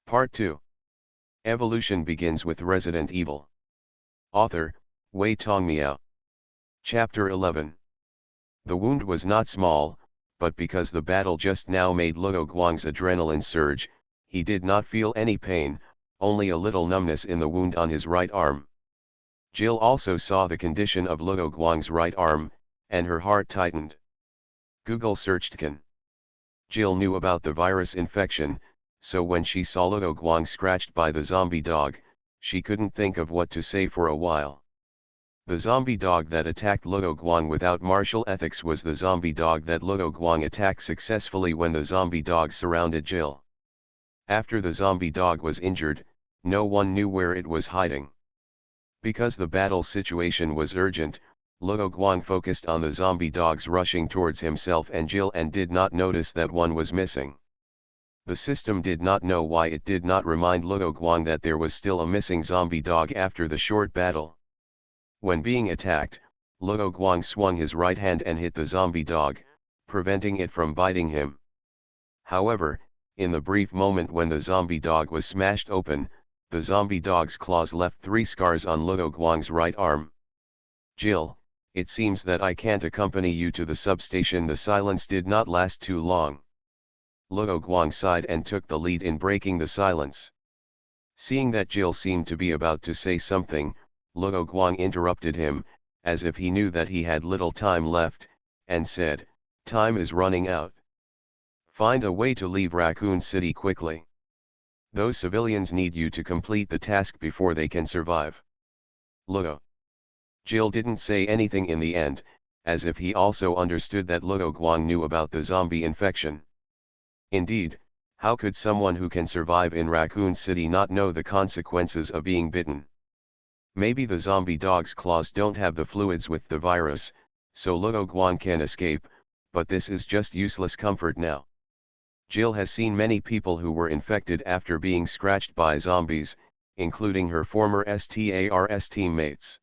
Part 2. Evolution begins with Resident Evil. Author, Wei Tong Miao. Chapter 11. The wound was not small, but because the battle just now made Luo Guang's adrenaline surge, he did not feel any pain, only a little numbness in the wound on his right arm. Jill also saw the condition of Luo Guang's right arm, and her heart tightened. Google searched "can." Jill knew about the virus infection, so when she saw Luo Guang scratched by the zombie dog, she couldn't think of what to say for a while. The zombie dog that attacked Luo Guang without martial ethics was the zombie dog that Luo Guang attacked successfully when the zombie dog surrounded Jill. After the zombie dog was injured, no one knew where it was hiding. Because the battle situation was urgent, Luo Guang focused on the zombie dogs rushing towards himself and Jill and did not notice that one was missing. The system did not know why it did not remind Luo Guang that there was still a missing zombie dog after the short battle. When being attacked, Luo Guang swung his right hand and hit the zombie dog, preventing it from biting him. However, in the brief moment when the zombie dog was smashed open, the zombie dog's claws left 3 scars on Luo Guang's right arm. Jill, it seems that I can't accompany you to the substation. The silence did not last too long. Luo Guang sighed and took the lead in breaking the silence. Seeing that Jill seemed to be about to say something, Luo Guang interrupted him, as if he knew that he had little time left, and said, "Time is running out. Find a way to leave Raccoon City quickly. Those civilians need you to complete the task before they can survive." Luo. Jill didn't say anything in the end, as if he also understood that Luo Guang knew about the zombie infection. Indeed, how could someone who can survive in Raccoon City not know the consequences of being bitten? Maybe the zombie dog's claws don't have the fluids with the virus, so Luo Guang can escape, but this is just useless comfort now. Jill has seen many people who were infected after being scratched by zombies, including her former STARS teammates.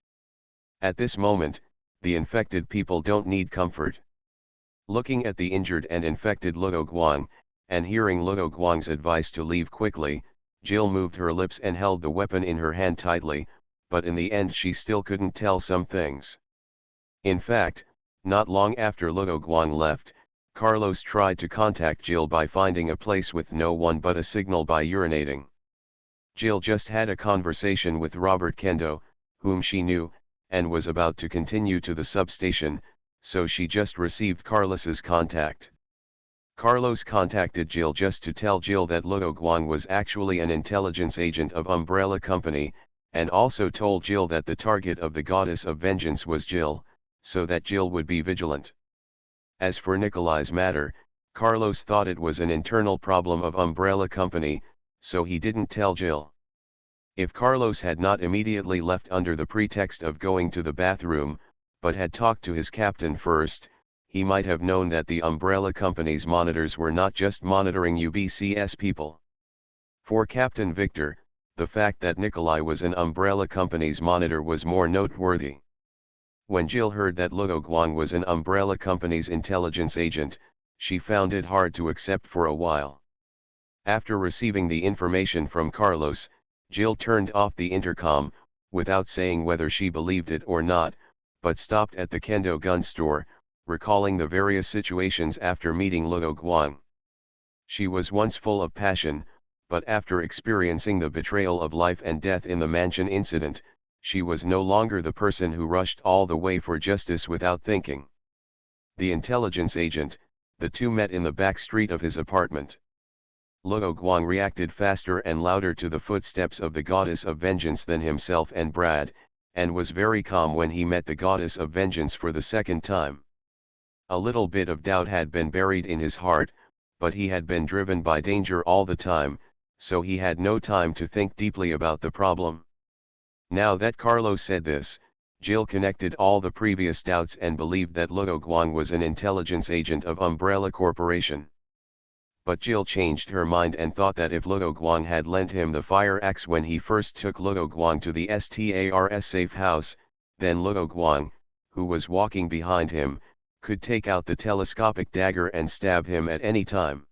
At this moment, the infected people don't need comfort. Looking at the injured and infected Luo Guang, and hearing Luo Guang's advice to leave quickly, Jill moved her lips and held the weapon in her hand tightly, but in the end she still couldn't tell some things. In fact, not long after Luo Guang left, Carlos tried to contact Jill by finding a place with no one but a signal by urinating. Jill just had a conversation with Robert Kendo, whom she knew, and was about to continue to the substation, so she just received Carlos's contact. Carlos contacted Jill just to tell Jill that Luo Guang was actually an intelligence agent of Umbrella Company, and also told Jill that the target of the Goddess of Vengeance was Jill, so that Jill would be vigilant. As for Nikolai's matter, Carlos thought it was an internal problem of Umbrella Company, so he didn't tell Jill. If Carlos had not immediately left under the pretext of going to the bathroom, but had talked to his captain first, he might have known that the Umbrella Company's monitors were not just monitoring UBCS people. For Captain Victor, the fact that Nikolai was an Umbrella Company's monitor was more noteworthy. When Jill heard that Luo Guang was an Umbrella Company's intelligence agent, she found it hard to accept for a while. After receiving the information from Carlos, Jill turned off the intercom, without saying whether she believed it or not, but stopped at the Kendo gun store, recalling the various situations after meeting Luo Guang. She was once full of passion, but after experiencing the betrayal of life and death in the mansion incident, she was no longer the person who rushed all the way for justice without thinking. The intelligence agent, the two met in the back street of his apartment. Luo Guang reacted faster and louder to the footsteps of the Goddess of Vengeance than himself and Brad, and was very calm when he met the Goddess of Vengeance for the second time. A little bit of doubt had been buried in his heart, but he had been driven by danger all the time, so he had no time to think deeply about the problem. Now that Carlos said this, Jill connected all the previous doubts and believed that Luo Guang was an intelligence agent of Umbrella Corporation. But Jill changed her mind and thought that if Luo Guang had lent him the fire axe when he first took Luo Guang to the STARS safe house, then Luo Guang, who was walking behind him, could take out the telescopic dagger and stab him at any time.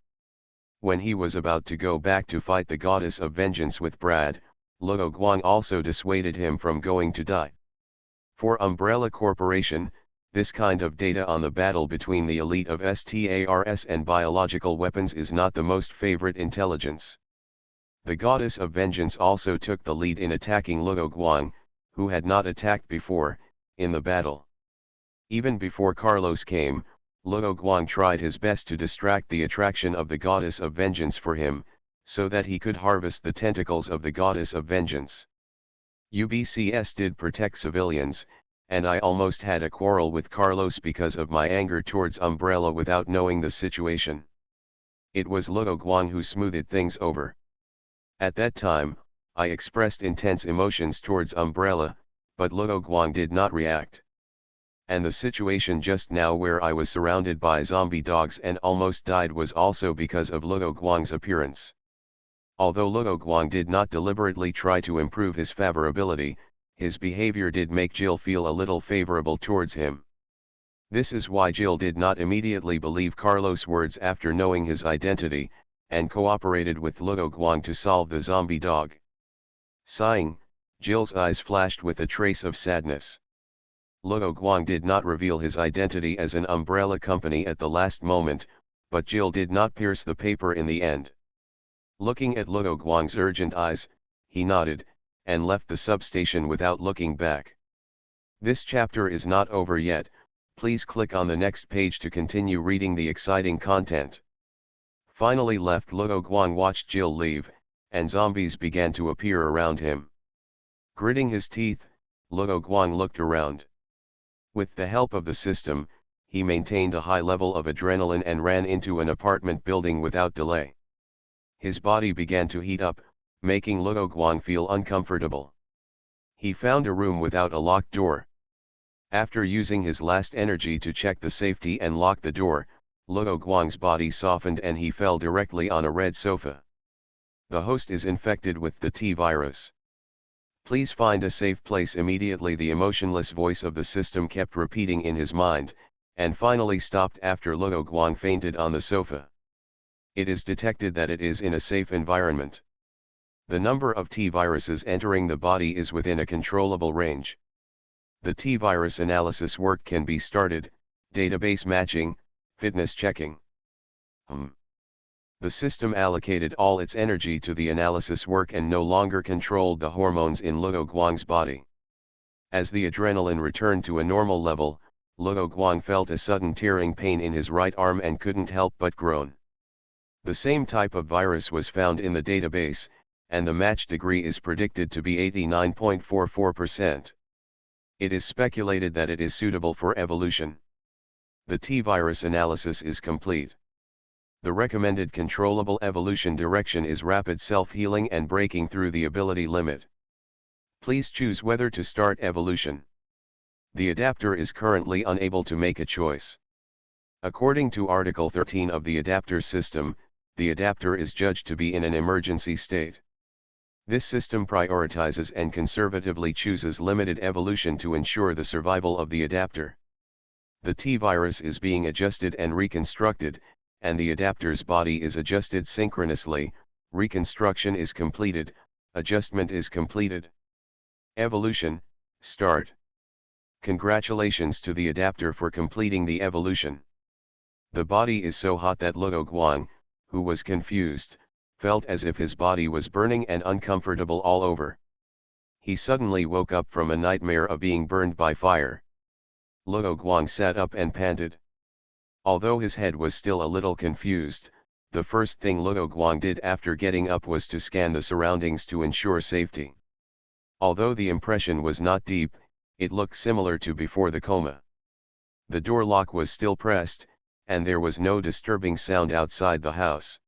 When he was about to go back to fight the goddess of vengeance with Brad, Luo Guang also dissuaded him from going to die. For Umbrella Corporation, this kind of data on the battle between the elite of STARS and biological weapons is not the most favorite intelligence. The goddess of vengeance also took the lead in attacking Luo Guang, who had not attacked before, in the battle. Even before Carlos came, Luo Guang tried his best to distract the attraction of the goddess of vengeance for him, so that he could harvest the tentacles of the goddess of vengeance. UBCS did protect civilians, and I almost had a quarrel with Carlos because of my anger towards Umbrella without knowing the situation. It was Luo Guang who smoothed things over. At that time, I expressed intense emotions towards Umbrella, but Luo Guang did not react. And the situation just now where I was surrounded by zombie dogs and almost died was also because of Luo Guang's appearance. Although Luo Guang did not deliberately try to improve his favorability, his behavior did make Jill feel a little favorable towards him. This is why Jill did not immediately believe Carlos' words after knowing his identity, and cooperated with Luo Guang to solve the zombie dog. Sighing, Jill's eyes flashed with a trace of sadness. Luo Guang did not reveal his identity as an umbrella company at the last moment, but Jill did not pierce the paper in the end. Looking at Luo Guang's urgent eyes, he nodded, and left the substation without looking back. This chapter is not over yet, please click on the next page to continue reading the exciting content. Finally left, Luo Guang watched Jill leave, and zombies began to appear around him. Gritting his teeth, Luo Guang looked around. With the help of the system, he maintained a high level of adrenaline and ran into an apartment building without delay. His body began to heat up, making Luo Guang feel uncomfortable. He found a room without a locked door. After using his last energy to check the safety and lock the door, Luo Guang's body softened and he fell directly on a red sofa. The host is infected with the T-virus. Please find a safe place immediately. The emotionless voice of the system kept repeating in his mind, and finally stopped after Luo Guang fainted on the sofa. It is detected that it is in a safe environment. The number of T-viruses entering the body is within a controllable range. The T-virus analysis work can be started, database matching, fitness checking. The system allocated all its energy to the analysis work and no longer controlled the hormones in Luo Guang's body. As the adrenaline returned to a normal level, Luo Guang felt a sudden tearing pain in his right arm and couldn't help but groan. The same type of virus was found in the database, and the match degree is predicted to be 89.44%. It is speculated that it is suitable for evolution. The T-virus analysis is complete. The recommended controllable evolution direction is rapid self-healing and breaking through the ability limit. Please choose whether to start evolution. The adapter is currently unable to make a choice. According to Article 13 of the adapter system, the adapter is judged to be in an emergency state. This system prioritizes and conservatively chooses limited evolution to ensure the survival of the adapter. The T-virus is being adjusted and reconstructed, and the adapter's body is adjusted synchronously. Reconstruction is completed, adjustment is completed. Evolution, start. Congratulations to the adapter for completing the evolution. The body is so hot that Luo Guang, who was confused, felt as if his body was burning and uncomfortable all over. He suddenly woke up from a nightmare of being burned by fire. Luo Guang sat up and panted. Although his head was still a little confused, the first thing Luo Guang did after getting up was to scan the surroundings to ensure safety. Although the impression was not deep, it looked similar to before the coma. The door lock was still pressed, and there was no disturbing sound outside the house.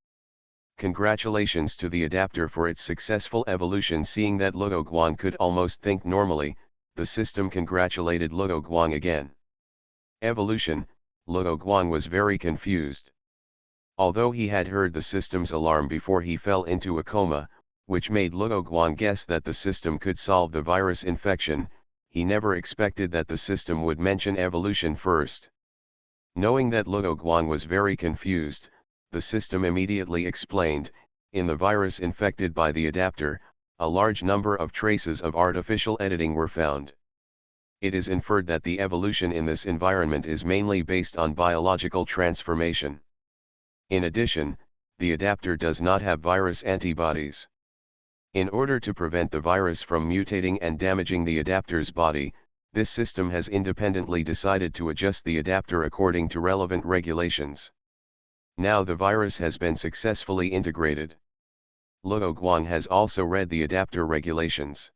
Congratulations to the adapter for its successful evolution. Seeing that Luo Guang could almost think normally, the system congratulated Luo Guang again. Evolution, Luo Guang was very confused. Although he had heard the system's alarm before he fell into a coma, which made Luo Guang guess that the system could solve the virus infection, he never expected that the system would mention evolution first. Knowing that Luo Guang was very confused, the system immediately explained, in the virus infected by the adapter, a large number of traces of artificial editing were found. It is inferred that the evolution in this environment is mainly based on biological transformation. In addition, the adapter does not have virus antibodies. In order to prevent the virus from mutating and damaging the adapter's body, this system has independently decided to adjust the adapter according to relevant regulations. Now the virus has been successfully integrated. Luo Guang has also read the adapter regulations.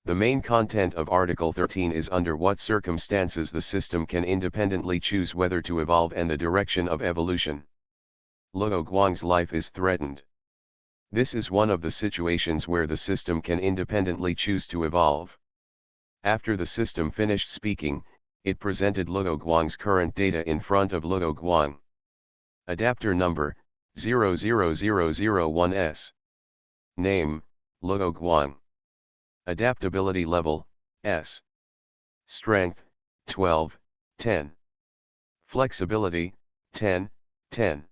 The main content of Article 13 is under what circumstances the system can independently choose whether to evolve and the direction of evolution. Luo Guang's life is threatened. This is one of the situations where the system can independently choose to evolve. After the system finished speaking, it presented Luo Guang's current data in front of Luo Guang. Adapter number, 00001S. Name, Luo Guang. Adaptability level, S. Strength, 12, 10. Flexibility, 10, 10.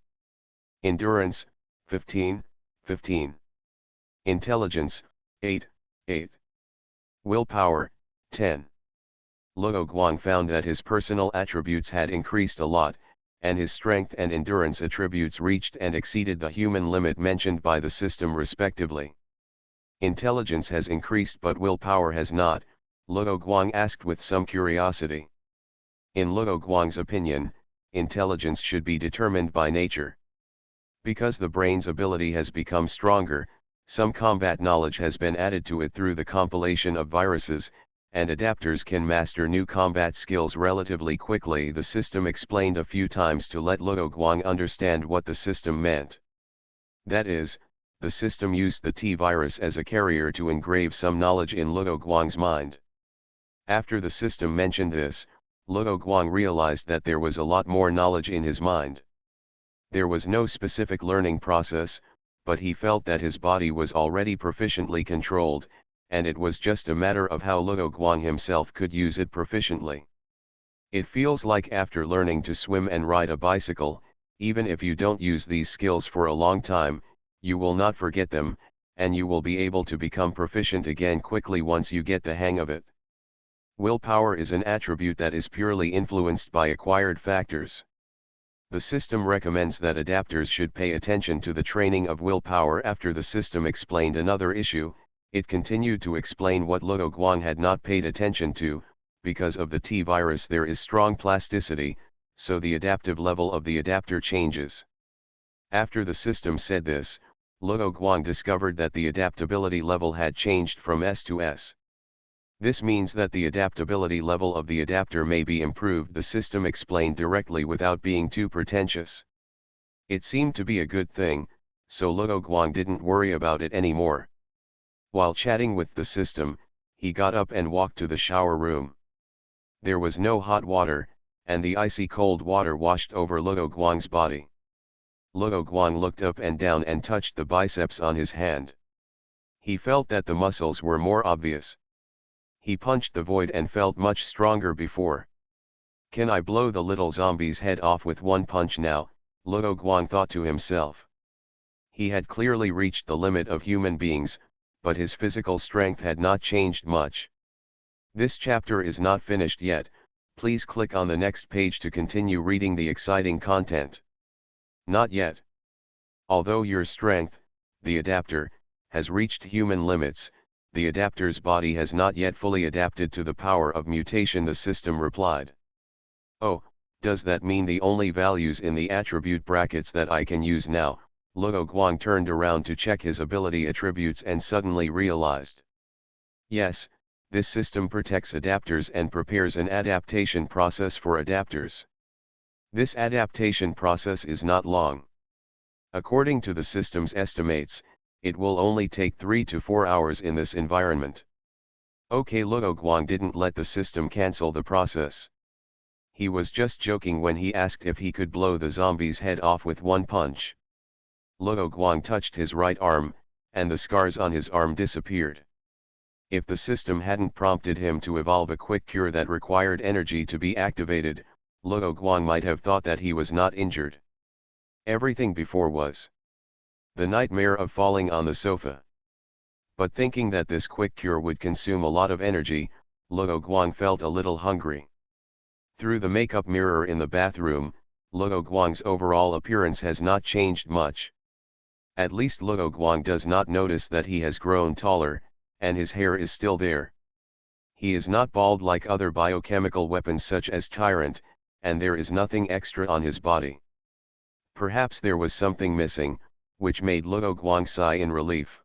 Endurance, 15, 15. Intelligence, 8, 8. Willpower, 10. Luo Guang found that his personal attributes had increased a lot, and his strength and endurance attributes reached and exceeded the human limit mentioned by the system respectively. Intelligence has increased but willpower has not, Luo Guang asked with some curiosity. In Luo Guang's opinion, intelligence should be determined by nature. Because the brain's ability has become stronger, some combat knowledge has been added to it through the compilation of viruses, and adapters can master new combat skills relatively quickly. The system explained a few times to let Luo Guang understand what the system meant. That is, the system used the T-virus as a carrier to engrave some knowledge in Luo Guang's mind. After the system mentioned this, Luo Guang realized that there was a lot more knowledge in his mind. There was no specific learning process, but he felt that his body was already proficiently controlled, and it was just a matter of how Luo Guang himself could use it proficiently. It feels like after learning to swim and ride a bicycle, even if you don't use these skills for a long time, you will not forget them, and you will be able to become proficient again quickly once you get the hang of it. Willpower is an attribute that is purely influenced by acquired factors. The system recommends that adapters should pay attention to the training of willpower. After the system explained another issue, it continued to explain what Luo Guang had not paid attention to. Because of the T-virus there is strong plasticity, so the adaptive level of the adapter changes. After the system said this, Luo Guang discovered that the adaptability level had changed from S to S. This means that the adaptability level of the adapter may be improved. The system explained directly without being too pretentious. It seemed to be a good thing, so Luo Guang didn't worry about it anymore. While chatting with the system, he got up and walked to the shower room. There was no hot water, and the icy cold water washed over Luo Guang's body. Luo Guang looked up and down and touched the biceps on his hand. He felt that the muscles were more obvious. He punched the void and felt much stronger before. Can I blow the little zombie's head off with one punch now? Luo Guang thought to himself. He had clearly reached the limit of human beings, but his physical strength had not changed much. This chapter is not finished yet. Please click on the next page to continue reading the exciting content. Not yet. Although your strength, the adapter, has reached human limits, the adapter's body has not yet fully adapted to the power of mutation, the system replied. Oh, does that mean the only values in the attribute brackets that I can use now? Luo Guang turned around to check his ability attributes and suddenly realized. Yes, this system protects adapters and prepares an adaptation process for adapters. This adaptation process is not long. According to the system's estimates, it will only take 3 to 4 hours in this environment. Okay, Luo Guang didn't let the system cancel the process. He was just joking when he asked if he could blow the zombie's head off with one punch. Luo Guang touched his right arm, and the scars on his arm disappeared. If the system hadn't prompted him to evolve a quick cure that required energy to be activated, Luo Guang might have thought that he was not injured. Everything before was the nightmare of falling on the sofa. But thinking that this quick cure would consume a lot of energy, Luo Guang felt a little hungry. Through the makeup mirror in the bathroom, Luo Guang's overall appearance has not changed much. At least Luo Guang does not notice that he has grown taller, and his hair is still there. He is not bald like other biochemical weapons such as Tyrant, and there is nothing extra on his body. Perhaps there was something missing, which made Luo Guang sigh in relief.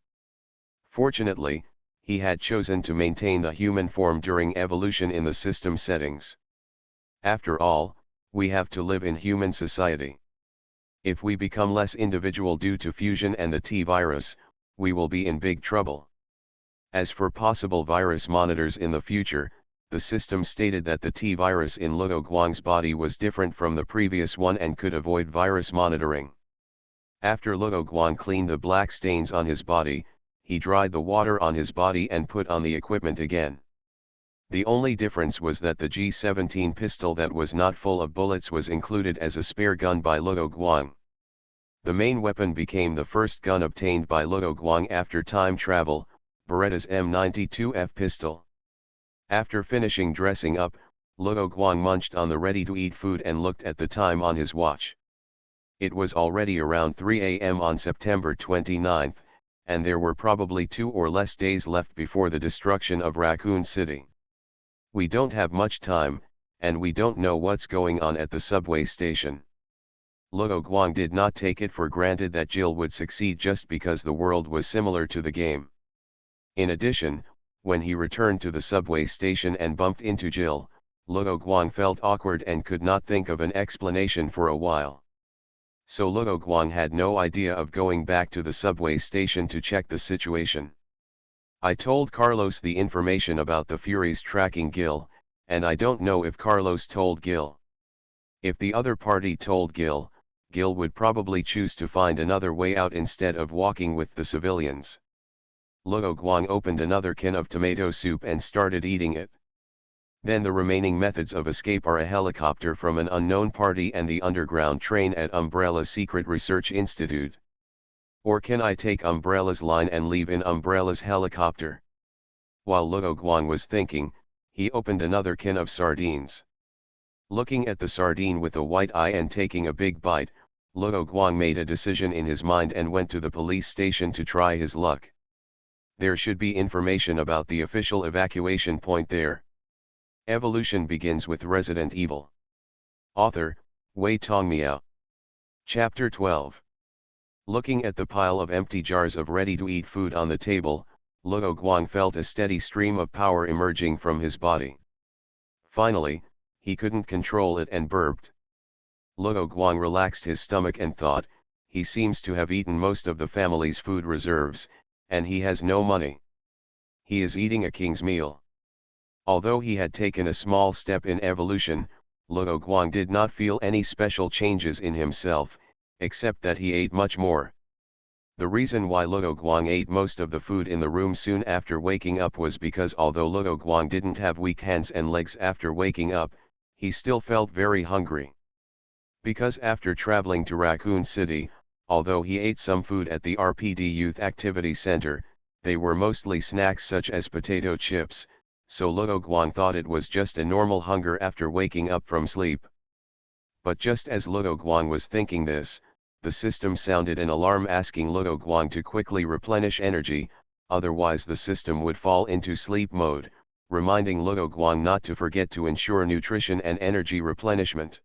Fortunately, he had chosen to maintain the human form during evolution in the system settings. After all, we have to live in human society. If we become less individual due to fusion and the T-virus, we will be in big trouble. As for possible virus monitors in the future, the system stated that the T-virus in Luo Guang's body was different from the previous one and could avoid virus monitoring. After Luo Guang cleaned the black stains on his body, he dried the water on his body and put on the equipment again. The only difference was that the G17 pistol that was not full of bullets was included as a spare gun by Luo Guang. The main weapon became the first gun obtained by Luo Guang after time travel, Beretta's M92F pistol. After finishing dressing up, Luo Guang munched on the ready-to-eat food and looked at the time on his watch. It was already around 3 a.m. on September 29, and there were probably 2 or less days left before the destruction of Raccoon City. We don't have much time, and we don't know what's going on at the subway station. Luo Guang did not take it for granted that Jill would succeed just because the world was similar to the game. In addition, when he returned to the subway station and bumped into Jill, Luo Guang felt awkward and could not think of an explanation for a while. So Luo Guang had no idea of going back to the subway station to check the situation. I told Carlos the information about the Furies tracking Gil, and I don't know if Carlos told Gil. If the other party told Gil, Gil would probably choose to find another way out instead of walking with the civilians. Luo Guang opened another can of tomato soup and started eating it. Then the remaining methods of escape are a helicopter from an unknown party and the underground train at Umbrella's Secret Research Institute. Or can I take Umbrella's line and leave in Umbrella's helicopter? While Luo Guang was thinking, he opened another can of sardines. Looking at the sardine with a white eye and taking a big bite, Luo Guang made a decision in his mind and went to the police station to try his luck. There should be information about the official evacuation point there. Evolution begins with Resident Evil. Author, Wei Tongmiao. Chapter 12. Looking at the pile of empty jars of ready-to-eat food on the table, Luo Guang felt a steady stream of power emerging from his body. Finally, he couldn't control it and burped. Luo Guang relaxed his stomach and thought, he seems to have eaten most of the family's food reserves, and he has no money. He is eating a king's meal. Although he had taken a small step in evolution, Luo Guang did not feel any special changes in himself, except that he ate much more. The reason why Luo Guang ate most of the food in the room soon after waking up was because although Luo Guang didn't have weak hands and legs after waking up, he still felt very hungry. Because after traveling to Raccoon City, although he ate some food at the RPD Youth Activity Center, they were mostly snacks such as potato chips, so Luo Guang thought it was just a normal hunger after waking up from sleep. But just as Luo Guang was thinking this, the system sounded an alarm asking Luo Guang to quickly replenish energy, otherwise the system would fall into sleep mode, reminding Luo Guang not to forget to ensure nutrition and energy replenishment.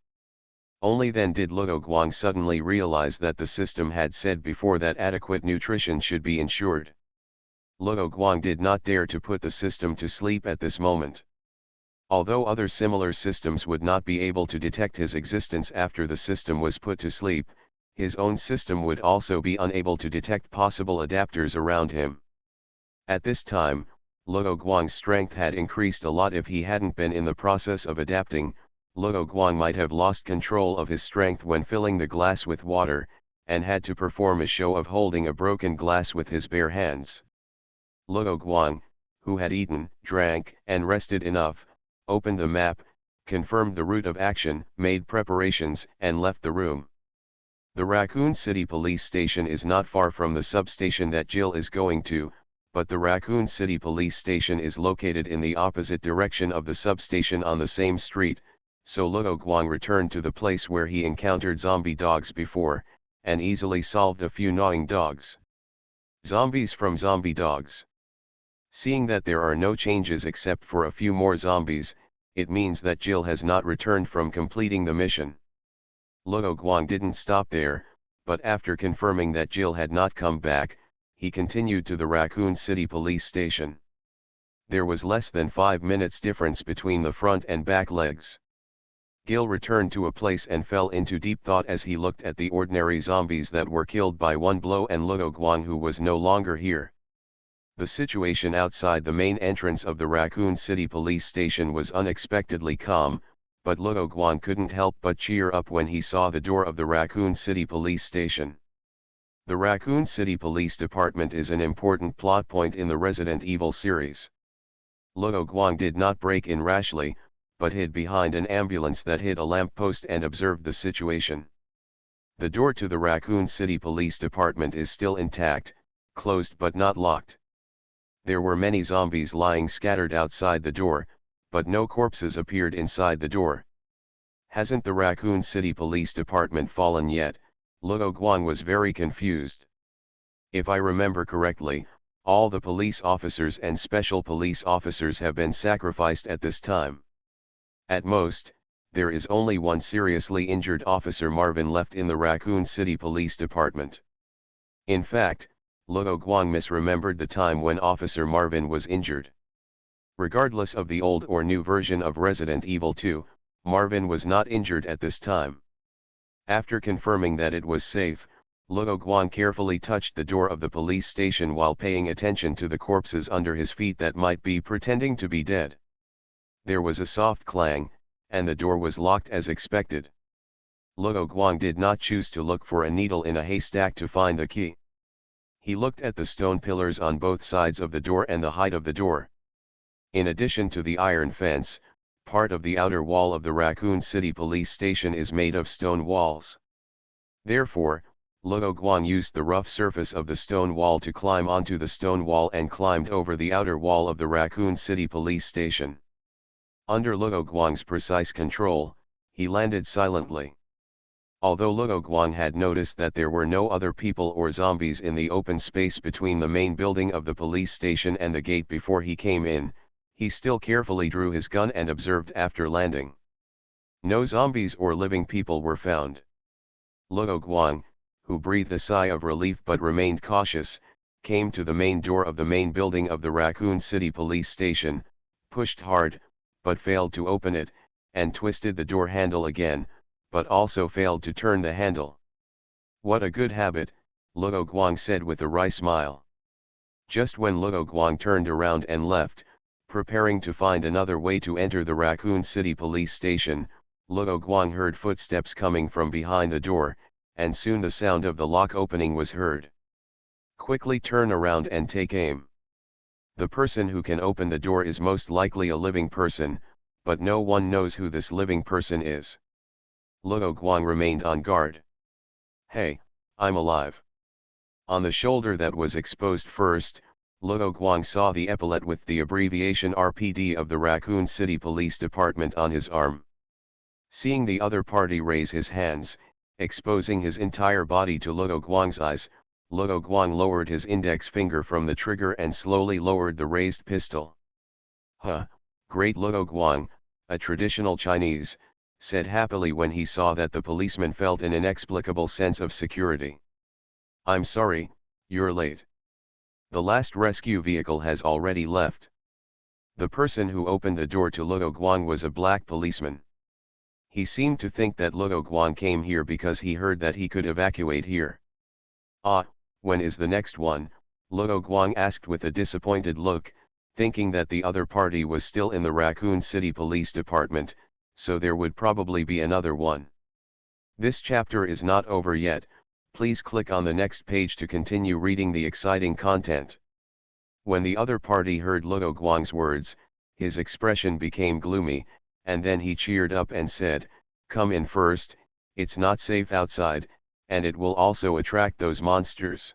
Only then did Luo Guang suddenly realize that the system had said before that adequate nutrition should be ensured. Luo Guang did not dare to put the system to sleep at this moment. Although other similar systems would not be able to detect his existence after the system was put to sleep, his own system would also be unable to detect possible adapters around him. At this time, Luo Guang's strength had increased a lot. If he hadn't been in the process of adapting, Luo Guang might have lost control of his strength when filling the glass with water, and had to perform a show of holding a broken glass with his bare hands. Luo Guang, who had eaten, drank, and rested enough, opened the map, confirmed the route of action, made preparations, and left the room. The Raccoon City Police Station is not far from the substation that Jill is going to, but the Raccoon City Police Station is located in the opposite direction of the substation on the same street, so Luo Guang returned to the place where he encountered zombie dogs before, and easily solved a few gnawing dogs. Zombies from zombie dogs. Seeing that there are no changes except for a few more zombies, it means that Jill has not returned from completing the mission. Luo Guang didn't stop there, but after confirming that Jill had not come back, he continued to the Raccoon City Police Station. There was less than 5 minutes difference between the front and back legs. Gil returned to a place and fell into deep thought as he looked at the ordinary zombies that were killed by one blow and Luo Guang who was no longer here. The situation outside the main entrance of the Raccoon City Police Station was unexpectedly calm, but Luo Guang couldn't help but cheer up when he saw the door of the Raccoon City Police Station. The Raccoon City Police Department is an important plot point in the Resident Evil series. Luo Guang did not break in rashly, but hid behind an ambulance that hit a lamppost and observed the situation. The door to the Raccoon City Police Department is still intact, closed but not locked. There were many zombies lying scattered outside the door, but no corpses appeared inside the door. Hasn't the Raccoon City Police Department fallen yet? Luo Guang was very confused. If I remember correctly, all the police officers and special police officers have been sacrificed at this time. At most, there is only one seriously injured Officer Marvin left in the Raccoon City Police Department. In fact, Luo Guang misremembered the time when Officer Marvin was injured. Regardless of the old or new version of Resident Evil 2, Marvin was not injured at this time. After confirming that it was safe, Luo Guang carefully touched the door of the police station while paying attention to the corpses under his feet that might be pretending to be dead. There was a soft clang, and the door was locked as expected. Luo Guang did not choose to look for a needle in a haystack to find the key. He looked at the stone pillars on both sides of the door and the height of the door. In addition to the iron fence, part of the outer wall of the Raccoon City Police Station is made of stone walls. Therefore, Luo Guang used the rough surface of the stone wall to climb onto the stone wall and climbed over the outer wall of the Raccoon City Police Station. Under Luo Guang's precise control, he landed silently. Although Luo Guang had noticed that there were no other people or zombies in the open space between the main building of the police station and the gate before he came in, he still carefully drew his gun and observed after landing. No zombies or living people were found. Luo Guang, who breathed a sigh of relief but remained cautious, came to the main door of the main building of the Raccoon City Police Station, pushed hard, but failed to open it, and twisted the door handle again, but also failed to turn the handle. "What a good habit," Luo Guang said with a wry smile. Just when Luo Guang turned around and left, preparing to find another way to enter the Raccoon City Police Station, Luo Guang heard footsteps coming from behind the door, and soon the sound of the lock opening was heard. "Quickly turn around and take aim. The person who can open the door is most likely a living person, but no one knows who this living person is." Luo Guang remained on guard. "Hey, I'm alive." On the shoulder that was exposed first, Luo Guang saw the epaulet with the abbreviation RPD of the Raccoon City Police Department on his arm. Seeing the other party raise his hands, exposing his entire body to Luo Guang's eyes, Luo Guang lowered his index finger from the trigger and slowly lowered the raised pistol. "Huh, great." Luo Guang, a traditional Chinese, said happily when he saw that the policeman felt an inexplicable sense of security. "I'm sorry, you're late. The last rescue vehicle has already left." The person who opened the door to Luo Guang was a black policeman. He seemed to think that Luo Guang came here because he heard that he could evacuate here. "Ah, when is the next one?" Luo Guang asked with a disappointed look, thinking that the other party was still in the Raccoon City Police Department, so there would probably be another one. This chapter is not over yet. Please click on the next page to continue reading the exciting content. When the other party heard Luo Guang's words, his expression became gloomy, and then he cheered up and said, "Come in first, it's not safe outside, and it will also attract those monsters.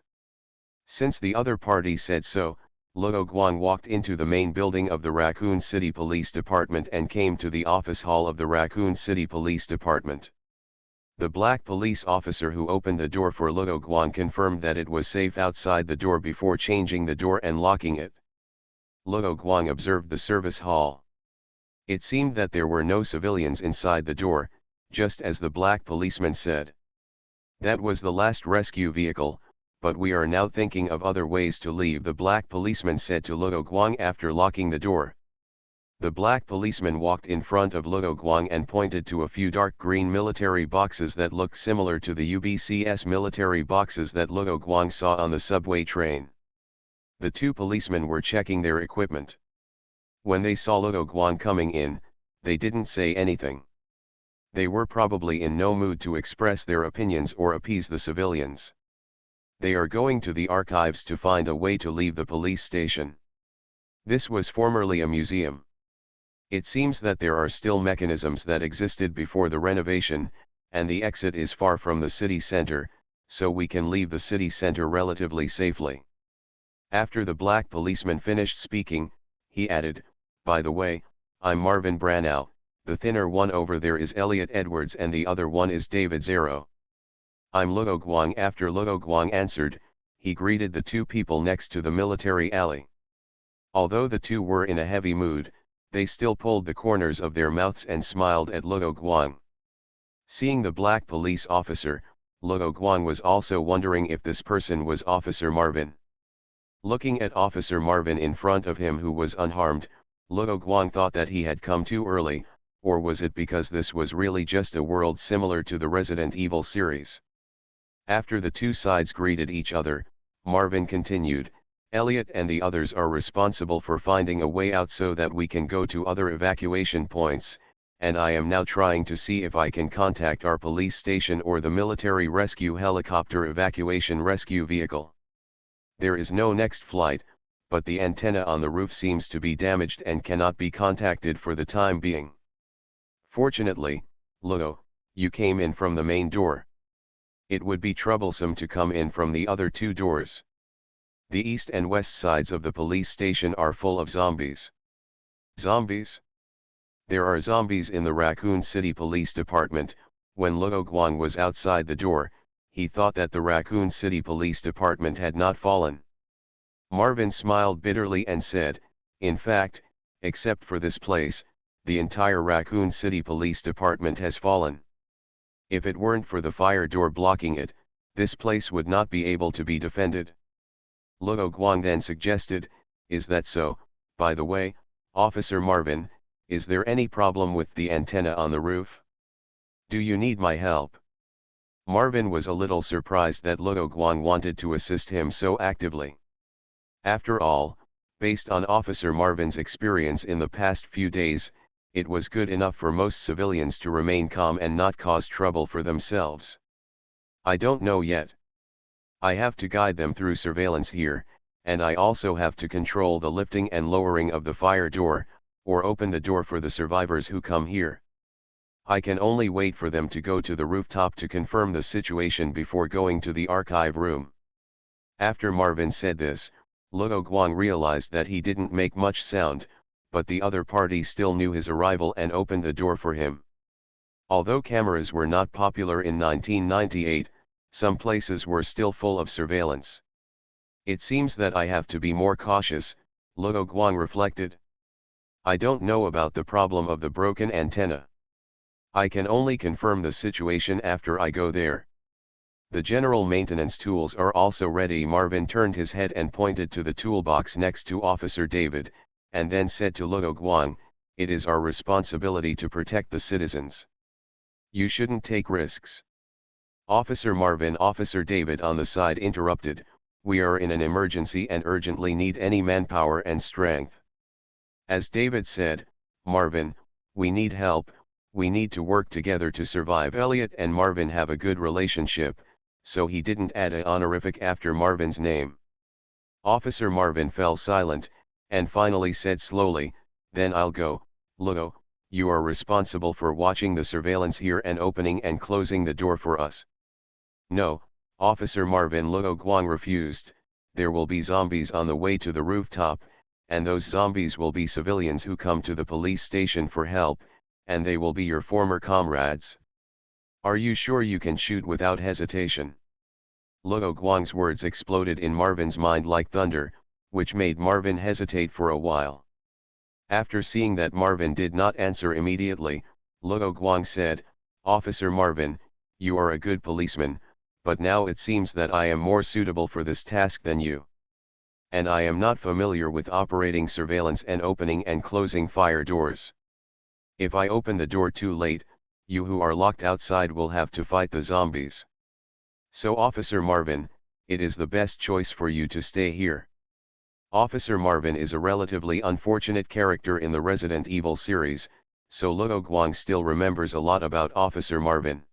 Since the other party said so, Luo Guang walked into the main building of the Raccoon City Police Department and came to the office hall of the Raccoon City Police Department. The black police officer who opened the door for Luo Guang confirmed that it was safe outside the door before changing the door and locking it. Luo Guang observed the service hall. It seemed that there were no civilians inside the door, just as the black policeman said. That was the last rescue vehicle, but we are now thinking of other ways to leave, the black policeman said to Luo Guang after locking the door. The black policeman walked in front of Luo Guang and pointed to a few dark green military boxes that looked similar to the UBCS military boxes that Luo Guang saw on the subway train. The two policemen were checking their equipment. When they saw Luo Guang coming in, they didn't say anything. They were probably in no mood to express their opinions or appease the civilians. They are going to the archives to find a way to leave the police station. This was formerly a museum. It seems that there are still mechanisms that existed before the renovation, and the exit is far from the city center, so we can leave the city center relatively safely. After the black policeman finished speaking, he added, "By the way, I'm Marvin Branow, the thinner one over there is Elliot Edwards and the other one is David Zero. I'm Luo Guang." After Luo Guang answered, he greeted the two people next to the military alley. Although the two were in a heavy mood, they still pulled the corners of their mouths and smiled at Luo Guang. Seeing the black police officer, Luo Guang was also wondering if this person was Officer Marvin. Looking at Officer Marvin in front of him who was unharmed, Luo Guang thought that he had come too early, or was it because this was really just a world similar to the Resident Evil series? After the two sides greeted each other, Marvin continued, "Elliot and the others are responsible for finding a way out so that we can go to other evacuation points, and I am now trying to see if I can contact our police station or the military rescue helicopter evacuation rescue vehicle. There is no next flight, but the antenna on the roof seems to be damaged and cannot be contacted for the time being. Fortunately, Luo, you came in from the main door. It would be troublesome to come in from the other two doors. The east and west sides of the police station are full of zombies." Zombies? There are zombies in the Raccoon City Police Department. When Luo Guang was outside the door, he thought that the Raccoon City Police Department had not fallen. Marvin smiled bitterly and said, "In fact, except for this place, the entire Raccoon City Police Department has fallen. If it weren't for the fire door blocking it, this place would not be able to be defended." Luo Guang then suggested, "Is that so? By the way, Officer Marvin, is there any problem with the antenna on the roof? Do you need my help?" Marvin was a little surprised that Luo Guang wanted to assist him so actively. After all, based on Officer Marvin's experience in the past few days, it was good enough for most civilians to remain calm and not cause trouble for themselves. "I don't know yet. I have to guide them through surveillance here, and I also have to control the lifting and lowering of the fire door, or open the door for the survivors who come here. I can only wait for them to go to the rooftop to confirm the situation before going to the archive room." After Marvin said this, Luo Guang realized that he didn't make much sound, but the other party still knew his arrival and opened the door for him. Although cameras were not popular in 1998, some places were still full of surveillance. "It seems that I have to be more cautious," Luo Guang reflected. "I don't know about the problem of the broken antenna. I can only confirm the situation after I go there. The general maintenance tools are also ready." Marvin turned his head and pointed to the toolbox next to Officer David, and then said to Luo Guang, "It is our responsibility to protect the citizens. You shouldn't take risks." Officer David on the side interrupted, "We are in an emergency and urgently need any manpower and strength." As David said, "Marvin, we need help, we need to work together to survive." Elliot and Marvin have a good relationship, so he didn't add a honorific after Marvin's name. Officer Marvin fell silent, and finally said slowly, "Then I'll go. Luo, you are responsible for watching the surveillance here and opening and closing the door for us." No, Officer Marvin, Luo Guang refused. There will be zombies on the way to the rooftop, and those zombies will be civilians who come to the police station for help, and they will be your former comrades. Are you sure you can shoot without hesitation? Luo Guang's words exploded in Marvin's mind like thunder, which made Marvin hesitate for a while. After seeing that Marvin did not answer immediately, Luo Guang said, "Officer Marvin, you are a good policeman, but now it seems that I am more suitable for this task than you. And I am not familiar with operating surveillance and opening and closing fire doors. If I open the door too late, you who are locked outside will have to fight the zombies. So Officer Marvin, it is the best choice for you to stay here." Officer Marvin is a relatively unfortunate character in the Resident Evil series, so Luo Guang still remembers a lot about Officer Marvin.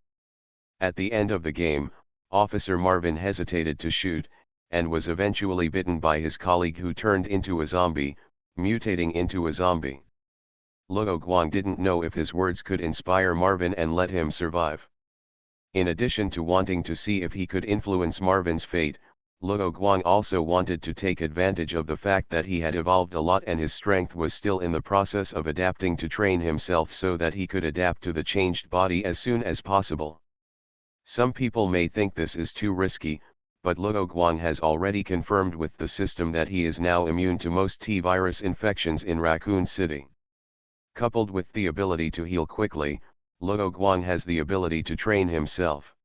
At the end of the game, Officer Marvin hesitated to shoot, and was eventually bitten by his colleague who turned into a zombie, mutating into a zombie. Luo Guang didn't know if his words could inspire Marvin and let him survive. In addition to wanting to see if he could influence Marvin's fate, Luo Guang also wanted to take advantage of the fact that he had evolved a lot and his strength was still in the process of adapting to train himself so that he could adapt to the changed body as soon as possible. Some people may think this is too risky, but Luo Guang has already confirmed with the system that he is now immune to most T-virus infections in Raccoon City. Coupled with the ability to heal quickly, Luo Guang has the ability to train himself.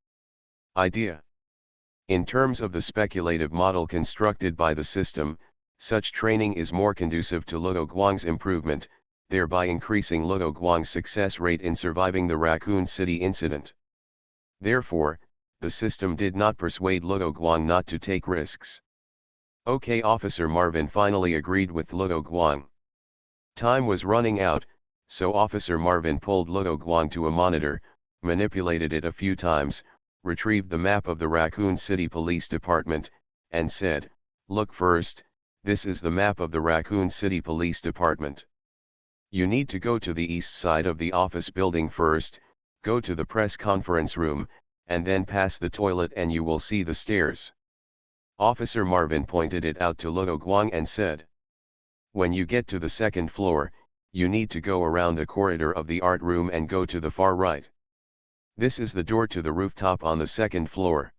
Idea. In terms of the speculative model constructed by the system, such training is more conducive to Luo Guang's improvement, thereby increasing Luo Guang's success rate in surviving the Raccoon City incident. Therefore, the system did not persuade Luo Guang not to take risks. Okay, Officer Marvin finally agreed with Luo Guang. Time was running out, so Officer Marvin pulled Luo Guang to a monitor, manipulated it a few times, retrieved the map of the Raccoon City Police Department, and said, "Look first, this is the map of the Raccoon City Police Department. You need to go to the east side of the office building first, go to the press conference room, and then pass the toilet and you will see the stairs." Officer Marvin pointed it out to Luo Guang and said, "When you get to the second floor, you need to go around the corridor of the art room and go to the far right. This is the door to the rooftop on the second floor."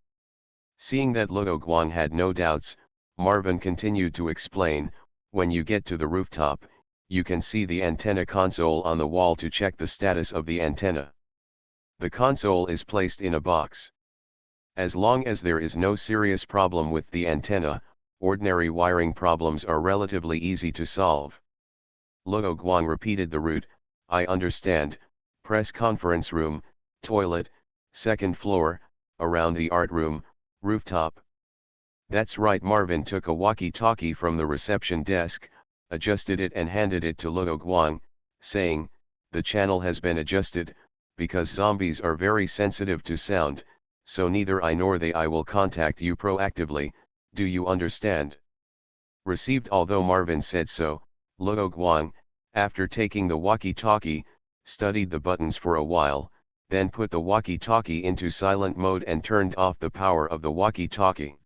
Seeing that Luo Guang had no doubts, Marvin continued to explain, "When you get to the rooftop, you can see the antenna console on the wall to check the status of the antenna. The console is placed in a box. As long as there is no serious problem with the antenna, ordinary wiring problems are relatively easy to solve." Luo Guang repeated the route. "I understand, press conference room, toilet, second floor, around the art room, rooftop." "That's right." Marvin took a walkie-talkie from the reception desk, adjusted it and handed it to Luo Guang, saying, "The channel has been adjusted, because zombies are very sensitive to sound, so neither I nor they will contact you proactively, do you understand?" Received. Although Marvin said so, Luo Guang, after taking the walkie-talkie, studied the buttons for a while, then put the walkie-talkie into silent mode and turned off the power of the walkie-talkie.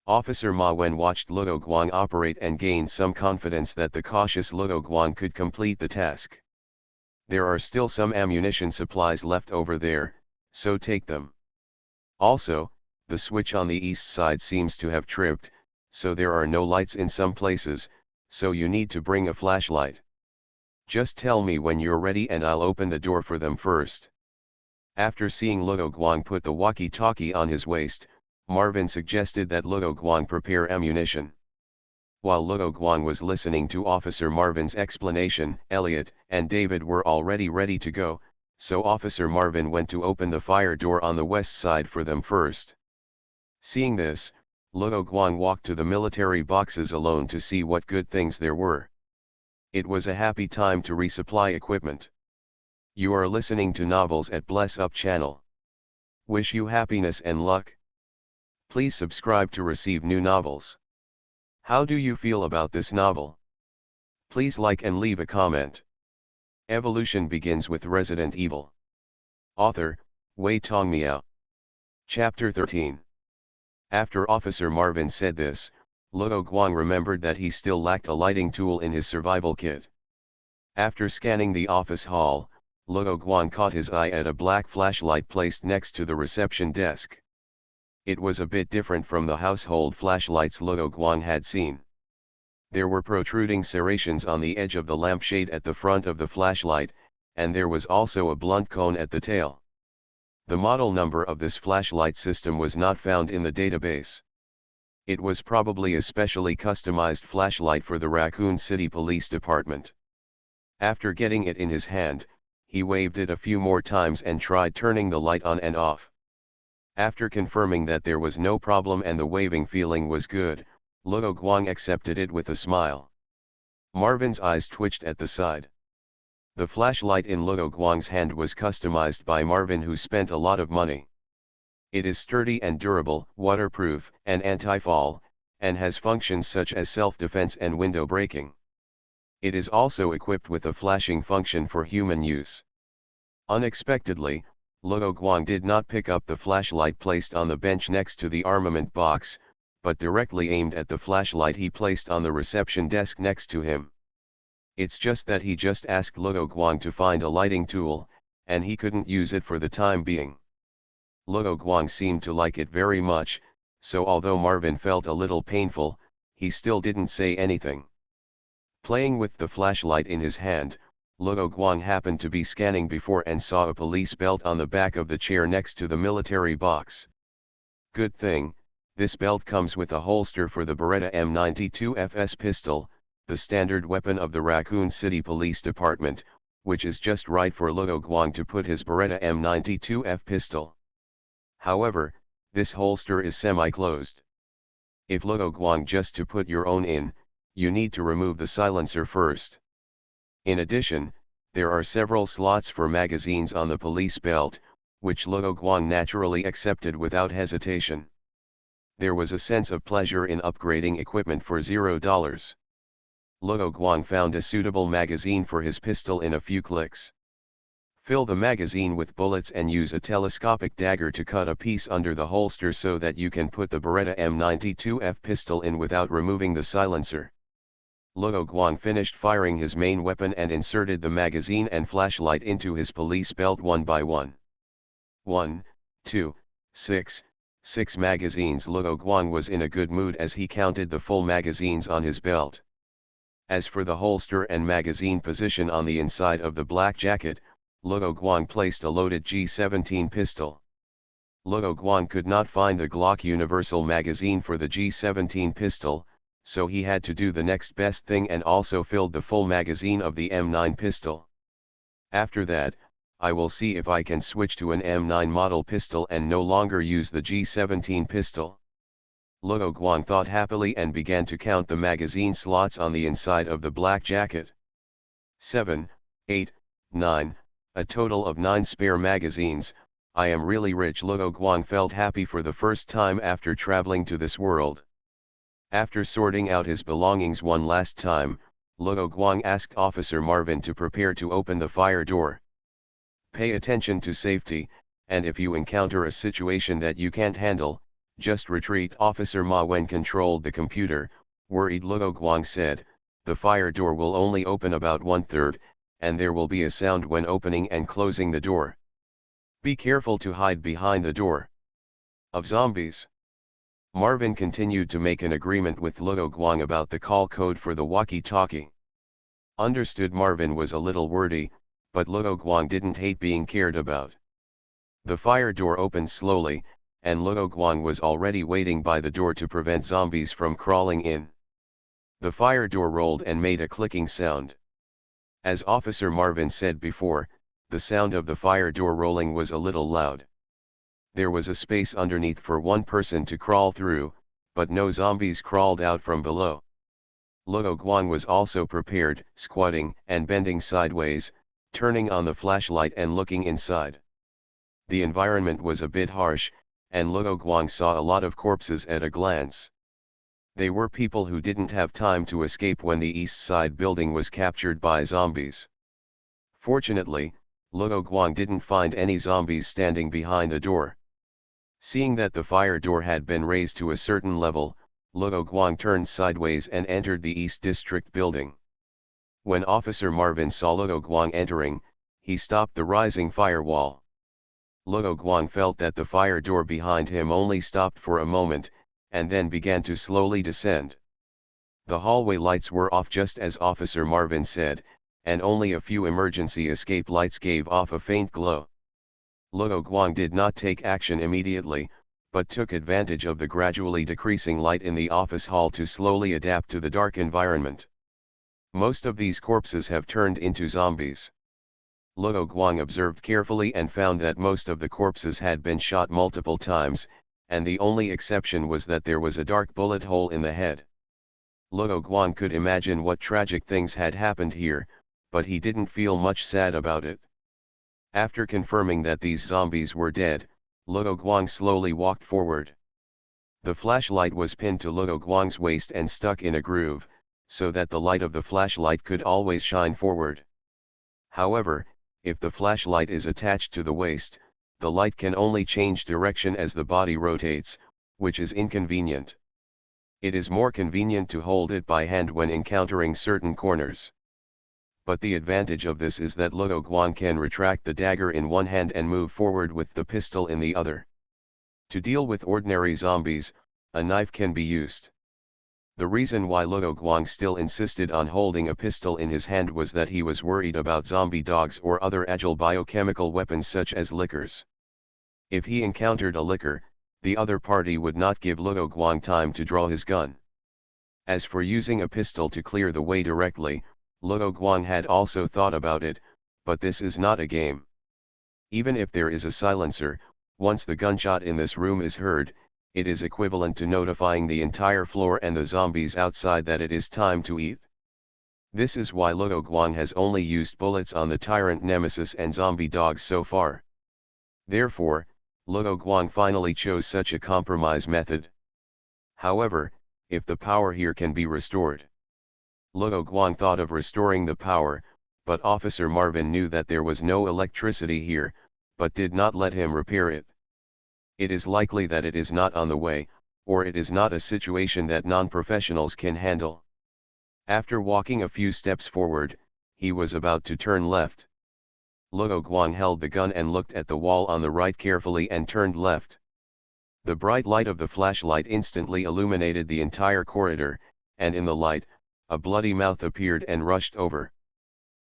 Officer Ma Wen watched Luo Guang operate and gained some confidence that the cautious Luo Guang could complete the task. "There are still some ammunition supplies left over there, so take them. Also, the switch on the east side seems to have tripped, so there are no lights in some places, so you need to bring a flashlight. Just tell me when you're ready and I'll open the door for them first." After seeing Luo Guang put the walkie-talkie on his waist, Marvin suggested that Luo Guang prepare ammunition. While Luo Guang was listening to Officer Marvin's explanation, Elliot and David were already ready to go, so Officer Marvin went to open the fire door on the west side for them first. Seeing this, Luo Guang walked to the military boxes alone to see what good things there were. It was a happy time to resupply equipment. You are listening to Novels at Bless Up channel. Wish you happiness and luck. Please subscribe to receive new novels. How do you feel about this novel? Please like and leave a comment. Evolution begins with Resident Evil. Author, Wei Tongmiao. Chapter 13. After Officer Marvin said this, Luo Guang remembered that he still lacked a lighting tool in his survival kit. After scanning the office hall, Luo Guang caught his eye at a black flashlight placed next to the reception desk. It was a bit different from the household flashlights Luo Guang had seen. There were protruding serrations on the edge of the lampshade at the front of the flashlight, and there was also a blunt cone at the tail. The model number of this flashlight system was not found in the database. It was probably a specially customized flashlight for the Raccoon City Police Department. After getting it in his hand, he waved it a few more times and tried turning the light on and off. After confirming that there was no problem and the waving feeling was good, Luo Guang accepted it with a smile. Marvin's eyes twitched at the side. The flashlight in Luo Guang's hand was customized by Marvin, who spent a lot of money. It is sturdy and durable, waterproof and anti-fall, and has functions such as self-defense and window breaking. It is also equipped with a flashing function for human use. Unexpectedly, Luo Guang did not pick up the flashlight placed on the bench next to the armament box, but directly aimed at the flashlight he placed on the reception desk next to him. It's just that he just asked Luo Guang to find a lighting tool, and he couldn't use it for the time being. Luo Guang seemed to like it very much, so although Marvin felt a little painful, he still didn't say anything. Playing with the flashlight in his hand, Luo Guang happened to be scanning before and saw a police belt on the back of the chair next to the military box. Good thing, this belt comes with a holster for the Beretta M92 FS pistol, the standard weapon of the Raccoon City Police Department, which is just right for Luo Guang to put his Beretta M92F pistol. However, this holster is semi-closed. If Luo Guang just to put your own in, you need to remove the silencer first. In addition, there are several slots for magazines on the police belt, which Luo Guang naturally accepted without hesitation. There was a sense of pleasure in upgrading equipment for $0. Luo Guang found a suitable magazine for his pistol in a few clicks. Fill the magazine with bullets and use a telescopic dagger to cut a piece under the holster so that you can put the Beretta M92F pistol in without removing the silencer. Luo Guang finished firing his main weapon and inserted the magazine and flashlight into his police belt one by one. 1, 2, 6, 6 magazines. Luo Guang was in a good mood as he counted the full magazines on his belt. As for the holster and magazine position on the inside of the black jacket, Luo Guang placed a loaded G17 pistol. Luo Guang could not find the Glock Universal magazine for the G17 pistol, so he had to do the next best thing and also filled the full magazine of the M9 pistol. After that, I will see if I can switch to an M9 model pistol and no longer use the G17 pistol. Luo Guang thought happily and began to count the magazine slots on the inside of the black jacket. 7, 8, 9, a total of 9 spare magazines. I am really rich. Luo Guang felt happy for the first time after traveling to this world. After sorting out his belongings one last time, Luo Guang asked Officer Marvin to prepare to open the fire door. Pay attention to safety, and if you encounter a situation that you can't handle, just retreat. Officer Ma Wen controlled the computer. Worried Luo Guang said, the fire door will only open about 1/3, and there will be a sound when opening and closing the door. Be careful to hide behind the door of zombies. Marvin continued to make an agreement with Luo Guang about the call code for the walkie-talkie. Understood. Marvin was a little wordy, but Luo Guang didn't hate being cared about. The fire door opened slowly, and Luo Guang was already waiting by the door to prevent zombies from crawling in. The fire door rolled and made a clicking sound. As Officer Marvin said before, the sound of the fire door rolling was a little loud. There was a space underneath for one person to crawl through, but no zombies crawled out from below. Luo Guang was also prepared, squatting and bending sideways, turning on the flashlight and looking inside. The environment was a bit harsh, and Luo Guang saw a lot of corpses at a glance. They were people who didn't have time to escape when the east side building was captured by zombies. Fortunately, Luo Guang didn't find any zombies standing behind the door. Seeing that the fire door had been raised to a certain level, Luo Guang turned sideways and entered the East District building. When Officer Marvin saw Luo Guang entering, he stopped the rising firewall. Luo Guang felt that the fire door behind him only stopped for a moment, and then began to slowly descend. The hallway lights were off just as Officer Marvin said, and only a few emergency escape lights gave off a faint glow. Luo Guang did not take action immediately, but took advantage of the gradually decreasing light in the office hall to slowly adapt to the dark environment. Most of these corpses have turned into zombies. Luo Guang observed carefully and found that most of the corpses had been shot multiple times, and the only exception was that there was a dark bullet hole in the head. Luo Guang could imagine what tragic things had happened here, but he didn't feel much sad about it. After confirming that these zombies were dead, Luo Guang slowly walked forward. The flashlight was pinned to Luo Guang's waist and stuck in a groove, so that the light of the flashlight could always shine forward. However, if the flashlight is attached to the waist, the light can only change direction as the body rotates, which is inconvenient. It is more convenient to hold it by hand when encountering certain corners. But the advantage of this is that Luo Guang can retract the dagger in one hand and move forward with the pistol in the other. To deal with ordinary zombies, a knife can be used. The reason why Luo Guang still insisted on holding a pistol in his hand was that he was worried about zombie dogs or other agile biochemical weapons such as lickers. If he encountered a licker, the other party would not give Luo Guang time to draw his gun. As for using a pistol to clear the way directly, Luo Guang had also thought about it, but this is not a game. Even if there is a silencer, once the gunshot in this room is heard, it is equivalent to notifying the entire floor and the zombies outside that it is time to eat. This is why Luo Guang has only used bullets on the tyrant nemesis and zombie dogs so far. Therefore, Luo Guang finally chose such a compromise method. However, if the power here can be restored. Luo Guang thought of restoring the power, but Officer Marvin knew that there was no electricity here, but did not let him repair it. It is likely that it is not on the way, or it is not a situation that non-professionals can handle. After walking a few steps forward, he was about to turn left. Luo Guang held the gun and looked at the wall on the right carefully and turned left. The bright light of the flashlight instantly illuminated the entire corridor, and in the light, a bloody mouth appeared and rushed over.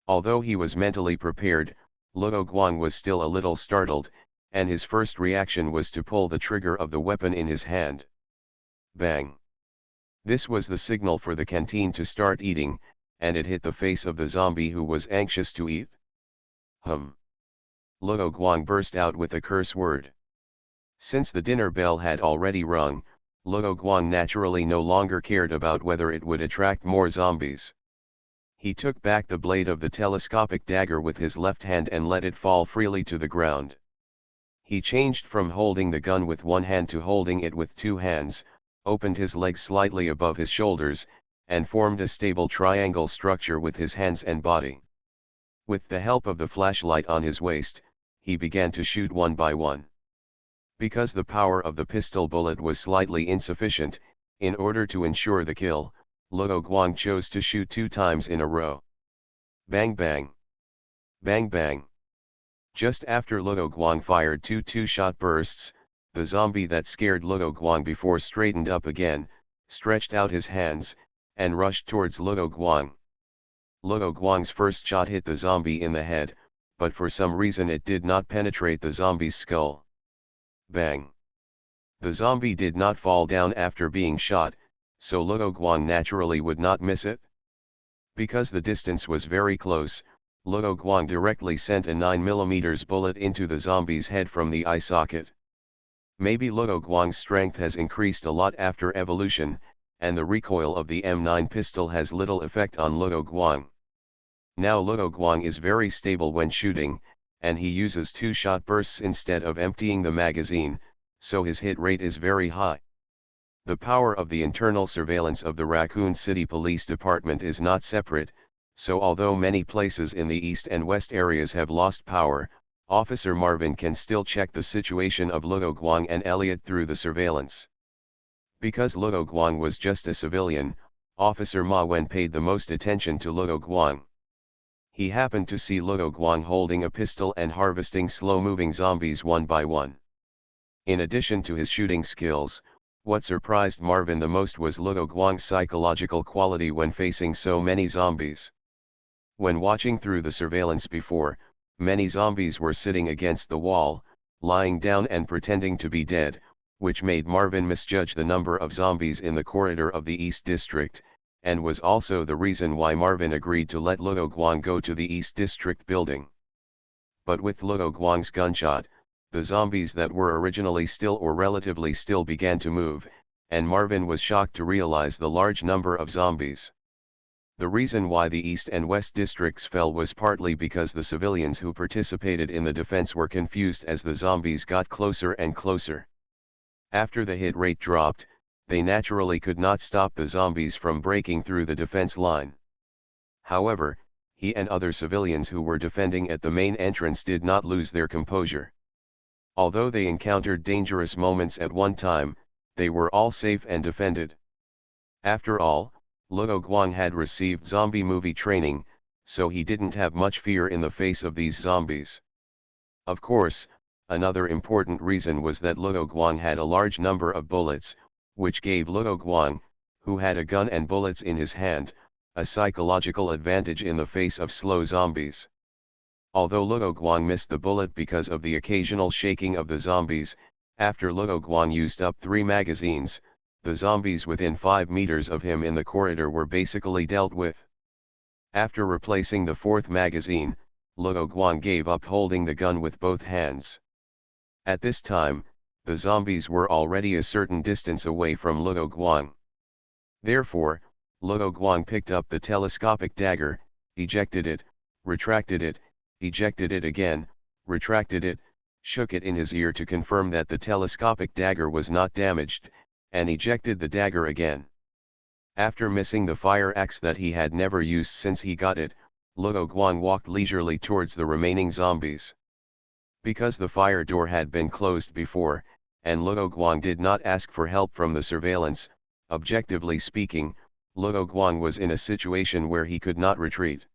Although he was mentally prepared, Luo Guang was still a little startled, and his first reaction was to pull the trigger of the weapon in his hand. Bang! This was the signal for the canteen to start eating, and it hit the face of the zombie who was anxious to eat. Luo Guang burst out with a curse word. Since the dinner bell had already rung, Luo Guang naturally no longer cared about whether it would attract more zombies. He took back the blade of the telescopic dagger with his left hand and let it fall freely to the ground. He changed from holding the gun with one hand to holding it with two hands, opened his legs slightly above his shoulders, and formed a stable triangle structure with his hands and body. With the help of the flashlight on his waist, he began to shoot one by one. Because the power of the pistol bullet was slightly insufficient, in order to ensure the kill, Luo Guang chose to shoot 2 times in a row. Bang bang! Bang bang! Just after Luo Guang fired 2 two-shot bursts, the zombie that scared Luo Guang before straightened up again, stretched out his hands, and rushed towards Luo Guang. Luo Guang's first shot hit the zombie in the head, but for some reason it did not penetrate the zombie's skull. Bang! The zombie did not fall down after being shot, so Luo Guang naturally would not miss it. Because the distance was very close, Luo Guang directly sent a 9mm bullet into the zombie's head from the eye socket. Maybe Luo Guang's strength has increased a lot after evolution, and the recoil of the M9 pistol has little effect on Luo Guang. Now Luo Guang is very stable when shooting, and he uses 2-shot bursts instead of emptying the magazine, so his hit rate is very high. The power of the internal surveillance of the Raccoon City Police Department is not separate, so although many places in the east and west areas have lost power, Officer Marvin can still check the situation of Luo Guang and Elliot through the surveillance. Because Luo Guang was just a civilian, Officer Ma Wen paid the most attention to Luo Guang. He happened to see Luo Guang holding a pistol and harvesting slow-moving zombies one by one. In addition to his shooting skills, what surprised Marvin the most was Luo Guang's psychological quality when facing so many zombies. When watching through the surveillance before, many zombies were sitting against the wall, lying down and pretending to be dead, which made Marvin misjudge the number of zombies in the corridor of the East District, and was also the reason why Marvin agreed to let Luo Guang go to the East District building. But with Luo Guang's gunshot, the zombies that were originally still or relatively still began to move, and Marvin was shocked to realize the large number of zombies. The reason why the East and West districts fell was partly because the civilians who participated in the defense were confused as the zombies got closer and closer. After the hit rate dropped, they naturally could not stop the zombies from breaking through the defense line. However, he and other civilians who were defending at the main entrance did not lose their composure. Although they encountered dangerous moments at one time, they were all safe and defended. After all, Luo Guang had received zombie movie training, so he didn't have much fear in the face of these zombies. Of course, another important reason was that Luo Guang had a large number of bullets, which gave Luo Guang, who had a gun and bullets in his hand, a psychological advantage in the face of slow zombies. Although Luo Guang missed the bullet because of the occasional shaking of the zombies, after Luo Guang used up 3 magazines, the zombies within 5 meters of him in the corridor were basically dealt with. After replacing the 4th magazine, Luo Guang gave up holding the gun with both hands. At this time, the zombies were already a certain distance away from Luo Guang. Therefore, Luo Guang picked up the telescopic dagger, ejected it, retracted it, ejected it again, retracted it, shook it in his ear to confirm that the telescopic dagger was not damaged, and ejected the dagger again. After missing the fire axe that he had never used since he got it, Luo Guang walked leisurely towards the remaining zombies. Because the fire door had been closed before, and Luo Guang did not ask for help from the surveillance, objectively speaking, Luo Guang was in a situation where he could not retreat.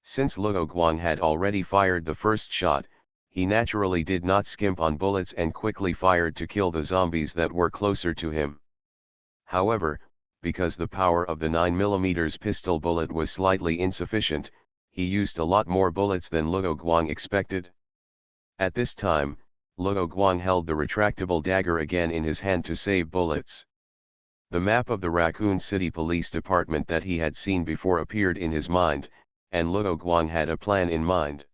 Since Luo Guang had already fired the first shot, he naturally did not skimp on bullets and quickly fired to kill the zombies that were closer to him. However, because the power of the 9mm pistol bullet was slightly insufficient, he used a lot more bullets than Luo Guang expected. At this time, Luo Guang held the retractable dagger again in his hand to save bullets. The map of the Raccoon City Police Department that he had seen before appeared in his mind, and Luo Guang had a plan in mind.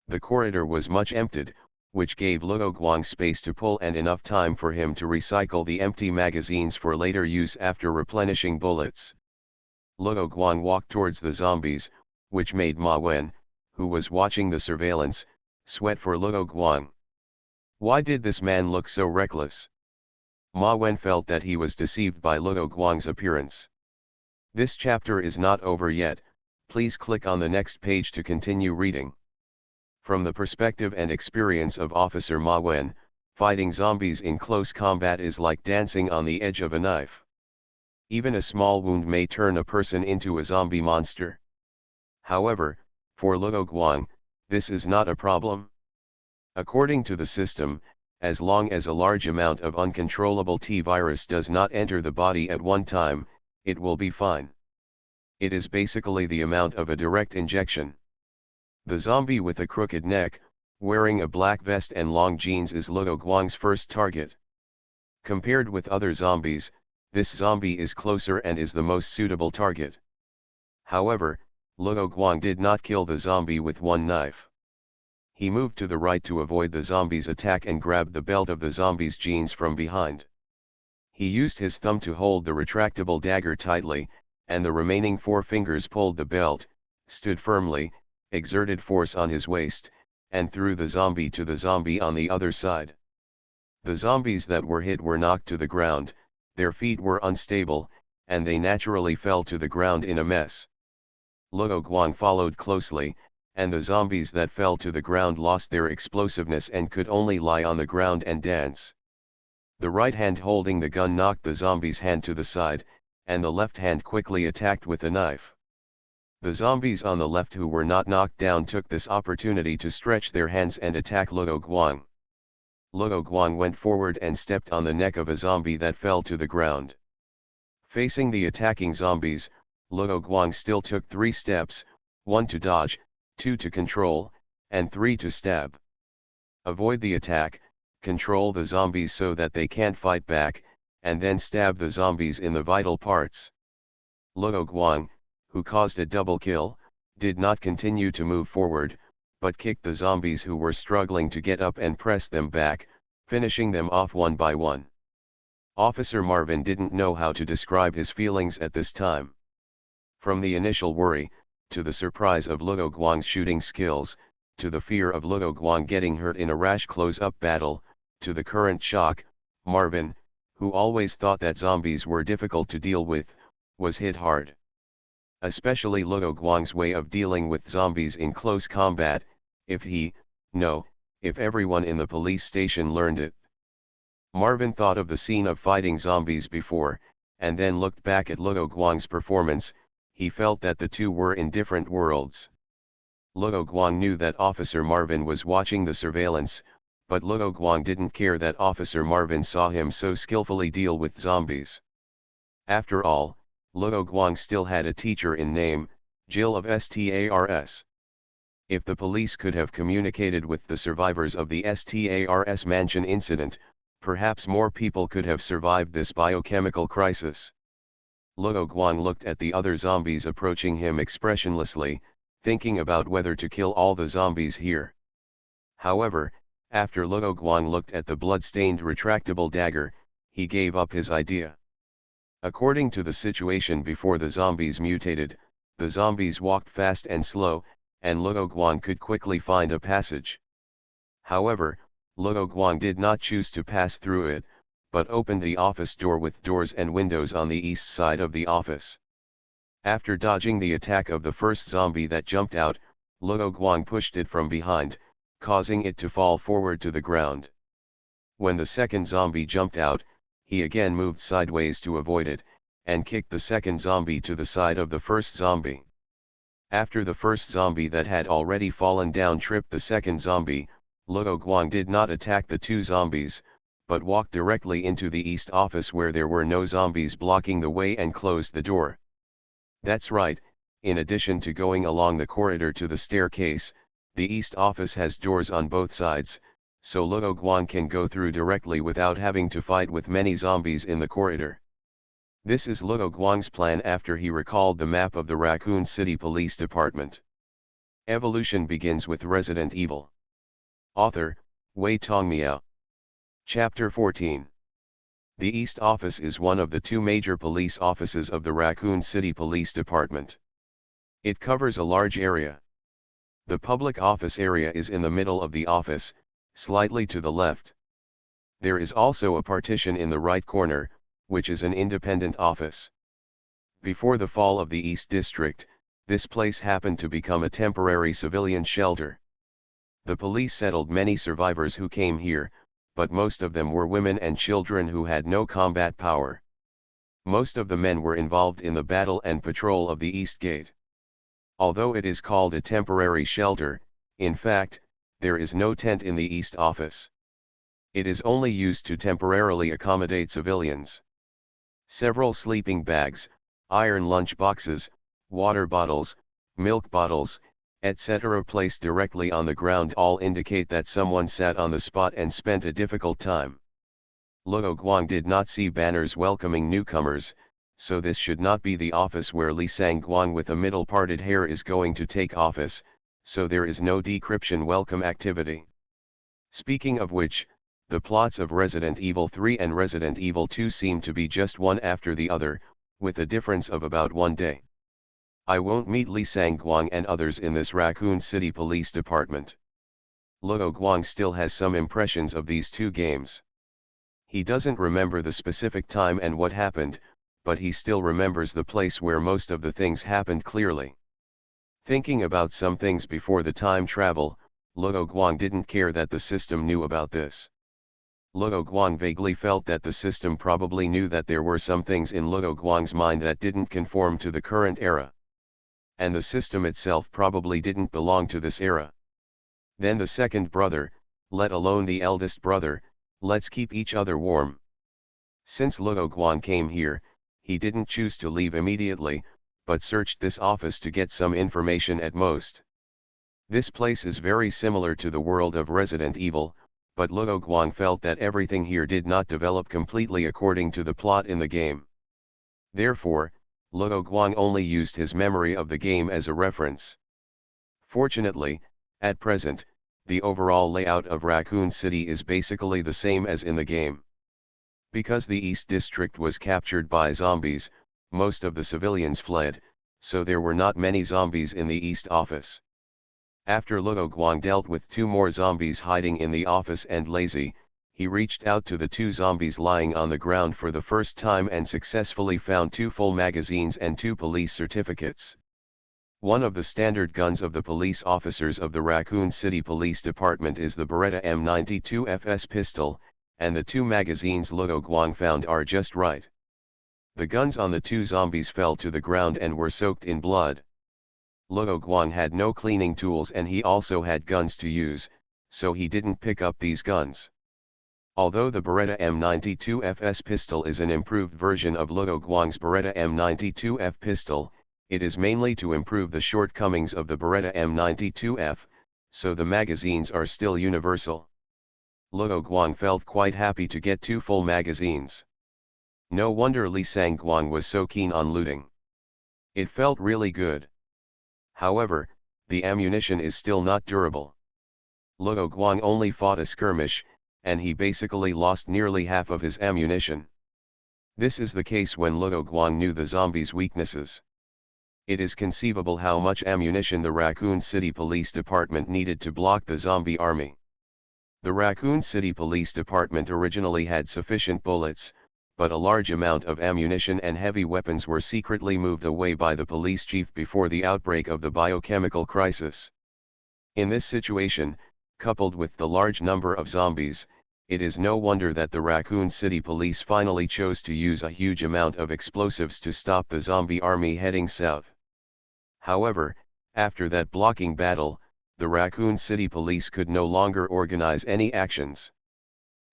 The corridor was much emptied, which gave Luo Guang space to pull and enough time for him to recycle the empty magazines for later use after replenishing bullets. Luo Guang walked towards the zombies, which made Ma Wen, who was watching the surveillance, sweat for Luo Guang. Why did this man look so reckless? Ma Wen felt that he was deceived by Luo Guang's appearance. This chapter is not over yet, please click on the next page to continue reading. From the perspective and experience of Officer Ma Wen, fighting zombies in close combat is like dancing on the edge of a knife. Even a small wound may turn a person into a zombie monster. However, for Luo Guang, this is not a problem. According to the system, as long as a large amount of uncontrollable T-virus does not enter the body at one time, it will be fine. It is basically the amount of a direct injection. The zombie with a crooked neck, wearing a black vest and long jeans is Luo Guang's first target. Compared with other zombies, this zombie is closer and is the most suitable target. However, Luo Guang did not kill the zombie with one knife. He moved to the right to avoid the zombie's attack and grabbed the belt of the zombie's jeans from behind. He used his thumb to hold the retractable dagger tightly, and the remaining 4 fingers pulled the belt, stood firmly, exerted force on his waist, and threw the zombie to the zombie on the other side. The zombies that were hit were knocked to the ground, their feet were unstable, and they naturally fell to the ground in a mess. Luo Guang followed closely, and the zombies that fell to the ground lost their explosiveness and could only lie on the ground and dance. The right hand holding the gun knocked the zombie's hand to the side, and the left hand quickly attacked with a knife. The zombies on the left who were not knocked down took this opportunity to stretch their hands and attack Luo Guang. Luo Guang went forward and stepped on the neck of a zombie that fell to the ground. Facing the attacking zombies, Luo Guang still took 3 steps, 1 to dodge, 2 to control, and 3 to stab. Avoid the attack, control the zombies so that they can't fight back, and then stab the zombies in the vital parts. Luo Guang, who caused a double kill, did not continue to move forward, but kicked the zombies who were struggling to get up and pressed them back, finishing them off one by one. Officer Marvin didn't know how to describe his feelings at this time. From the initial worry, to the surprise of Luo Guang's shooting skills, to the fear of Luo Guang getting hurt in a rash close-up battle, to the current shock, Marvin, who always thought that zombies were difficult to deal with, was hit hard. Especially Luo Guang's way of dealing with zombies in close combat, if everyone in the police station learned it. Marvin thought of the scene of fighting zombies before, and then looked back at Luo Guang's performance. He felt that the two were in different worlds. Luo Guang knew that Officer Marvin was watching the surveillance, but Luo Guang didn't care that Officer Marvin saw him so skillfully deal with zombies. After all, Luo Guang still had a teacher in name, Jill of STARS. If the police could have communicated with the survivors of the STARS mansion incident, perhaps more people could have survived this biochemical crisis. Luo Guang looked at the other zombies approaching him expressionlessly, thinking about whether to kill all the zombies here. However, after Luo Guang looked at the blood-stained retractable dagger, he gave up his idea. According to the situation before the zombies mutated, the zombies walked fast and slow, and Luo Guang could quickly find a passage. However, Luo Guang did not choose to pass through it, but opened the office door with doors and windows on the east side of the office. After dodging the attack of the first zombie that jumped out, Luo Guang pushed it from behind, causing it to fall forward to the ground. When the second zombie jumped out, he again moved sideways to avoid it, and kicked the second zombie to the side of the first zombie. After the first zombie that had already fallen down tripped the second zombie, Luo Guang did not attack the two zombies, but walked directly into the east office where there were no zombies blocking the way and closed the door. That's right, in addition to going along the corridor to the staircase, the east office has doors on both sides, so Luo Guang can go through directly without having to fight with many zombies in the corridor. This is Luo Guang's plan after he recalled the map of the Raccoon City Police Department. Evolution begins with Resident Evil. Author, Wei Tongmiao. Chapter 14. The East Office is one of the two major police offices of the Raccoon City Police Department. It covers a large area. The public office area is in the middle of the office, slightly to the left. There is also a partition in the right corner, which is an independent office. Before the fall of the East District, this place happened to become a temporary civilian shelter. The police settled many survivors who came here, but most of them were women and children who had no combat power. Most of the men were involved in the battle and patrol of the East Gate. Although it is called a temporary shelter, in fact, there is no tent in the East Office. It is only used to temporarily accommodate civilians. Several sleeping bags, iron lunch boxes, water bottles, milk bottles, etc. placed directly on the ground all indicate that someone sat on the spot and spent a difficult time. Luo Guang did not see banners welcoming newcomers, so this should not be the office where Li Sang-guang with a middle-parted hair is going to take office, so there is no decryption welcome activity. Speaking of which, the plots of Resident Evil 3 and Resident Evil 2 seem to be just one after the other, with a difference of about 1 day. I won't meet Li Sang-guang and others in this Raccoon City Police Department. Luo Guang still has some impressions of these two games. He doesn't remember the specific time and what happened, but he still remembers the place where most of the things happened clearly. Thinking about some things before the time travel, Luo Guang didn't care that the system knew about this. Luo Guang vaguely felt that the system probably knew that there were some things in Luo Guang's mind that didn't conform to the current era. And the system itself probably didn't belong to this era. Then the second brother, let alone the eldest brother, let's keep each other warm. Since Luo Guang came here, he didn't choose to leave immediately, but searched this office to get some information at most. This place is very similar to the world of Resident Evil, but Luo Guang felt that everything here did not develop completely according to the plot in the game. Therefore, Luo Guang only used his memory of the game as a reference. Fortunately, at present, the overall layout of Raccoon City is basically the same as in the game. Because the East District was captured by zombies, most of the civilians fled, so there were not many zombies in the East office. After Luo Guang dealt with 2 more zombies hiding in the office and lazy, he reached out to the 2 zombies lying on the ground for the first time and successfully found 2 full magazines and 2 police certificates. One of the standard guns of the police officers of the Raccoon City Police Department is the Beretta M92 FS pistol, and the 2 magazines Luo Guang found are just right. The guns on the 2 zombies fell to the ground and were soaked in blood. Luo Guang had no cleaning tools and he also had guns to use, so he didn't pick up these guns. Although the Beretta M92 FS pistol is an improved version of Luo Guang's Beretta M92F pistol, it is mainly to improve the shortcomings of the Beretta M92F, so the magazines are still universal. Luo Guang felt quite happy to get 2 full magazines. No wonder Li Sangguang was so keen on looting. It felt really good. However, the ammunition is still not durable. Luo Guang only fought a skirmish, and he basically lost nearly half of his ammunition. This is the case when Luo Guang knew the zombies' weaknesses. It is conceivable how much ammunition the Raccoon City Police Department needed to block the zombie army. The Raccoon City Police Department originally had sufficient bullets, but a large amount of ammunition and heavy weapons were secretly moved away by the police chief before the outbreak of the biochemical crisis. In this situation, coupled with the large number of zombies, it is no wonder that the Raccoon City Police finally chose to use a huge amount of explosives to stop the zombie army heading south. However, after that blocking battle, the Raccoon City Police could no longer organize any actions.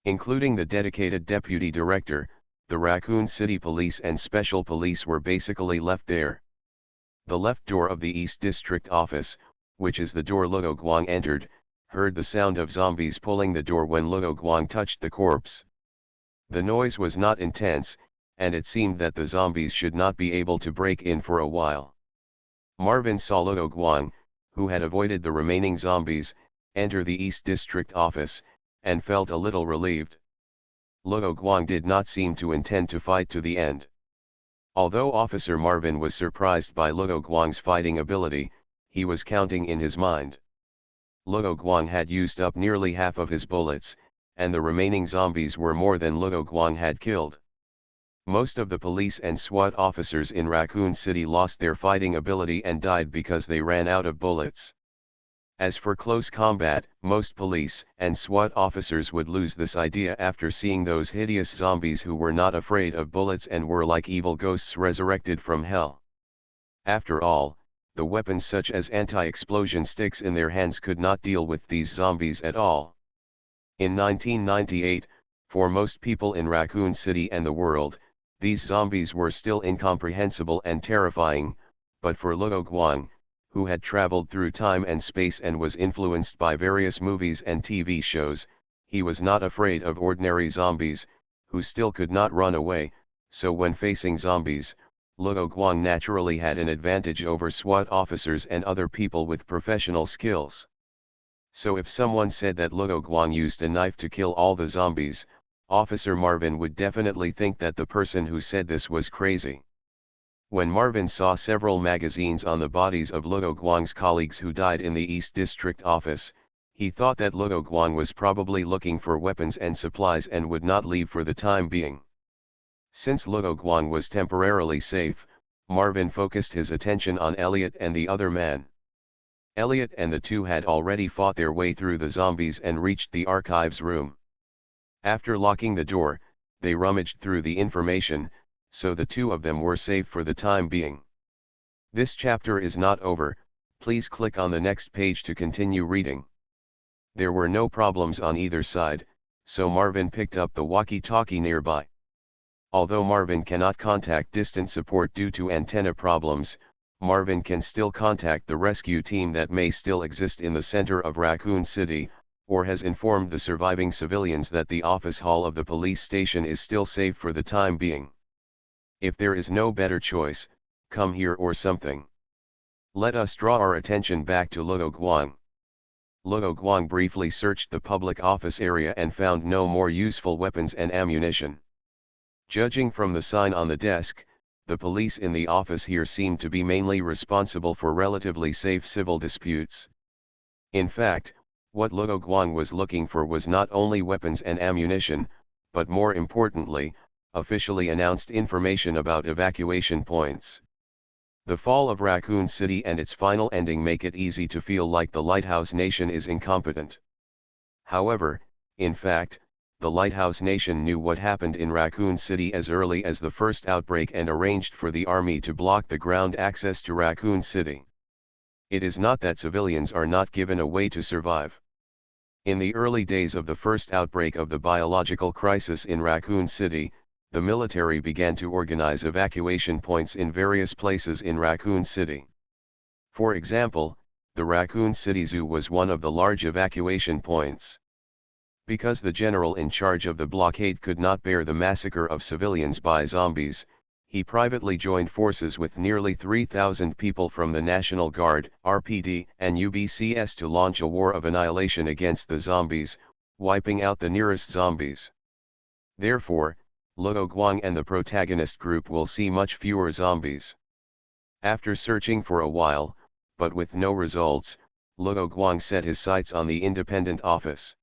Including the dedicated deputy director, the Raccoon City Police and Special Police were basically left there. The left door of the East District office, which is the door Luo Guang entered, heard the sound of zombies pulling the door when Luo Guang touched the corpse. The noise was not intense, and it seemed that the zombies should not be able to break in for a while. Marvin saw Luo Guang, who had avoided the remaining zombies, enter the East District office, and felt a little relieved. Luo Guang did not seem to intend to fight to the end. Although Officer Marvin was surprised by Luo Guang's fighting ability, he was counting in his mind. Luo Guang had used up nearly half of his bullets, and the remaining zombies were more than Luo Guang had killed. Most of the police and SWAT officers in Raccoon City lost their fighting ability and died because they ran out of bullets. As for close combat, most police and SWAT officers would lose this idea after seeing those hideous zombies who were not afraid of bullets and were like evil ghosts resurrected from hell. After all, the weapons such as anti-explosion sticks in their hands could not deal with these zombies at all. In 1998, for most people in Raccoon City and the world, these zombies were still incomprehensible and terrifying, but for Luo Guang, who had traveled through time and space and was influenced by various movies and TV shows, he was not afraid of ordinary zombies, who still could not run away, so when facing zombies, Luo Guang naturally had an advantage over SWAT officers and other people with professional skills. So if someone said that Luo Guang used a knife to kill all the zombies, Officer Marvin would definitely think that the person who said this was crazy. When Marvin saw several magazines on the bodies of Luo Guang's colleagues who died in the East District office, he thought that Luo Guang was probably looking for weapons and supplies and would not leave for the time being. Since Luo Guang was temporarily safe, Marvin focused his attention on Elliot and the other man. Elliot and the two had already fought their way through the zombies and reached the archives room. After locking the door, they rummaged through the information, so the two of them were safe for the time being. This chapter is not over, please click on the next page to continue reading. There were no problems on either side, so Marvin picked up the walkie-talkie nearby. Although Marvin cannot contact distant support due to antenna problems, Marvin can still contact the rescue team that may still exist in the center of Raccoon City, or has informed the surviving civilians that the office hall of the police station is still safe for the time being. If there is no better choice, come here or something. Let us draw our attention back to Luo Guang. Luo Guang briefly searched the public office area and found no more useful weapons and ammunition. Judging from the sign on the desk, the police in the office here seemed to be mainly responsible for relatively safe civil disputes. In fact, what Luo Guang was looking for was not only weapons and ammunition, but more importantly, officially announced information about evacuation points. The fall of Raccoon City and its final ending make it easy to feel like the Lighthouse Nation is incompetent. However, in fact, the Lighthouse Nation knew what happened in Raccoon City as early as the first outbreak and arranged for the army to block the ground access to Raccoon City. It is not that civilians are not given a way to survive. In the early days of the first outbreak of the biological crisis in Raccoon City, the military began to organize evacuation points in various places in Raccoon City. For example, the Raccoon City Zoo was one of the large evacuation points. Because the general in charge of the blockade could not bear the massacre of civilians by zombies, he privately joined forces with nearly 3,000 people from the National Guard, RPD, and UBCS to launch a war of annihilation against the zombies, wiping out the nearest zombies. Therefore, Luo Guang and the protagonist group will see much fewer zombies. After searching for a while, but with no results, Luo Guang set his sights on the independent office.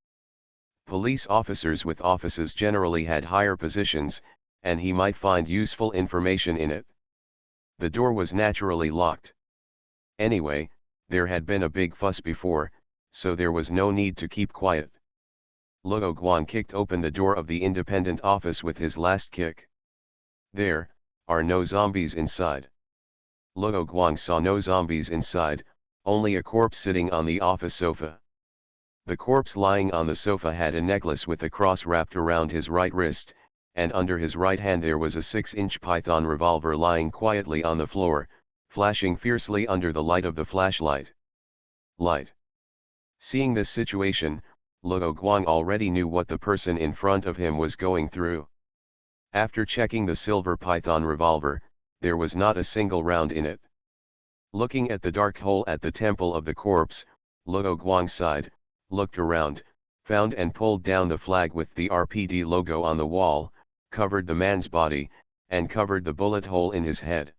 Police officers with offices generally had higher positions, and he might find useful information in it. The door was naturally locked. Anyway, there had been a big fuss before, so there was no need to keep quiet. Luo Guang kicked open the door of the independent office with his last kick. There are no zombies inside. Luo Guang saw no zombies inside, only a corpse sitting on the office sofa. The corpse lying on the sofa had a necklace with a cross wrapped around his right wrist, and under his right hand there was a 6-inch Python revolver lying quietly on the floor, flashing fiercely under the light of the flashlight. Seeing this situation, Luo Guang already knew what the person in front of him was going through. After checking the silver Python revolver, there was not a single round in it. Looking at the dark hole at the temple of the corpse, Luo Guang sighed, looked around, found and pulled down the flag with the RPD logo on the wall, covered the man's body, and covered the bullet hole in his head.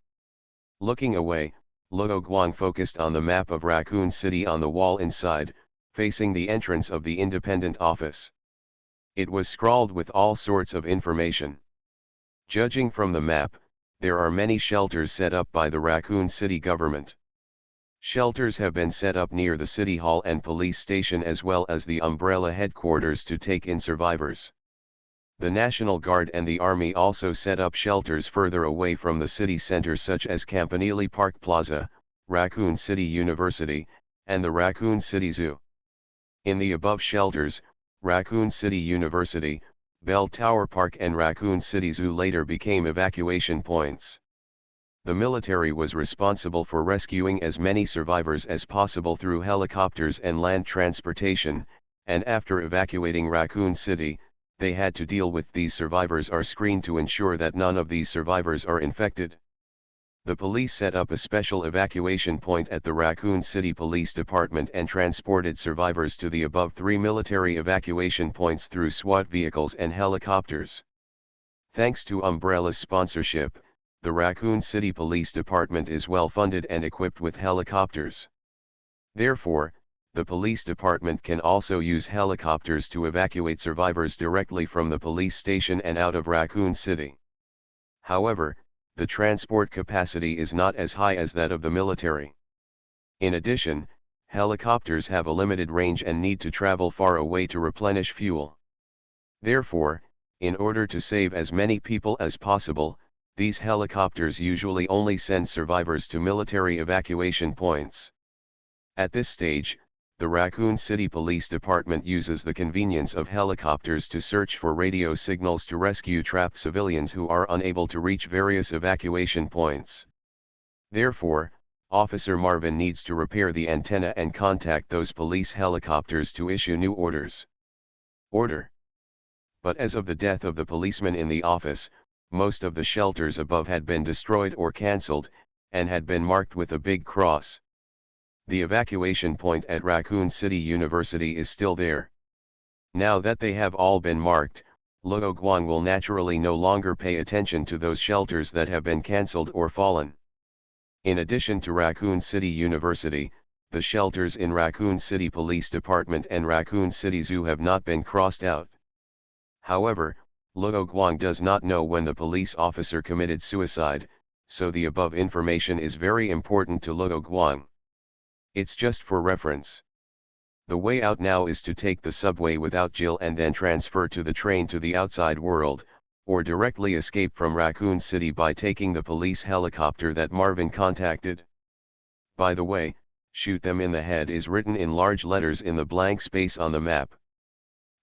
Looking away, Luo Guang focused on the map of Raccoon City on the wall inside, facing the entrance of the independent office. It was scrawled with all sorts of information. Judging from the map, there are many shelters set up by the Raccoon City government. Shelters have been set up near the city hall and police station as well as the umbrella headquarters to take in survivors. The National Guard and the Army also set up shelters further away from the city center such as Campanile Park Plaza, Raccoon City University, and the Raccoon City Zoo. In the above shelters, Raccoon City University, Bell Tower Park and Raccoon City Zoo later became evacuation points. The military was responsible for rescuing as many survivors as possible through helicopters and land transportation, and after evacuating Raccoon City, they had to deal with these survivors are screened to ensure that none of these survivors are infected. The police set up a special evacuation point at the Raccoon City Police Department and transported survivors to the above 3 military evacuation points through SWAT vehicles and helicopters. Thanks to Umbrella's sponsorship, the Raccoon City Police Department is well funded and equipped with helicopters. Therefore, the police department can also use helicopters to evacuate survivors directly from the police station and out of Raccoon City. However, the transport capacity is not as high as that of the military. In addition, helicopters have a limited range and need to travel far away to replenish fuel. Therefore, in order to save as many people as possible, these helicopters usually only send survivors to military evacuation points. At this stage, the Raccoon City Police Department uses the convenience of helicopters to search for radio signals to rescue trapped civilians who are unable to reach various evacuation points. Therefore, Officer Marvin needs to repair the antenna and contact those police helicopters to issue new orders. Order. But as of the death of the policeman in the office, most of the shelters above had been destroyed or cancelled, and had been marked with a big cross. The evacuation point at Raccoon City University is still there. Now that they have all been marked, Luo Guang will naturally no longer pay attention to those shelters that have been cancelled or fallen. In addition to Raccoon City University, the shelters in Raccoon City Police Department and Raccoon City Zoo have not been crossed out. However, Luo Guang does not know when the police officer committed suicide, so the above information is very important to Luo Guang. It's just for reference. The way out now is to take the subway without Jill and then transfer to the train to the outside world, or directly escape from Raccoon City by taking the police helicopter that Marvin contacted. By the way, "Shoot them in the head" is written in large letters in the blank space on the map.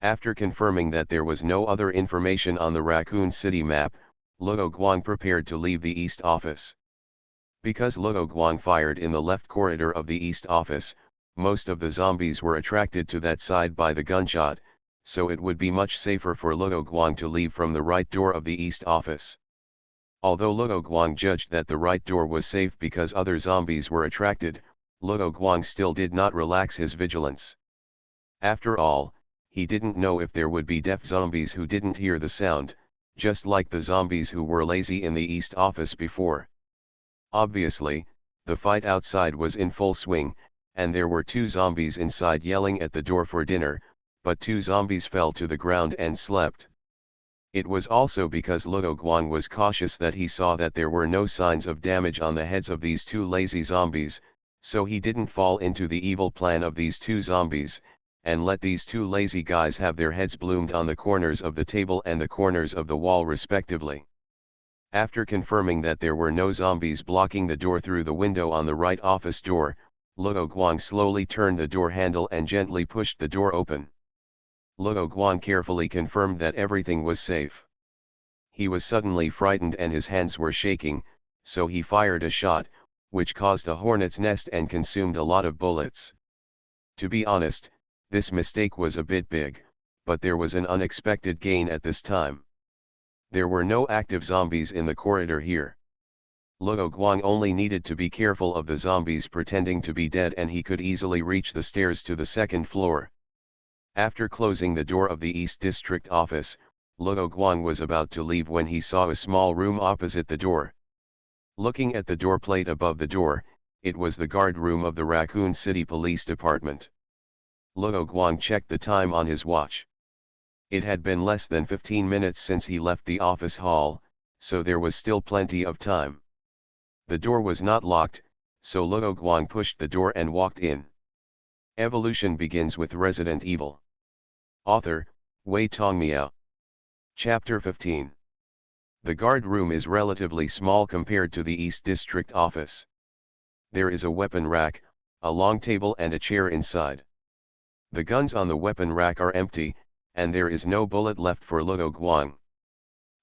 After confirming that there was no other information on the Raccoon City map, Luo Guang prepared to leave the East Office. Because Luo Guang fired in the left corridor of the East Office, most of the zombies were attracted to that side by the gunshot, so it would be much safer for Luo Guang to leave from the right door of the East Office. Although Luo Guang judged that the right door was safe because other zombies were attracted, Luo Guang still did not relax his vigilance. After all, he didn't know if there would be deaf zombies who didn't hear the sound, just like the zombies who were lazy in the East Office before. Obviously, the fight outside was in full swing, and there were 2 zombies inside yelling at the door for dinner, but 2 zombies fell to the ground and slept. It was also because Luo Guang was cautious that he saw that there were no signs of damage on the heads of these 2 lazy zombies, so he didn't fall into the evil plan of these 2 zombies, and let these 2 lazy guys have their heads bloomed on the corners of the table and the corners of the wall respectively. After confirming that there were no zombies blocking the door through the window on the right office door, Luo Guang slowly turned the door handle and gently pushed the door open. Luo Guang carefully confirmed that everything was safe. He was suddenly frightened and his hands were shaking, so he fired a shot, which caused a hornet's nest and consumed a lot of bullets. To be honest, this mistake was a bit big, but there was an unexpected gain at this time. There were no active zombies in the corridor here. Luo Guang only needed to be careful of the zombies pretending to be dead and he could easily reach the stairs to the 2nd floor. After closing the door of the East District office, Luo Guang was about to leave when he saw a small room opposite the door. Looking at the door plate above the door, it was the guard room of the Raccoon City Police Department. Luo Guang checked the time on his watch. It had been less than 15 minutes since he left the office hall, so there was still plenty of time. The door was not locked, so Luo Guang pushed the door and walked in. Evolution begins with Resident Evil. Author, Wei Tongmiao. Chapter 15. The guard room is relatively small compared to the East District office. There is a weapon rack, a long table and a chair inside. The guns on the weapon rack are empty, and there is no bullet left for Luo Guang.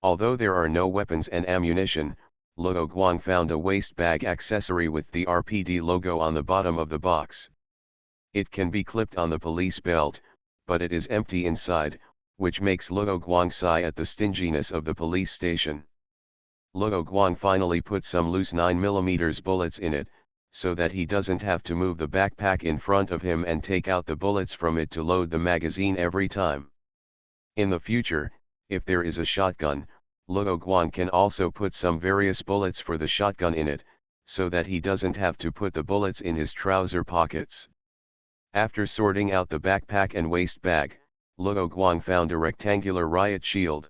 Although there are no weapons and ammunition, Luo Guang found a waist bag accessory with the RPD logo on the bottom of the box. It can be clipped on the police belt, but it is empty inside, which makes Luo Guang sigh at the stinginess of the police station. Luo Guang finally put some loose 9mm bullets in it, so that he doesn't have to move the backpack in front of him and take out the bullets from it to load the magazine every time. In the future, if there is a shotgun, Luo Guang can also put some various bullets for the shotgun in it, so that he doesn't have to put the bullets in his trouser pockets. After sorting out the backpack and waist bag, Luo Guang found a rectangular riot shield.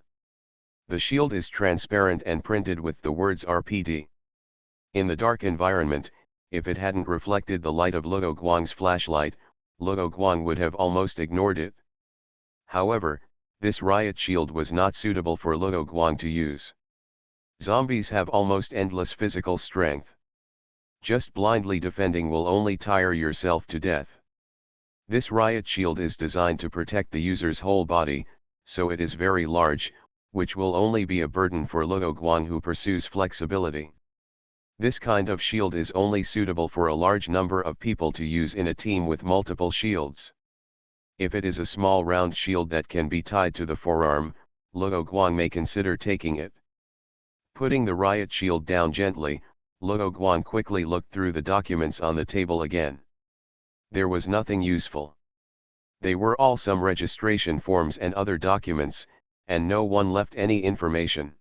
The shield is transparent and printed with the words RPD. In the dark environment, If it hadn't reflected the light of Luo Guang's flashlight, Luo Guang would have almost ignored it. However, this riot shield was not suitable for Luo Guang to use. Zombies have almost endless physical strength. Just blindly defending will only tire yourself to death. This riot shield is designed to protect the user's whole body, so it is very large, which will only be a burden for Luo Guang who pursues flexibility. This kind of shield is only suitable for a large number of people to use in a team with multiple shields. If it is a small round shield that can be tied to the forearm, Luo Guang may consider taking it. Putting the riot shield down gently, Luo Guang quickly looked through the documents on the table again. There was nothing useful. They were all some registration forms and other documents, and no one left any information.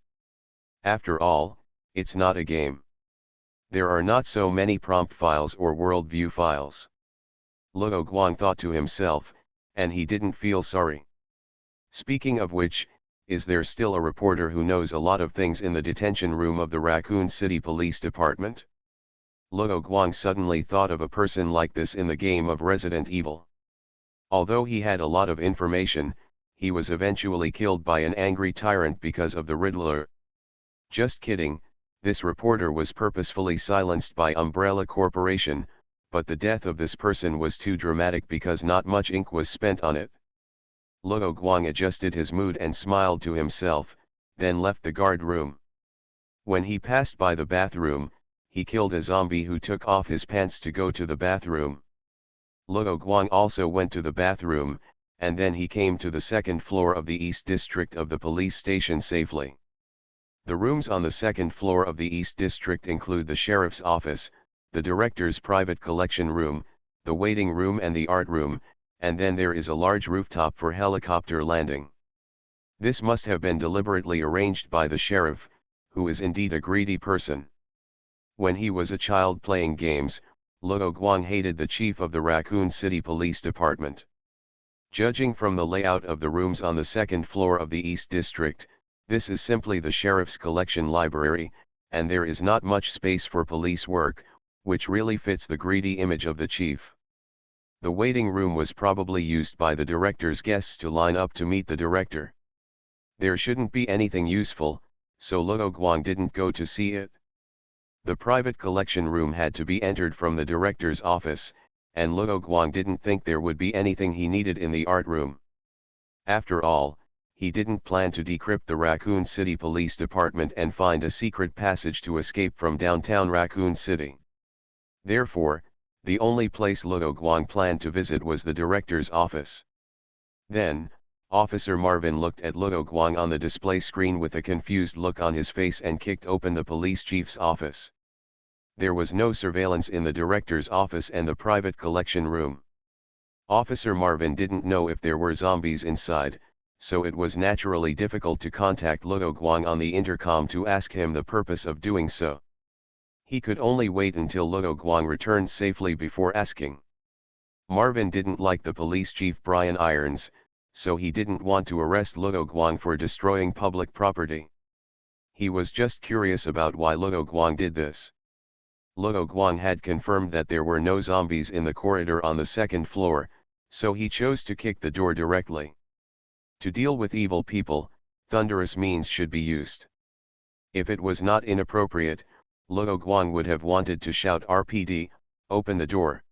After all, it's not a game. There are not so many prompt files or worldview files. Luo Guang thought to himself, and he didn't feel sorry. Speaking of which, is there still a reporter who knows a lot of things in the detention room of the Raccoon City Police Department? Luo Guang suddenly thought of a person like this in the game of Resident Evil. Although he had a lot of information, he was eventually killed by an angry tyrant because of the Riddler. Just kidding, this reporter was purposefully silenced by Umbrella Corporation, but the death of this person was too dramatic because not much ink was spent on it. Luo Guang adjusted his mood and smiled to himself, then left the guard room. When he passed by the bathroom, he killed a zombie who took off his pants to go to the bathroom. Luo Guang also went to the bathroom, and then he came to the second floor of the East District of the police station safely. The rooms on the second floor of the East District include the sheriff's office, the director's private collection room, the waiting room and the art room, and then there is a large rooftop for helicopter landing. This must have been deliberately arranged by the sheriff, who is indeed a greedy person. When he was a child playing games, Luo Guang hated the chief of the Raccoon City Police Department. Judging from the layout of the rooms on the second floor of the East District, this is simply the sheriff's collection library, and there is not much space for police work, which really fits the greedy image of the chief. The waiting room was probably used by the director's guests to line up to meet the director. There shouldn't be anything useful, so Luo Guang didn't go to see it. The private collection room had to be entered from the director's office, and Luo Guang didn't think there would be anything he needed in the art room. After all, he didn't plan to decrypt the Raccoon City Police Department and find a secret passage to escape from downtown Raccoon City. Therefore, the only place Luo Guang planned to visit was the director's office. Then, Officer Marvin looked at Luo Guang on the display screen with a confused look on his face and kicked open the police chief's office. There was no surveillance in the director's office and the private collection room. Officer Marvin didn't know if there were zombies inside, so it was naturally difficult to contact Luo Guang on the intercom to ask him the purpose of doing so. He could only wait until Luo Guang returned safely before asking. Marvin didn't like the police chief Brian Irons, so he didn't want to arrest Luo Guang for destroying public property. He was just curious about why Luo Guang did this. Luo Guang had confirmed that there were no zombies in the corridor on the second floor, so he chose to kick the door directly. To deal with evil people, thunderous means should be used. If it was not inappropriate, Luo Guang would have wanted to shout "RPD, open the door."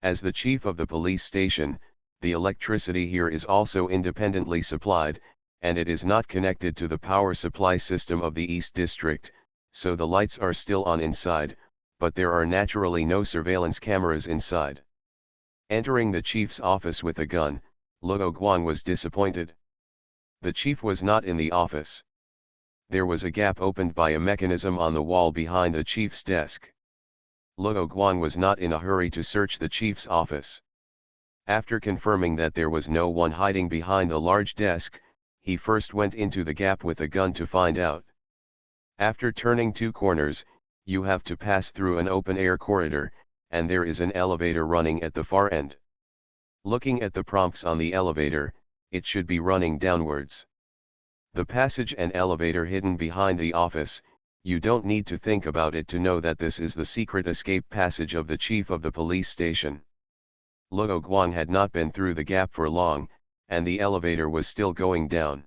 As the chief of the police station, the electricity here is also independently supplied, and it is not connected to the power supply system of the East District, so the lights are still on inside, but there are naturally no surveillance cameras inside. Entering the chief's office with a gun, Luo Guang was disappointed. The chief was not in the office. There was a gap opened by a mechanism on the wall behind the chief's desk. Luo Guang was not in a hurry to search the chief's office. After confirming that there was no one hiding behind the large desk, he first went into the gap with a gun to find out. After turning two corners, you have to pass through an open-air corridor, and there is an elevator running at the far end. Looking at the prompts on the elevator, it should be running downwards. The passage and elevator hidden behind the office, You don't need to think about it to know that this is the secret escape passage of the chief of the police station. Luo Guang had not been through the gap for long, and the elevator was still going down.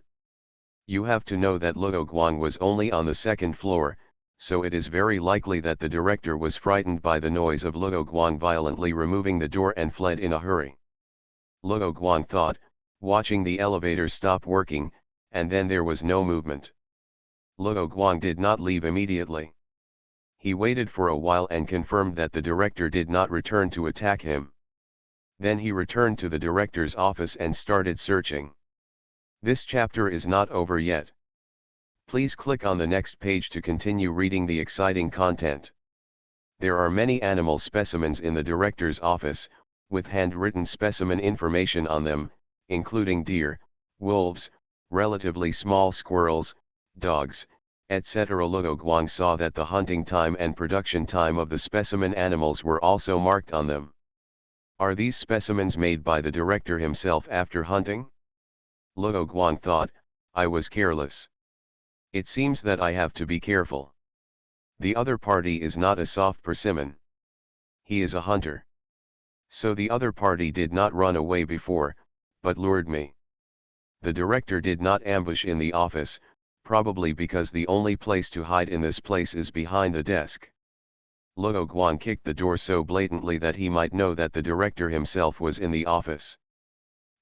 You have to know that Luo Guang was only on the second floor, so it is very likely that the director was frightened by the noise of Luo Guang violently removing the door and fled in a hurry. Luo Guang thought, watching the elevator stop working, and then there was no movement. Luo Guang did not leave immediately. He waited for a while and confirmed that the director did not return to attack him. Then he returned to the director's office and started searching. This chapter is not over yet. Please click on the next page to continue reading the exciting content. There are many animal specimens in the director's office, with handwritten specimen information on them, including deer, wolves, relatively small squirrels, dogs, etc. Luo Guang saw that the hunting time and production time of the specimen animals were also marked on them. Are these specimens made by the director himself after hunting? Luo Guang thought, I was careless. It seems that I have to be careful. The other party is not a soft persimmon. He is a hunter. So the other party did not run away before, but lured me. The director did not ambush in the office, probably because the only place to hide in this place is behind the desk. Luo Guang kicked the door so blatantly that he might know that the director himself was in the office.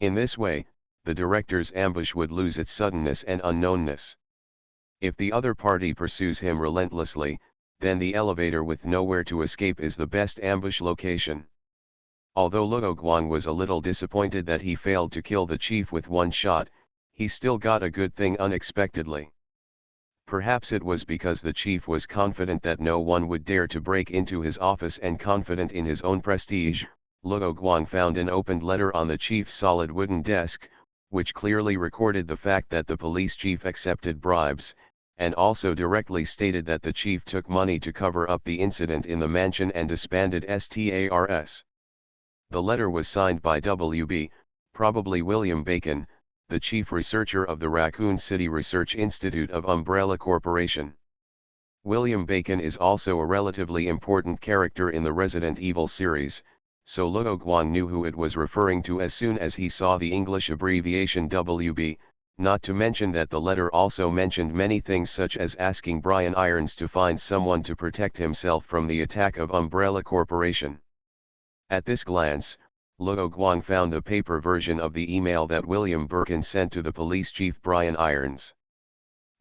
In this way, the director's ambush would lose its suddenness and unknownness. If the other party pursues him relentlessly, then the elevator with nowhere to escape is the best ambush location. Although Luo Guang was a little disappointed that he failed to kill the chief with one shot, he still got a good thing unexpectedly. Perhaps it was because the chief was confident that no one would dare to break into his office and confident in his own prestige. Luo Guang found an opened letter on the chief's solid wooden desk, which clearly recorded the fact that the police chief accepted bribes, and also directly stated that the chief took money to cover up the incident in the mansion and disbanded STARS. The letter was signed by W.B., probably William Bacon, the chief researcher of the Raccoon City Research Institute of Umbrella Corporation. William Bacon is also a relatively important character in the Resident Evil series, so Luo Guang knew who it was referring to as soon as he saw the English abbreviation WB, not to mention that the letter also mentioned many things such as asking Brian Irons to find someone to protect himself from the attack of Umbrella Corporation. At this glance, Luo Guang found the paper version of the email that William Birkin sent to the police chief Brian Irons.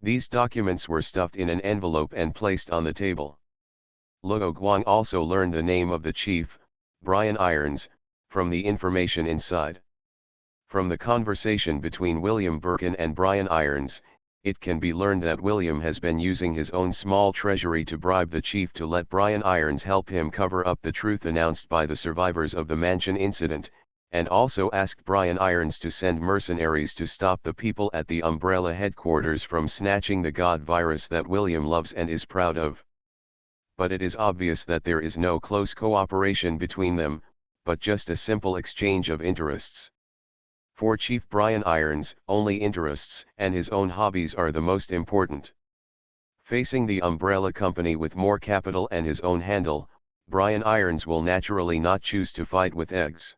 These documents were stuffed in an envelope and placed on the table. Luo Guang also learned the name of the chief, Brian Irons, from the information inside. From the conversation between William Birkin and Brian Irons, it can be learned that William has been using his own small treasury to bribe the chief to let Brian Irons help him cover up the truth announced by the survivors of the mansion incident, and also asked Brian Irons to send mercenaries to stop the people at the Umbrella headquarters from snatching the God virus that William loves and is proud of. But it is obvious that there is no close cooperation between them, but just a simple exchange of interests. For Chief Brian Irons, only interests and his own hobbies are the most important. Facing the Umbrella Company with more capital and his own handle, Brian Irons will naturally not choose to fight with eggs.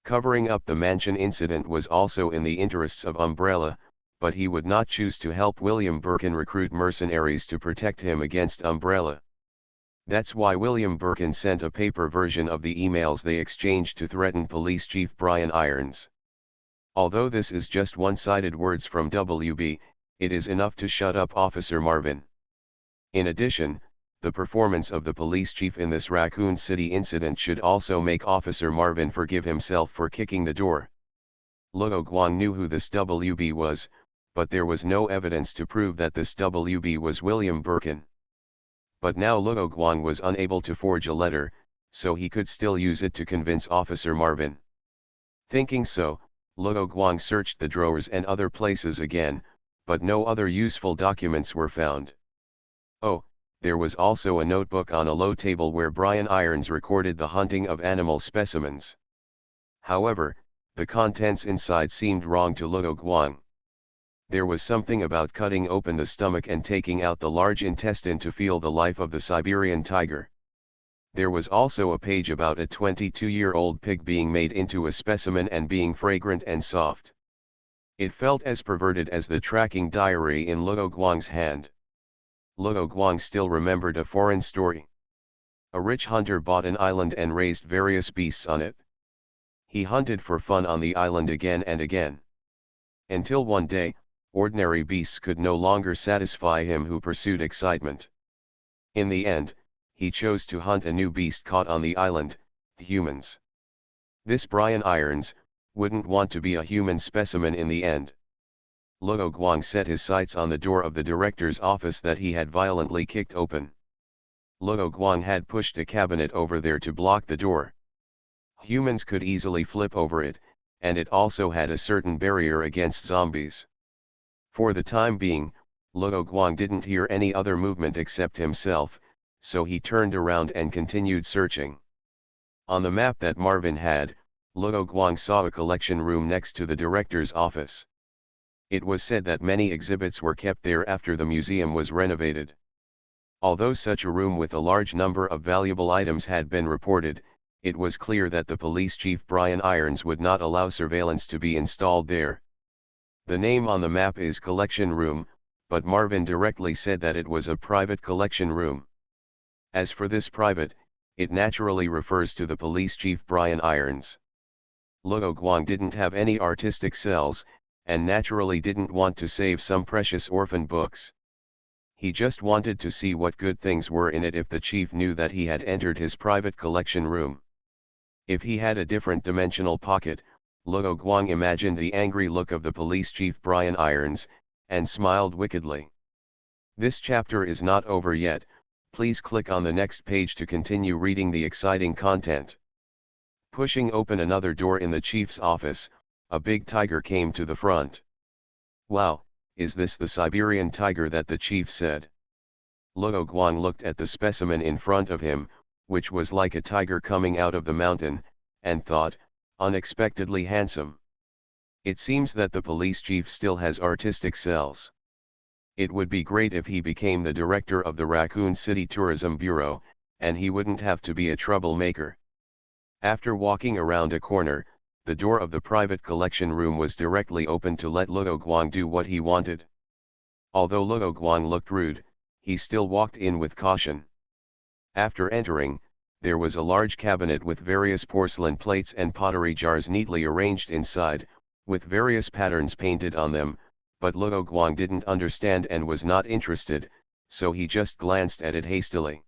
Covering up the mansion incident was also in the interests of Umbrella, but he would not choose to help William Birkin recruit mercenaries to protect him against Umbrella. That's why William Birkin sent a paper version of the emails they exchanged to threaten Police Chief Brian Irons. Although this is just one-sided words from WB, it is enough to shut up Officer Marvin. In addition, the performance of the police chief in this Raccoon City incident should also make Officer Marvin forgive himself for kicking the door. Luo Guang knew who this WB was, but there was no evidence to prove that this WB was William Birkin. But now Luo Guang was unable to forge a letter, so he could still use it to convince Officer Marvin. Thinking so, Luo Guang searched the drawers and other places again, but no other useful documents were found. Oh, there was also a notebook on a low table where Brian Irons recorded the hunting of animal specimens. However, the contents inside seemed wrong to Luo Guang. There was something about cutting open the stomach and taking out the large intestine to feel the life of the Siberian tiger. There was also a page about a 22-year-old pig being made into a specimen and being fragrant and soft. It felt as perverted as the tracking diary in Luo Guang's hand. Luo Guang still remembered a foreign story. A rich hunter bought an island and raised various beasts on it. He hunted for fun on the island again and again. Until one day, ordinary beasts could no longer satisfy him who pursued excitement. In the end, he chose to hunt a new beast caught on the island, humans. This Brian Irons wouldn't want to be a human specimen in the end. Luo Guang set his sights on the door of the director's office that he had violently kicked open. Luo Guang had pushed a cabinet over there to block the door. Humans could easily flip over it, and it also had a certain barrier against zombies. For the time being, Luo Guang didn't hear any other movement except himself, so he turned around and continued searching. On the map that Marvin had, Luo Guang saw a collection room next to the director's office. It was said that many exhibits were kept there after the museum was renovated. Although such a room with a large number of valuable items had been reported, it was clear that the police chief Brian Irons would not allow surveillance to be installed there. The name on the map is Collection Room, but Marvin directly said that it was a private collection room. As for this private, it naturally refers to the police chief Brian Irons. Luo Guang didn't have any artistic cells, and naturally didn't want to save some precious orphan books. He just wanted to see what good things were in it if the chief knew that he had entered his private collection room. If he had a different dimensional pocket, Luo Guang imagined the angry look of the police chief Brian Irons, and smiled wickedly. This chapter is not over yet, please click on the next page to continue reading the exciting content. Pushing open another door in the chief's office, a big tiger came to the front. "Wow, is this the Siberian tiger that the chief said?" Luo Guang looked at the specimen in front of him, which was like a tiger coming out of the mountain, and thought, unexpectedly handsome. It seems that the police chief still has artistic cells. It would be great if he became the director of the Raccoon City Tourism Bureau, and he wouldn't have to be a troublemaker. After walking around a corner, the door of the private collection room was directly open to let Luo Guang do what he wanted. Although Luo Guang looked rude, he still walked in with caution. After entering, there was a large cabinet with various porcelain plates and pottery jars neatly arranged inside, with various patterns painted on them, but Luo Guang didn't understand and was not interested, so he just glanced at it hastily.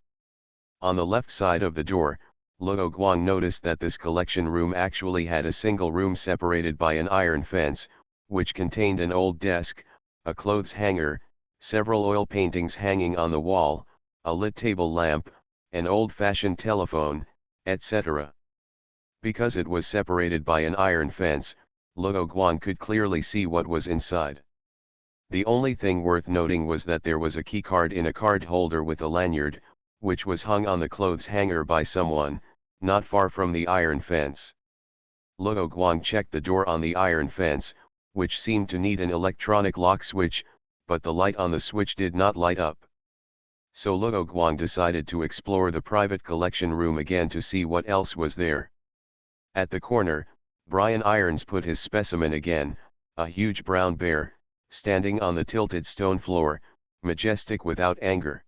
On the left side of the door, Luo Guang noticed that this collection room actually had a single room separated by an iron fence, which contained an old desk, a clothes hanger, several oil paintings hanging on the wall, a lit table lamp, an old-fashioned telephone, etc. Because it was separated by an iron fence, Luo Guang could clearly see what was inside. The only thing worth noting was that there was a keycard in a card holder with a lanyard, which was hung on the clothes hanger by someone, not far from the iron fence. Luo Guang checked the door on the iron fence, which seemed to need an electronic lock switch, but the light on the switch did not light up. So Luo Guang decided to explore the private collection room again to see what else was there. At the corner, Brian Irons put his specimen again, a huge brown bear, standing on the tilted stone floor, majestic without anger.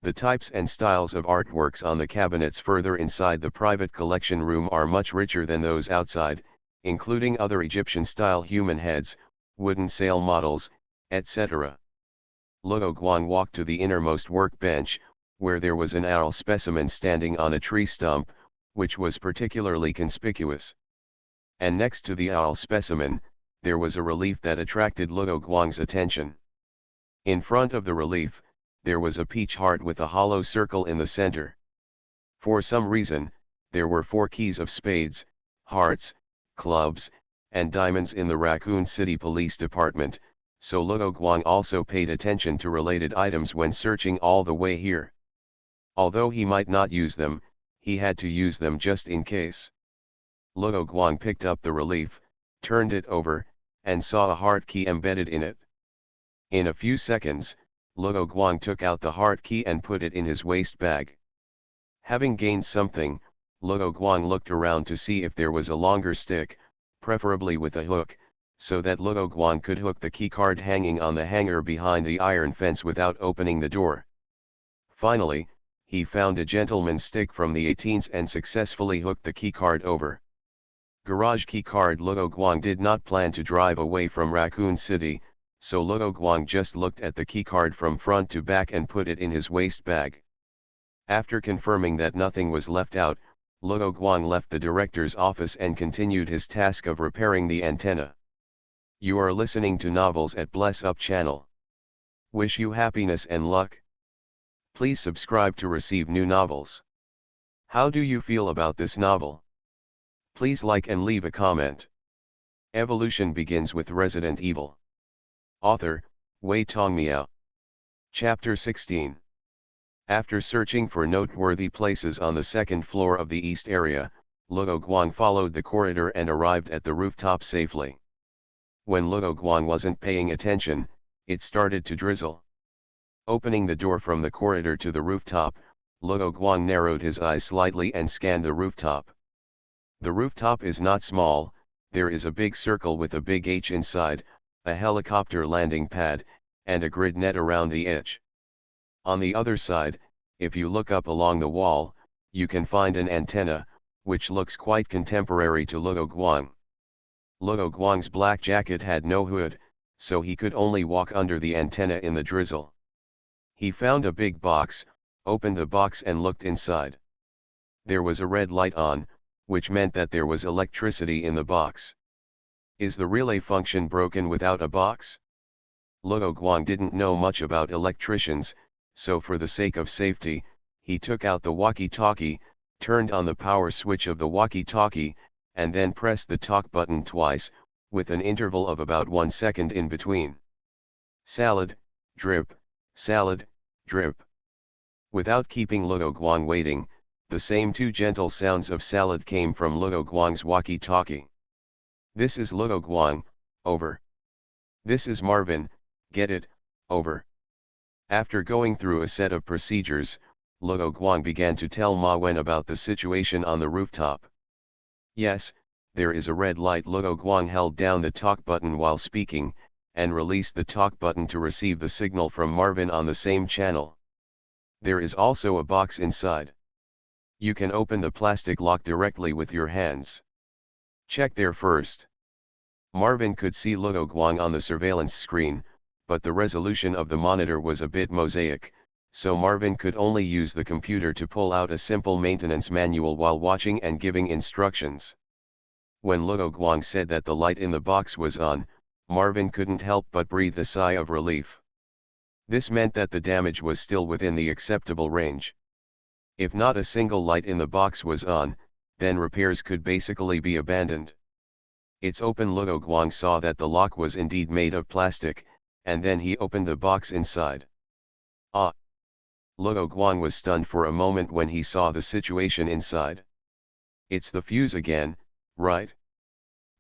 The types and styles of artworks on the cabinets further inside the private collection room are much richer than those outside, including other Egyptian-style human heads, wooden sail models, etc. Luo Guang walked to the innermost workbench, where there was an owl specimen standing on a tree stump, which was particularly conspicuous. And next to the owl specimen, there was a relief that attracted Luo Guang's attention. In front of the relief, there was a peach heart with a hollow circle in the center. For some reason, there were 4 keys of spades, hearts, clubs, and diamonds in the Raccoon City Police Department, so Luo Guang also paid attention to related items when searching all the way here. Although he might not use them, he had to use them just in case. Luo Guang picked up the relief, turned it over, and saw a heart key embedded in it. In a few seconds, Luo Guang took out the heart key and put it in his waist bag. Having gained something, Luo Guang looked around to see if there was a longer stick, preferably with a hook, so that Luo Guang could hook the keycard hanging on the hanger behind the iron fence without opening the door. Finally, he found a gentleman's stick from the 18s and successfully hooked the keycard over. Garage keycard. Luo Guang did not plan to drive away from Raccoon City, so Luo Guang just looked at the keycard from front to back and put it in his waist bag. After confirming that nothing was left out, Luo Guang left the director's office and continued his task of repairing the antenna. You are listening to Novels at Bless Up channel. Wish you happiness and luck. Please subscribe to receive new novels. How do you feel about this novel? Please like and leave a comment. Evolution begins with Resident Evil. Author, Wei Tongmiao. Chapter 16. After searching for noteworthy places on the second floor of the east area, Luo Guang followed the corridor and arrived at the rooftop safely. When Luo Guang wasn't paying attention, it started to drizzle. Opening the door from the corridor to the rooftop, Luo Guang narrowed his eyes slightly and scanned the rooftop. The rooftop is not small, there is a big circle with a big H inside, a helicopter landing pad, and a grid net around the edge. On the other side, if you look up along the wall, you can find an antenna, which looks quite contemporary to Luo Guang. Luo Guang's black jacket had no hood, so he could only walk under the antenna in the drizzle. He found a big box, opened the box and looked inside. There was a red light on, which meant that there was electricity in the box. Is the relay function broken without a box? Luo Guang didn't know much about electricians, so for the sake of safety, he took out the walkie-talkie, turned on the power switch of the walkie-talkie, and then pressed the talk button twice, with an interval of about 1 second in between. Salad, drip, salad, drip. Without keeping Luo Guang waiting, the same two gentle sounds of salad came from Luo Guang's walkie-talkie. This is Luo Guang, over. This is Marvin, get it, over. After going through a set of procedures, Luo Guang began to tell Ma Wen about the situation on the rooftop. Yes, there is a red light. Luo Guang held down the talk button while speaking, and released the talk button to receive the signal from Marvin on the same channel. There is also a box inside. You can open the plastic lock directly with your hands. Check there first. Marvin could see Luo Guang on the surveillance screen, but the resolution of the monitor was a bit mosaic, so Marvin could only use the computer to pull out a simple maintenance manual while watching and giving instructions. When Luo Guang said that the light in the box was on, Marvin couldn't help but breathe a sigh of relief. This meant that the damage was still within the acceptable range. If not a single light in the box was on, then repairs could basically be abandoned. It's open. Luo Guang saw that the lock was indeed made of plastic, and then he opened the box inside. Ah! Luo Guang was stunned for a moment when he saw the situation inside. It's the fuse again, right?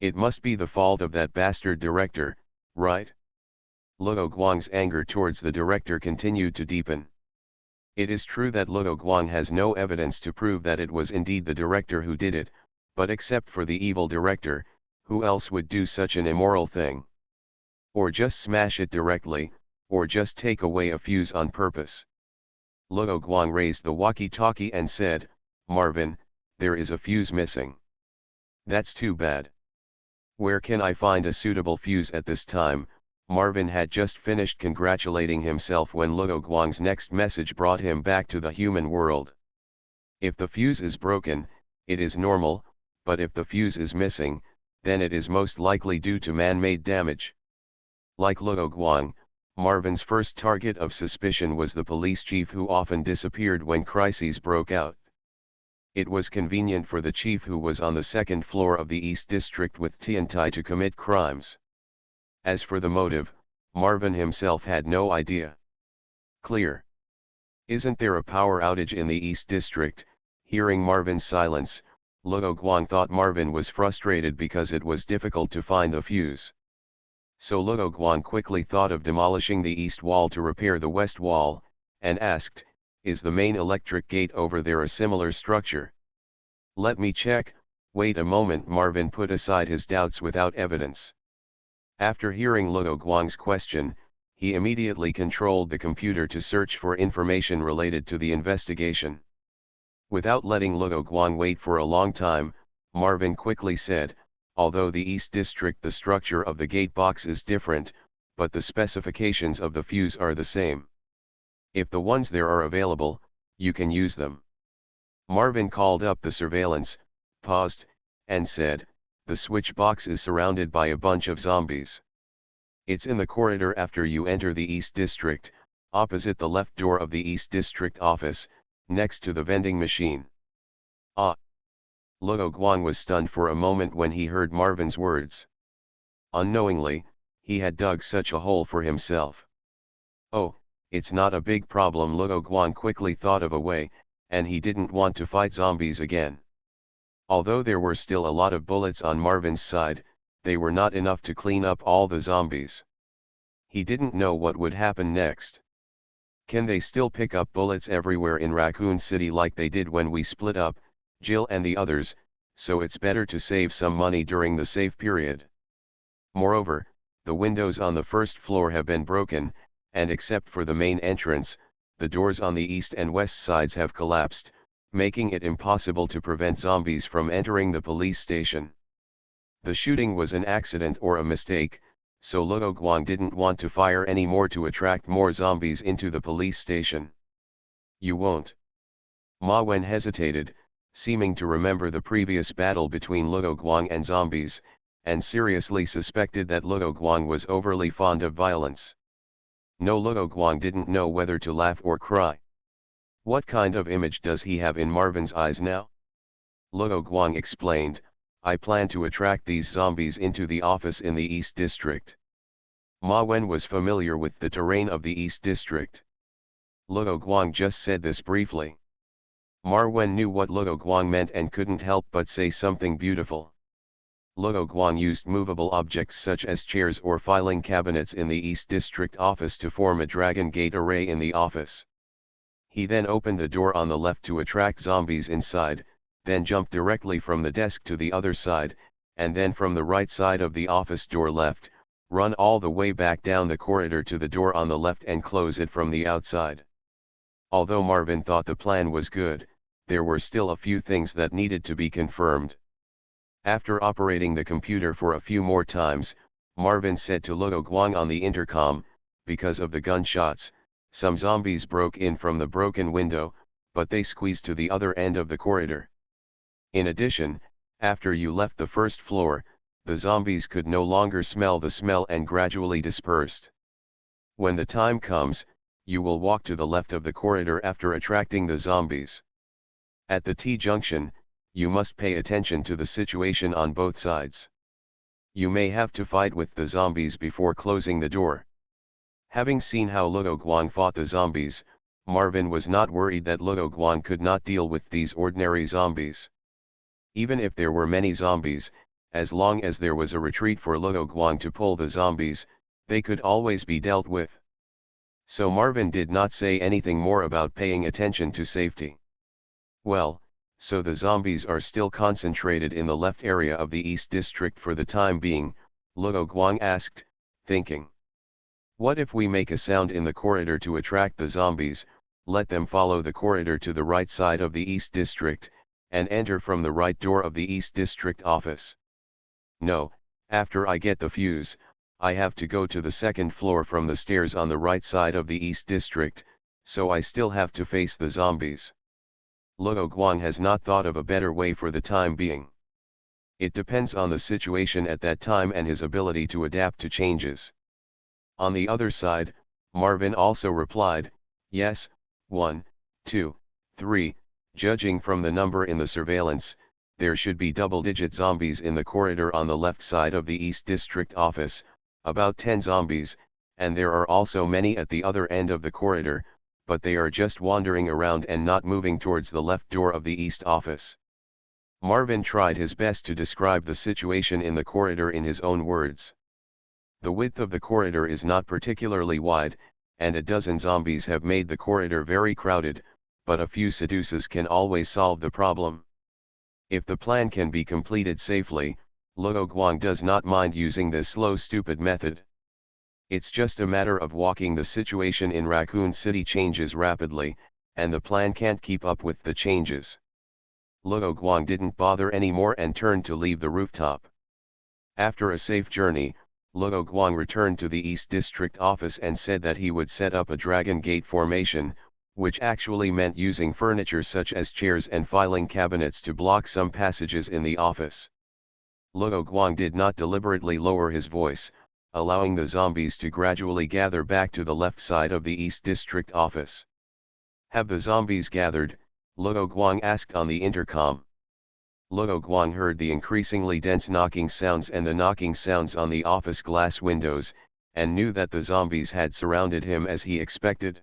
It must be the fault of that bastard director, right? Luo Guang's anger towards the director continued to deepen. It is true that Luo Guang has no evidence to prove that it was indeed the director who did it, but except for the evil director, who else would do such an immoral thing? Or just smash it directly, or just take away a fuse on purpose. Luo Guang raised the walkie-talkie and said, Marvin, there is a fuse missing. That's too bad. Where can I find a suitable fuse at this time? Marvin had just finished congratulating himself when Luo Guang's next message brought him back to the human world. If the fuse is broken, it is normal, but if the fuse is missing, then it is most likely due to man-made damage. Like Luo Guang, Marvin's first target of suspicion was the police chief, who often disappeared when crises broke out. It was convenient for the chief, who was on the second floor of the East District with Tiantai, to commit crimes. As for the motive, Marvin himself had no idea. Clear. Isn't there a power outage in the East District? Hearing Marvin's silence, Luo Guang thought Marvin was frustrated because it was difficult to find the fuse. So Luo Guang quickly thought of demolishing the east wall to repair the west wall, and asked, "Is the main electric gate over there a similar structure?" "Let me check, wait a moment." Marvin put aside his doubts without evidence. After hearing Luo Guang's question, he immediately controlled the computer to search for information related to the investigation. Without letting Luo Guang wait for a long time, Marvin quickly said, "Although the East District, the structure of the gate box is different, but the specifications of the fuse are the same. If the ones there are available, you can use them." Marvin called up the surveillance, paused, and said, "The switch box is surrounded by a bunch of zombies. It's in the corridor after you enter the East District, opposite the left door of the East District office, next to the vending machine." Ah! Luo Guang was stunned for a moment when he heard Marvin's words. Unknowingly, he had dug such a hole for himself. "Oh, it's not a big problem." Luo Guang quickly thought of a way, and he didn't want to fight zombies again. Although there were still a lot of bullets on Marvin's side, they were not enough to clean up all the zombies. He didn't know what would happen next. Can they still pick up bullets everywhere in Raccoon City like they did when we split up, Jill and the others? So it's better to save some money during the safe period. Moreover, the windows on the first floor have been broken, and except for the main entrance, the doors on the east and west sides have collapsed, making it impossible to prevent zombies from entering the police station. The shooting was an accident or a mistake, so Luo Guang didn't want to fire any more to attract more zombies into the police station. "You won't?" Ma Wen hesitated, seeming to remember the previous battle between Luo Guang and zombies, and seriously suspected that Luo Guang was overly fond of violence. No, Luo Guang didn't know whether to laugh or cry. What kind of image does he have in Marvin's eyes now? Luo Guang explained, "I plan to attract these zombies into the office in the East District." Ma Wen was familiar with the terrain of the East District. Luo Guang just said this briefly. Ma Wen knew what Luo Guang meant and couldn't help but say something beautiful. Luo Guang used movable objects such as chairs or filing cabinets in the East District office to form a dragon gate array in the office. He then opened the door on the left to attract zombies inside, then jumped directly from the desk to the other side, and then from the right side of the office door left, run all the way back down the corridor to the door on the left and close it from the outside. Although Marvin thought the plan was good, there were still a few things that needed to be confirmed. After operating the computer for a few more times, Marvin said to Luo Guang on the intercom, "Because of the gunshots, some zombies broke in from the broken window, but they squeezed to the other end of the corridor. In addition, after you left the first floor, the zombies could no longer smell the smell and gradually dispersed. When the time comes, you will walk to the left of the corridor after attracting the zombies. At the T-junction, you must pay attention to the situation on both sides. You may have to fight with the zombies before closing the door." Having seen how Luo Guang fought the zombies, Marvin was not worried that Luo Guang could not deal with these ordinary zombies. Even if there were many zombies, as long as there was a retreat for Luo Guang to pull the zombies, they could always be dealt with. So Marvin did not say anything more about paying attention to safety. "Well, so the zombies are still concentrated in the left area of the East District for the time being," Luo Guang asked, thinking. "What if we make a sound in the corridor to attract the zombies, let them follow the corridor to the right side of the East District, and enter from the right door of the East District office? No, after I get the fuse, I have to go to the second floor from the stairs on the right side of the East District, so I still have to face the zombies." Luo Guang has not thought of a better way for the time being. It depends on the situation at that time and his ability to adapt to changes. On the other side, Marvin also replied, "Yes, 1, 2, 3, judging from the number in the surveillance, there should be double-digit zombies in the corridor on the left side of the East District office, about 10 zombies, and there are also many at the other end of the corridor, but they are just wandering around and not moving towards the left door of the East office." Marvin tried his best to describe the situation in the corridor in his own words. The width of the corridor is not particularly wide, and a dozen zombies have made the corridor very crowded, but a few seduces can always solve the problem. If the plan can be completed safely, Luo Guang does not mind using this slow stupid method. It's just a matter of walking. The situation in Raccoon City changes rapidly, and the plan can't keep up with the changes. Luo Guang didn't bother anymore and turned to leave the rooftop. After a safe journey, Luo Guang returned to the East District office and said that he would set up a Dragon Gate formation, which actually meant using furniture such as chairs and filing cabinets to block some passages in the office. Luo Guang did not deliberately lower his voice, allowing the zombies to gradually gather back to the left side of the East District office. "Have the zombies gathered?" Luo Guang asked on the intercom. Luo Guang heard the increasingly dense knocking sounds and the knocking sounds on the office glass windows, and knew that the zombies had surrounded him as he expected.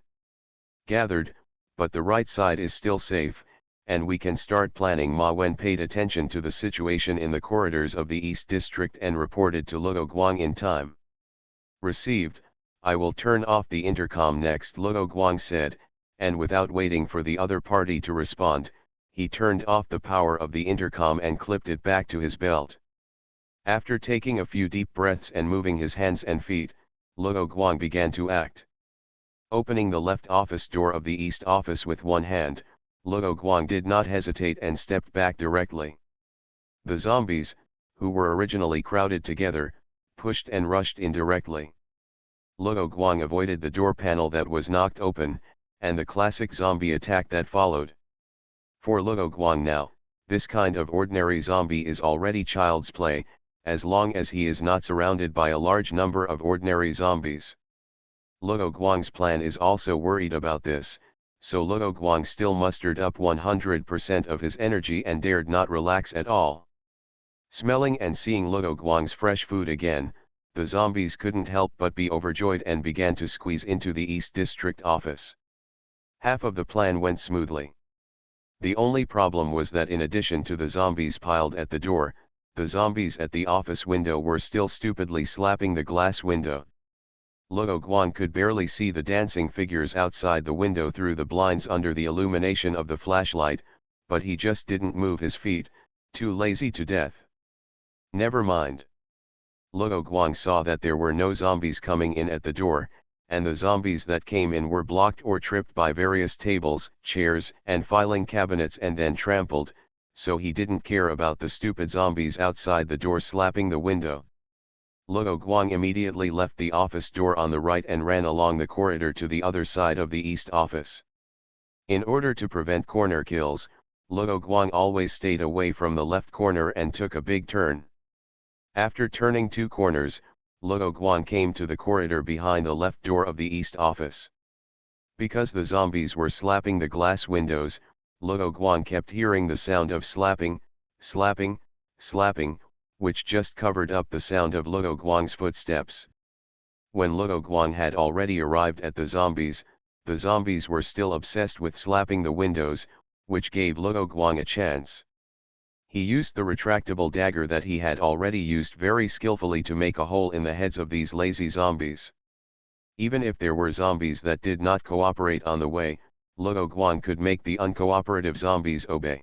"Gathered, but the right side is still safe, and we can start planning." Ma Wen paid attention to the situation in the corridors of the East District and reported to Luo Guang in time. "Received, I will turn off the intercom next," Luo Guang said, and without waiting for the other party to respond, he turned off the power of the intercom and clipped it back to his belt. After taking a few deep breaths and moving his hands and feet, Luo Guang began to act. Opening the left office door of the East office with one hand, Luo Guang did not hesitate and stepped back directly. The zombies, who were originally crowded together, pushed and rushed in directly. Luo Guang avoided the door panel that was knocked open, and the classic zombie attack that followed. For Luo Guang now, this kind of ordinary zombie is already child's play, as long as he is not surrounded by a large number of ordinary zombies. Luo Guang's plan is also worried about this, so Luo Guang still mustered up 100% of his energy and dared not relax at all. Smelling and seeing Luo Guang's fresh food again, the zombies couldn't help but be overjoyed and began to squeeze into the East District office. Half of the plan went smoothly. The only problem was that in addition to the zombies piled at the door, the zombies at the office window were still stupidly slapping the glass window. Luo Guang could barely see the dancing figures outside the window through the blinds under the illumination of the flashlight, but he just didn't move his feet, too lazy to death. Never mind. Luo Guang saw that there were no zombies coming in at the door, and the zombies that came in were blocked or tripped by various tables, chairs, and filing cabinets and then trampled, so he didn't care about the stupid zombies outside the door slapping the window. Luo Guang immediately left the office door on the right and ran along the corridor to the other side of the East office. In order to prevent corner kills, Luo Guang always stayed away from the left corner and took a big turn. After turning 2 corners, Luo Guang came to the corridor behind the left door of the East office. Because the zombies were slapping the glass windows, Luo Guang kept hearing the sound of slapping, slapping, slapping, which just covered up the sound of Luo Guang's footsteps. When Luo Guang had already arrived at the zombies were still obsessed with slapping the windows, which gave Luo Guang a chance. He used the retractable dagger that he had already used very skillfully to make a hole in the heads of these lazy zombies. Even if there were zombies that did not cooperate on the way, Luo Guang could make the uncooperative zombies obey.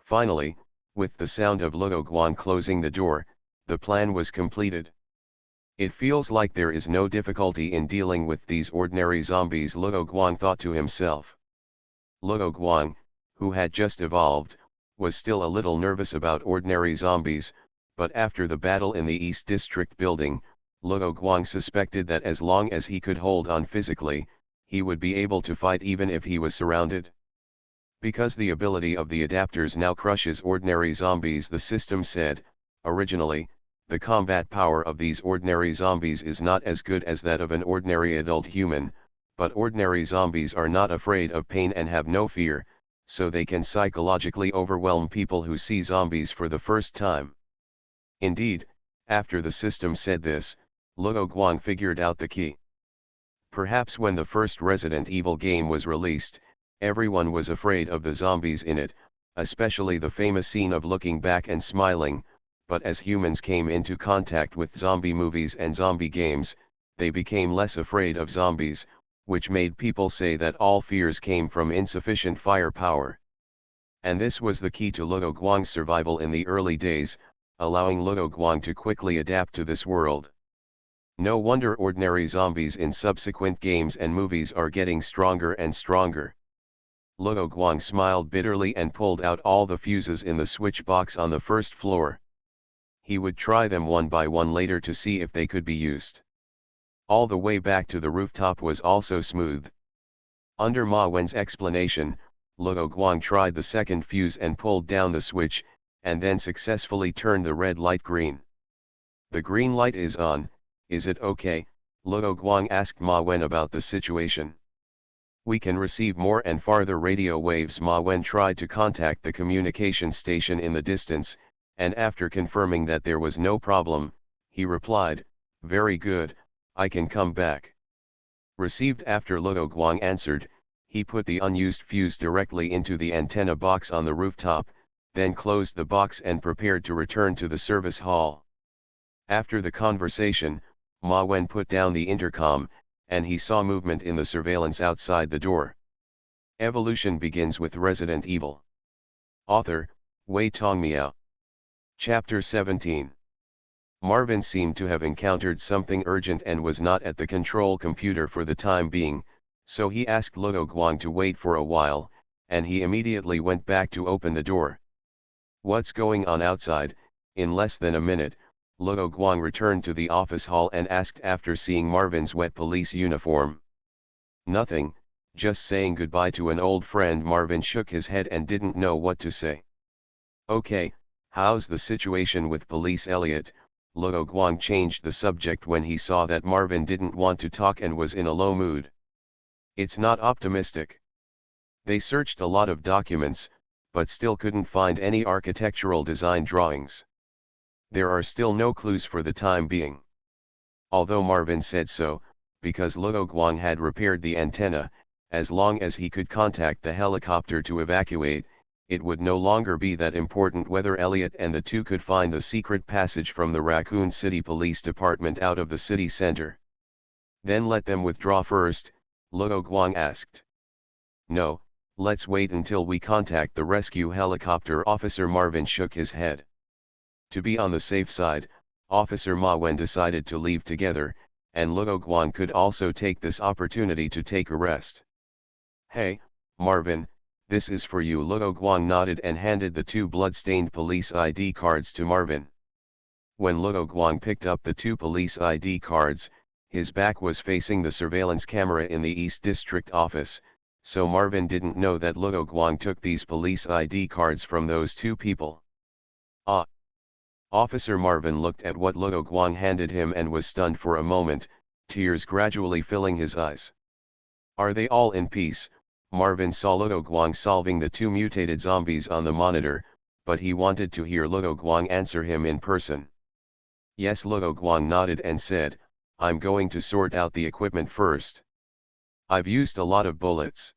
Finally, with the sound of Luo Guang closing the door, the plan was completed. "It feels like there is no difficulty in dealing with these ordinary zombies," Luo Guang thought to himself. Luo Guang, who had just evolved, was still a little nervous about ordinary zombies, but after the battle in the East District building, Luo Guang suspected that as long as he could hold on physically, he would be able to fight even if he was surrounded. Because the ability of the adapters now crushes ordinary zombies, the system said, originally, the combat power of these ordinary zombies is not as good as that of an ordinary adult human, but ordinary zombies are not afraid of pain and have no fear, so they can psychologically overwhelm people who see zombies for the first time. Indeed, after the system said this, Luo Guang figured out the key. Perhaps when the first Resident Evil game was released, everyone was afraid of the zombies in it, especially the famous scene of looking back and smiling, but as humans came into contact with zombie movies and zombie games, they became less afraid of zombies, which made people say that all fears came from insufficient firepower. And this was the key to Luo Guang's survival in the early days, allowing Luo Guang to quickly adapt to this world. No wonder ordinary zombies in subsequent games and movies are getting stronger and stronger. Luo Guang smiled bitterly and pulled out all the fuses in the switch box on the first floor. He would try them one by one later to see if they could be used. All the way back to the rooftop was also smooth. Under Ma Wen's explanation, Luo Guang tried the second fuse and pulled down the switch, and then successfully turned the red light green. The green light is on, is it okay? Luo Guang asked Ma Wen about the situation. We can receive more and farther radio waves. Ma Wen tried to contact the communication station in the distance, and after confirming that there was no problem, he replied, "Very good, I can come back." Received after Luo Guang answered, he put the unused fuse directly into the antenna box on the rooftop, then closed the box and prepared to return to the service hall. After the conversation, Ma Wen put down the intercom, and he saw movement in the surveillance outside the door. Evolution begins with Resident Evil. Author, Wei Tongmiao. Chapter 17. Marvin seemed to have encountered something urgent and was not at the control computer for the time being, so he asked Luo Guang to wait for a while, and he immediately went back to open the door. "What's going on outside?" In less than a minute, Luo Guang returned to the office hall and asked after seeing Marvin's wet police uniform. "Nothing, just saying goodbye to an old friend." Marvin shook his head and didn't know what to say. "Okay, how's the situation with Police Elliot?" Luo Guang changed the subject when he saw that Marvin didn't want to talk and was in a low mood. "It's not optimistic. They searched a lot of documents, but still couldn't find any architectural design drawings. There are still no clues for the time being." Although Marvin said so, because Luo Guang had repaired the antenna, as long as he could contact the helicopter to evacuate, it would no longer be that important whether Elliot and the two could find the secret passage from the Raccoon City Police Department out of the city center. "Then let them withdraw first," Luo Guang asked. "No, let's wait until we contact the rescue helicopter." Officer Marvin shook his head. To be on the safe side, Officer Ma Wen decided to leave together, and Luo Guang could also take this opportunity to take a rest. "Hey, Marvin, this is for you." Luo Guang nodded and handed the two blood-stained police ID cards to Marvin. When Luo Guang picked up the two police ID cards, his back was facing the surveillance camera in the East District office, so Marvin didn't know that Luo Guang took these police ID cards from those two people. "Ah." Officer Marvin looked at what Luo Guang handed him and was stunned for a moment, tears gradually filling his eyes. "Are they all in peace?" Marvin saw Luo Guang solving the two mutated zombies on the monitor, but he wanted to hear Luo Guang answer him in person. "Yes." Luo Guang nodded and said, "I'm going to sort out the equipment first. I've used a lot of bullets."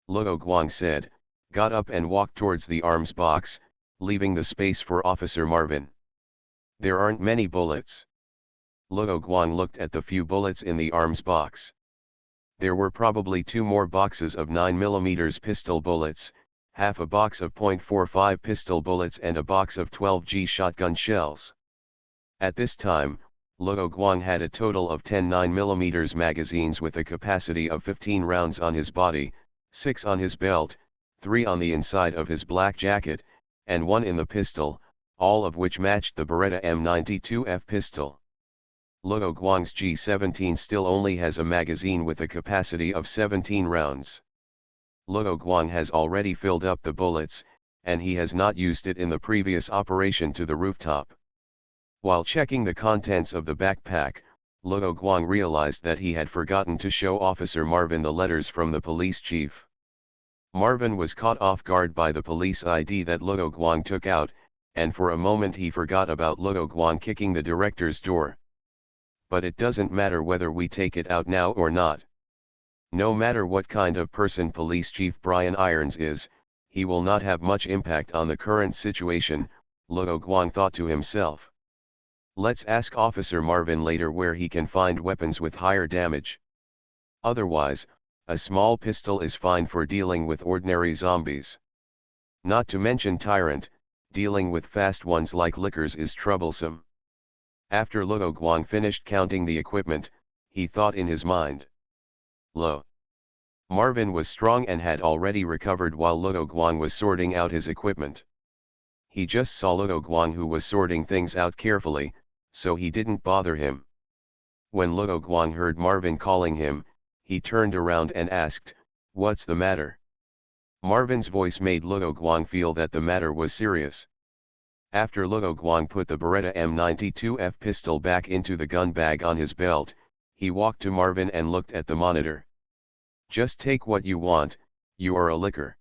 Luo Guang said, got up and walked towards the arms box, leaving the space for Officer Marvin. "There aren't many bullets." Luo Guang looked at the few bullets in the arms box. There were probably two more boxes of 9mm pistol bullets, half a box of .45 pistol bullets and a box of 12G shotgun shells. At this time, Luo Guang had a total of 10 9mm magazines with a capacity of 15 rounds on his body, 6 on his belt, 3 on the inside of his black jacket, and 1 in the pistol, all of which matched the Beretta M92F pistol. Luo Guang's G17 still only has a magazine with a capacity of 17 rounds. Luo Guang has already filled up the bullets, and he has not used it in the previous operation to the rooftop. While checking the contents of the backpack, Luo Guang realized that he had forgotten to show Officer Marvin the letters from the police chief. Marvin was caught off guard by the police ID that Luo Guang took out, and for a moment he forgot about Luo Guang kicking the director's door. "But it doesn't matter whether we take it out now or not. No matter what kind of person Police Chief Brian Irons is, he will not have much impact on the current situation," Luo Guang thought to himself. Let's ask Officer Marvin later where he can find weapons with higher damage. Otherwise, a small pistol is fine for dealing with ordinary zombies. Not to mention Tyrant, dealing with fast ones like lickers is troublesome. After Luo Guang finished counting the equipment, he thought in his mind. Lo! Marvin was strong and had already recovered while Luo Guang was sorting out his equipment. He just saw Luo Guang who was sorting things out carefully, so he didn't bother him. When Luo Guang heard Marvin calling him, he turned around and asked, "What's the matter?" Marvin's voice made Luo Guang feel that the matter was serious. After Luo Guang put the Beretta M92F pistol back into the gun bag on his belt, he walked to Marvin and looked at the monitor. "Just take what you want, you are a licker."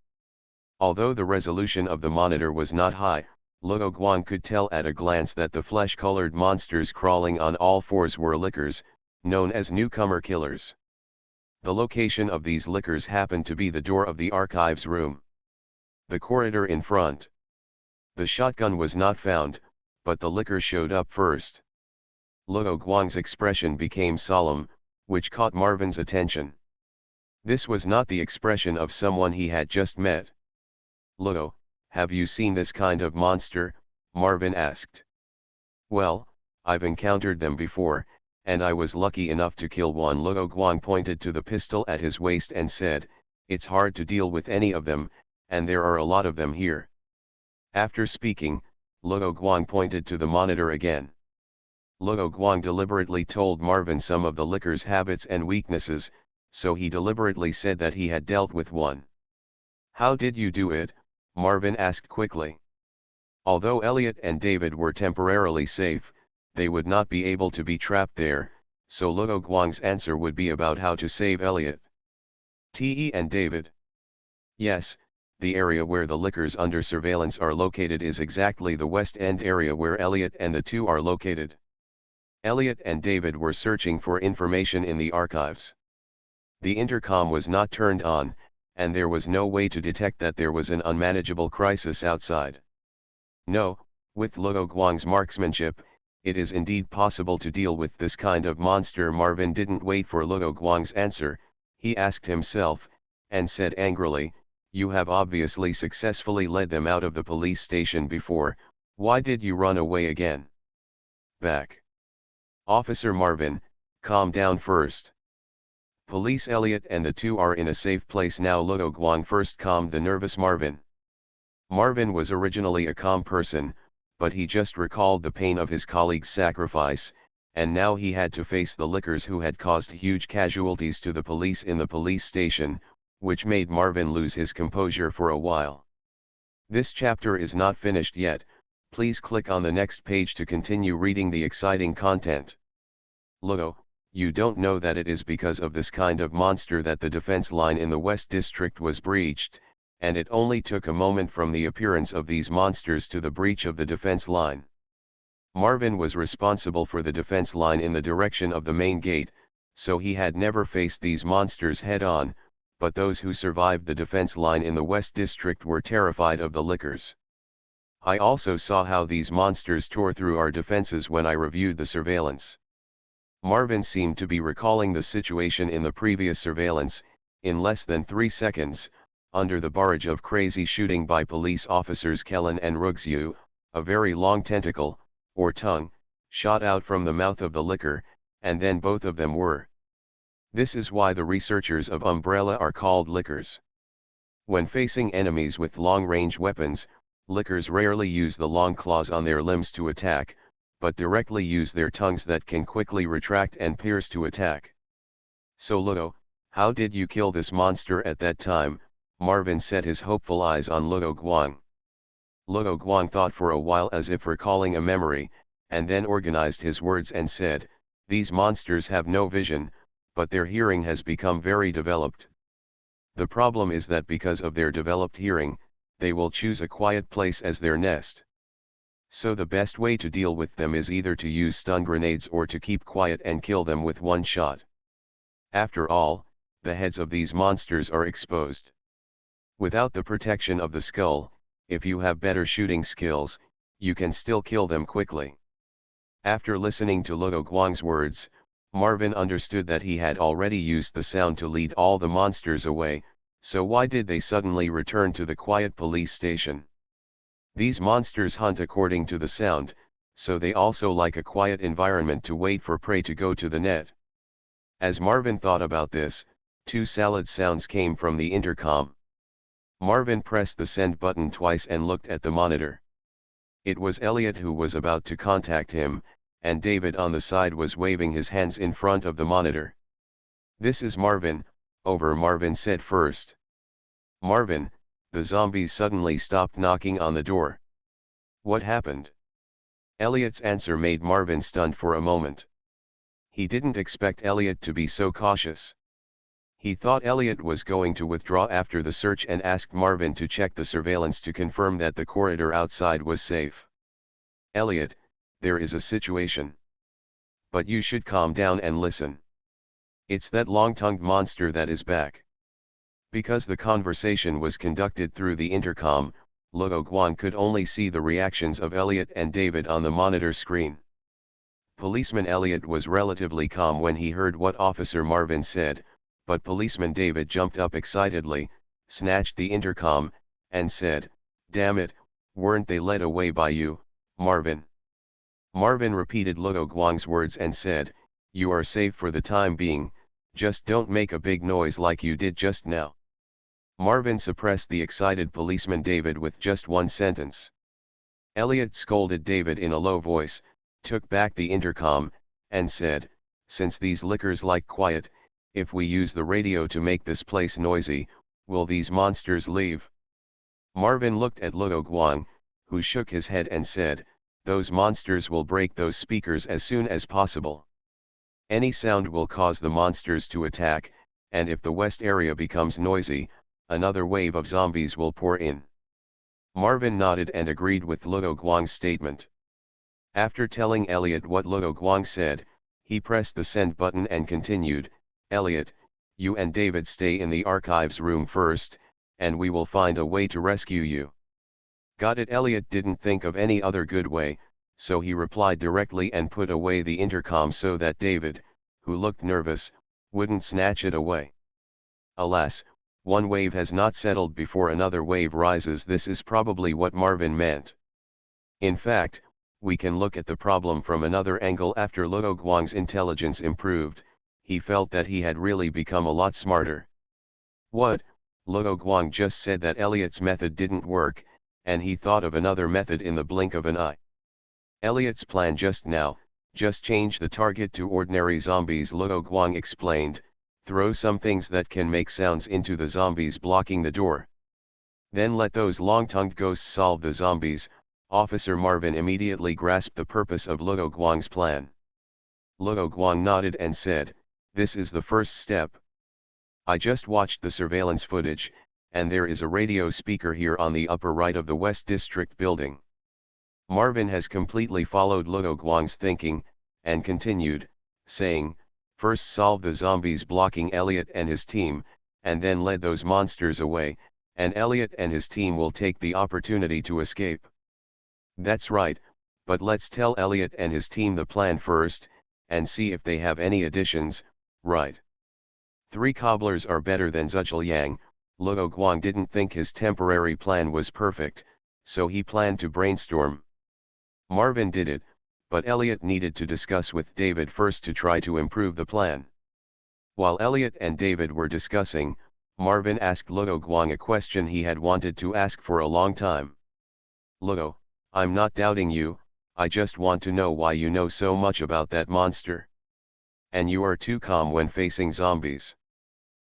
Although the resolution of the monitor was not high, Luo Guang could tell at a glance that the flesh-colored monsters crawling on all fours were lickers, known as newcomer killers. The location of these lickers happened to be the door of the archives room. The corridor in front. The shotgun was not found, but the licker showed up first. Luo Guang's expression became solemn, which caught Marvin's attention. This was not the expression of someone he had just met. "Luo, have you seen this kind of monster?" Marvin asked. "Well, I've encountered them before, and I was lucky enough to kill one." Luo Guang pointed to the pistol at his waist and said, "It's hard to deal with any of them, and there are a lot of them here." After speaking, Luo Guang pointed to the monitor again. Luo Guang deliberately told Marvin some of the licker's habits and weaknesses, so he deliberately said that he had dealt with one. "How did you do it?" Marvin asked quickly. Although Elliot and David were temporarily safe, they would not be able to be trapped there, so Luo Guang's answer would be about how to save Elliot. Te and David. Yes, the area where the lickers under surveillance are located is exactly the West End area where Elliot and the two are located. Elliot and David were searching for information in the archives. The intercom was not turned on, and there was no way to detect that there was an unmanageable crisis outside. No, with Luo Guang's marksmanship, it is indeed possible to deal with this kind of monster. Marvin didn't wait for Luo Guang's answer, he asked himself, and said angrily, "You have obviously successfully led them out of the police station before, why did you run away again?" "Back. Officer Marvin, calm down first. Police Elliot and the two are in a safe place now." Luo Guang first calmed the nervous Marvin. Marvin was originally a calm person, but he just recalled the pain of his colleague's sacrifice, and now he had to face the lickers who had caused huge casualties to the police in the police station, which made Marvin lose his composure for a while. This chapter is not finished yet, please click on the next page to continue reading the exciting content. Luo, you don't know that it is because of this kind of monster that the defense line in the West District was breached, and it only took a moment from the appearance of these monsters to the breach of the defense line. Marvin was responsible for the defense line in the direction of the main gate, so he had never faced these monsters head-on, but those who survived the defense line in the West District were terrified of the lickers. I also saw how these monsters tore through our defenses when I reviewed the surveillance. Marvin seemed to be recalling the situation in the previous surveillance. In less than 3 seconds, under the barrage of crazy shooting by police officers Kellen and Ruxu, a very long tentacle, or tongue, shot out from the mouth of the licker, and then both of them were. This is why the researchers of Umbrella are called lickers. When facing enemies with long-range weapons, lickers rarely use the long claws on their limbs to attack, but directly use their tongues that can quickly retract and pierce to attack. "So Luo, how did you kill this monster at that time?" Marvin set his hopeful eyes on Luo Guang. Luo Guang thought for a while as if recalling a memory, and then organized his words and said, "These monsters have no vision, but their hearing has become very developed. The problem is that because of their developed hearing, they will choose a quiet place as their nest. So the best way to deal with them is either to use stun grenades or to keep quiet and kill them with one shot. After all, the heads of these monsters are exposed. Without the protection of the skull, if you have better shooting skills, you can still kill them quickly. After listening to Luo Guang's words, Marvin understood that he had already used the sound to lead all the monsters away, so why did they suddenly return to the quiet police station? These monsters hunt according to the sound, so they also like a quiet environment to wait for prey to go to the net. As Marvin thought about this, two salad sounds came from the intercom. Marvin pressed the send button twice and looked at the monitor. It was Elliot who was about to contact him, and David on the side was waving his hands in front of the monitor. "This is Marvin, over," Marvin said first. "Marvin," the zombies suddenly stopped knocking on the door. "What happened?" Elliot's answer made Marvin stunned for a moment. He didn't expect Elliot to be so cautious. He thought Elliot was going to withdraw after the search and asked Marvin to check the surveillance to confirm that the corridor outside was safe. "Elliot, there is a situation. But you should calm down and listen. It's that long-tongued monster that is back." Because the conversation was conducted through the intercom, Luo Guang could only see the reactions of Elliot and David on the monitor screen. Policeman Elliot was relatively calm when he heard what Officer Marvin said, but Policeman David jumped up excitedly, snatched the intercom, and said, "Damn it, weren't they led away by you, Marvin?" Marvin repeated Luo Guang's words and said, "You are safe for the time being, just don't make a big noise like you did just now." Marvin suppressed the excited Policeman David with just one sentence. Elliot scolded David in a low voice, took back the intercom, and said, "Since these lickers like quiet, if we use the radio to make this place noisy, will these monsters leave?" Marvin looked at Luo Guang, who shook his head and said, "Those monsters will break those speakers as soon as possible. Any sound will cause the monsters to attack, and if the west area becomes noisy, another wave of zombies will pour in." Marvin nodded and agreed with Luo Guang's statement. After telling Elliot what Luo Guang said, he pressed the send button and continued, "Elliot, you and David stay in the archives room first, and we will find a way to rescue you." "Got it." Elliot didn't think of any other good way, so he replied directly and put away the intercom so that David, who looked nervous, wouldn't snatch it away. Alas, one wave has not settled before another wave rises. This is probably what Marvin meant. In fact, we can look at the problem from another angle. After Luo Guang's intelligence improved, he felt that he had really become a lot smarter. "What?" Luo Guang just said that Elliot's method didn't work, and he thought of another method in the blink of an eye. "Elliot's plan just now, just change the target to ordinary zombies," Luo Guang explained. "Throw some things that can make sounds into the zombies blocking the door. Then let those long-tongued ghosts solve the zombies." Officer Marvin immediately grasped the purpose of Luo Guang's plan. Luo Guang nodded and said, "This is the first step. I just watched the surveillance footage, and there is a radio speaker here on the upper right of the West District building." Marvin has completely followed Luo Guang's thinking, and continued, saying, "First solve the zombies blocking Elliot and his team, and then lead those monsters away, and Elliot and his team will take the opportunity to escape." "That's right, but let's tell Elliot and his team the plan first, and see if they have any additions, right? Three cobblers are better than Zhujiang." Luo Guang didn't think his temporary plan was perfect, so he planned to brainstorm. Marvin did it, but Elliot needed to discuss with David first to try to improve the plan. While Elliot and David were discussing, Marvin asked Luo Guang a question he had wanted to ask for a long time. "Luo, I'm not doubting you, I just want to know why you know so much about that monster. And you are too calm when facing zombies.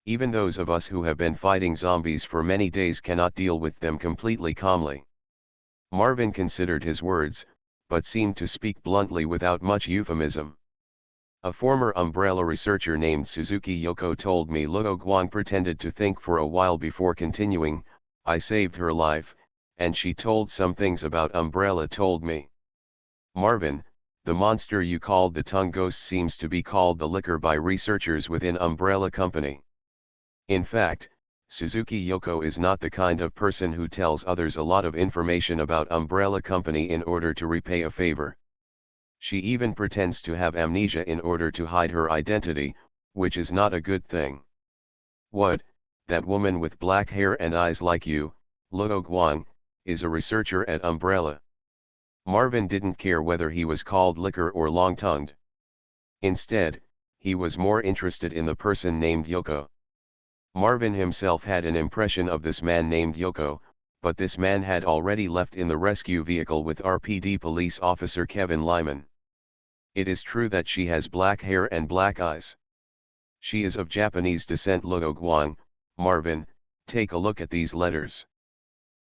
Even those of us who have been fighting zombies for many days cannot deal with them completely calmly." Marvin considered his words, but seemed to speak bluntly without much euphemism. "A former Umbrella researcher named Suzuki Yoko told me." Luo Guang pretended to think for a while before continuing, "I saved her life, and she told some things about Umbrella told me. Marvin, the monster you called the tongue ghost seems to be called the Licker by researchers within Umbrella Company. In fact, Suzuki Yoko is not the kind of person who tells others a lot of information about Umbrella Company in order to repay a favor. She even pretends to have amnesia in order to hide her identity, which is not a good thing. What, that woman with black hair and eyes like you, Luo Guang, is a researcher at Umbrella. Marvin didn't care whether he was called Liquor or Long-Tongued. Instead, he was more interested in the person named Yoko. Marvin himself had an impression of this man named Yoko, but this man had already left in the rescue vehicle with RPD police officer Kevin Lyman. It is true that she has black hair and black eyes. She is of Japanese descent. Luo Guang, Marvin, take a look at these letters.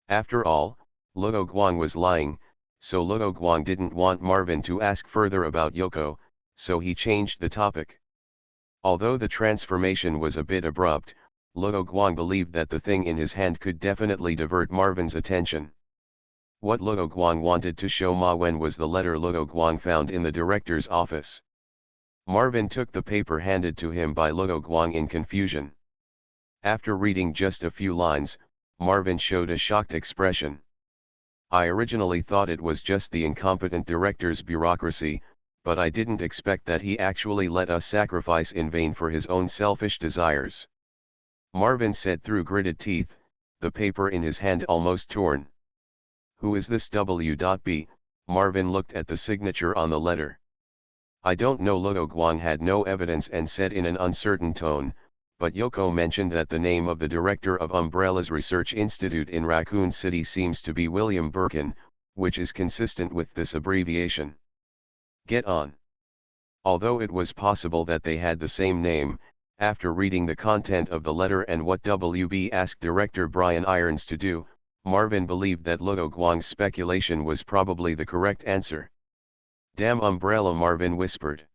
After all, Luo Guang was lying, so Luo Guang didn't want Marvin to ask further about Yoko, so he changed the topic. Although the transformation was a bit abrupt, Luo Guang believed that the thing in his hand could definitely divert Marvin's attention. What Luo Guang wanted to show Ma Wen was the letter Luo Guang found in the director's office. Marvin took the paper handed to him by Luo Guang in confusion. After reading just a few lines, Marvin showed a shocked expression. I originally thought it was just the incompetent director's bureaucracy, but I didn't expect that he actually let us sacrifice in vain for his own selfish desires. Marvin said through gritted teeth, the paper in his hand almost torn. Who is this W.B? Marvin looked at the signature on the letter. I don't know. Luo Guang had no evidence and said in an uncertain tone, but Yoko mentioned that the name of the director of Umbrella's research institute in Raccoon City seems to be William Birkin, which is consistent with this abbreviation. Get on. Although it was possible that they had the same name, after reading the content of the letter and what WB asked director Brian Irons to do, Marvin believed that Luo Guang's speculation was probably the correct answer. Damn Umbrella, Marvin whispered.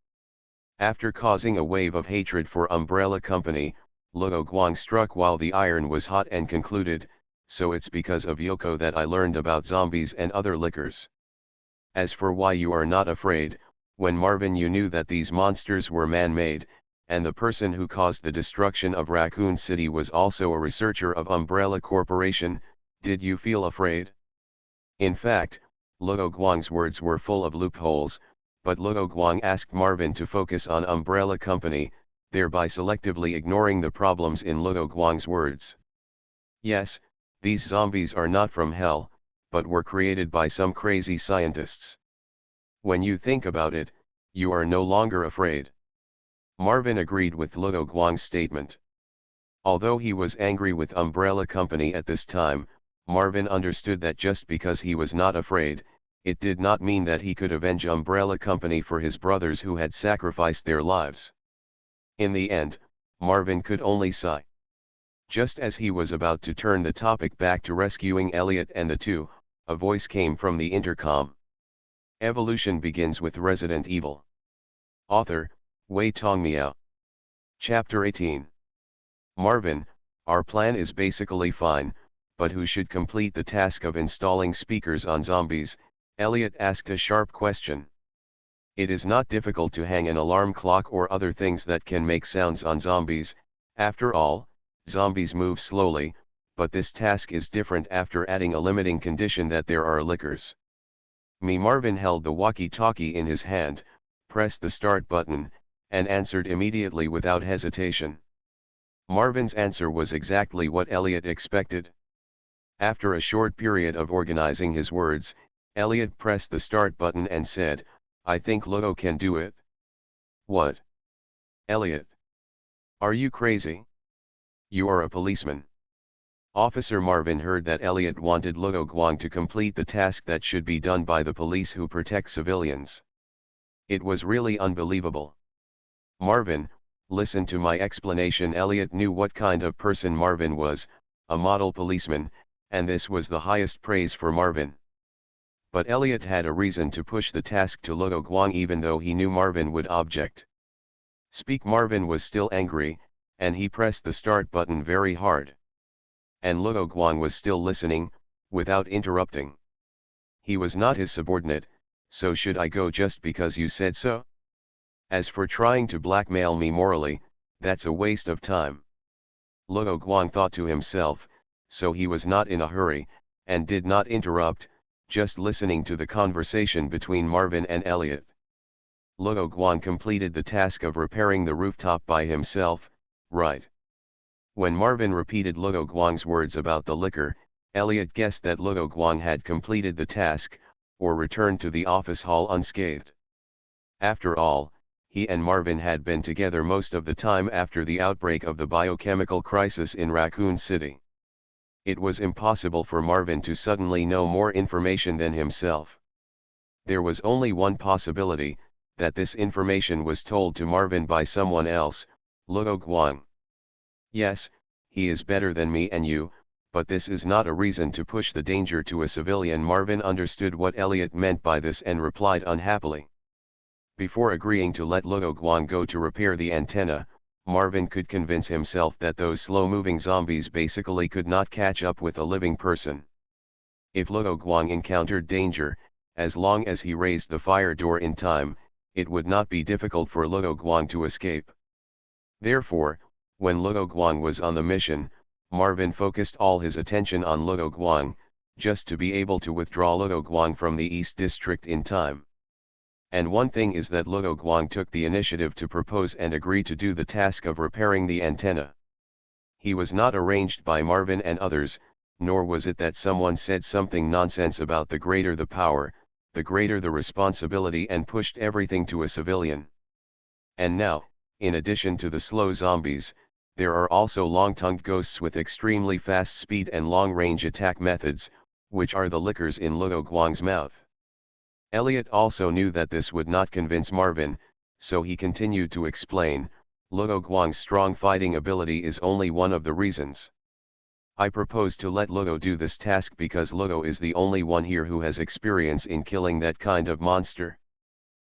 After causing a wave of hatred for Umbrella Company, Luo Guang struck while the iron was hot and concluded, so it's because of Yoko that I learned about zombies and other liquors. As for why you are not afraid, when Marvin, you knew that these monsters were man-made, and the person who caused the destruction of Raccoon City was also a researcher of Umbrella Corporation, did you feel afraid? In fact, Luo Guang's words were full of loopholes, but Luo Guang asked Marvin to focus on Umbrella Company, thereby selectively ignoring the problems in Luo Guang's words. Yes, these zombies are not from hell, but were created by some crazy scientists. When you think about it, you are no longer afraid. Marvin agreed with Luo Guang's statement. Although he was angry with Umbrella Company at this time, Marvin understood that just because he was not afraid, it did not mean that he could avenge Umbrella Company for his brothers who had sacrificed their lives. In the end, Marvin could only sigh. Just as he was about to turn the topic back to rescuing Elliot and the two, a voice came from the intercom. Evolution begins with Resident Evil. Author, Wei Tong Miao. Chapter 18. Marvin, our plan is basically fine, but who should complete the task of installing speakers on zombies? Elliot asked a sharp question. It is not difficult to hang an alarm clock or other things that can make sounds on zombies. After all, zombies move slowly, but this task is different after adding a limiting condition that there are liquors. Marvin held the walkie-talkie in his hand, pressed the start button, and answered immediately without hesitation. Marvin's answer was exactly what Elliot expected. After a short period of organizing his words, Elliot pressed the start button and said, I think Luo can do it. What? Elliot. Are you crazy? You are a policeman. Officer Marvin heard that Elliot wanted Luo Guang to complete the task that should be done by the police who protect civilians. It was really unbelievable. Marvin, listen to my explanation. Elliot knew what kind of person Marvin was, a model policeman, and this was the highest praise for Marvin. But Elliot had a reason to push the task to Luo Guang even though he knew Marvin would object. Speak. Marvin was still angry, and he pressed the start button very hard. And Luo Guang was still listening, without interrupting. He was not his subordinate, so should I go just because you said so? As for trying to blackmail me morally, that's a waste of time. Luo Guang thought to himself, so he was not in a hurry, and did not interrupt, just listening to the conversation between Marvin and Elliot. Luo Guang completed the task of repairing the rooftop by himself, right? When Marvin repeated Luo Guang's words about the liquor, Elliot guessed that Luo Guang had completed the task, or returned to the office hall unscathed. After all, he and Marvin had been together most of the time after the outbreak of the biochemical crisis in Raccoon City. It was impossible for Marvin to suddenly know more information than himself. There was only one possibility, that this information was told to Marvin by someone else, Luo Guang. Yes, he is better than me and you, but this is not a reason to push the danger to a civilian. Marvin understood what Elliot meant by this and replied unhappily. Before agreeing to let Luo Guang go to repair the antenna, Marvin could convince himself that those slow-moving zombies basically could not catch up with a living person. If Luo Guang encountered danger, as long as he raised the fire door in time, it would not be difficult for Luo Guang to escape. Therefore, when Luo Guang was on the mission, Marvin focused all his attention on Luo Guang, just to be able to withdraw Luo Guang from the East District in time. And one thing is that Luo Guang took the initiative to propose and agree to do the task of repairing the antenna. He was not arranged by Marvin and others, nor was it that someone said something nonsense about the greater the power, the greater the responsibility, and pushed everything to a civilian. And now, in addition to the slow zombies, there are also long-tongued ghosts with extremely fast speed and long-range attack methods, which are the liquors in Luo Guang's mouth. Elliot also knew that this would not convince Marvin, so he continued to explain, Luo Guang's strong fighting ability is only one of the reasons. I propose to let Luo do this task because Luo is the only one here who has experience in killing that kind of monster.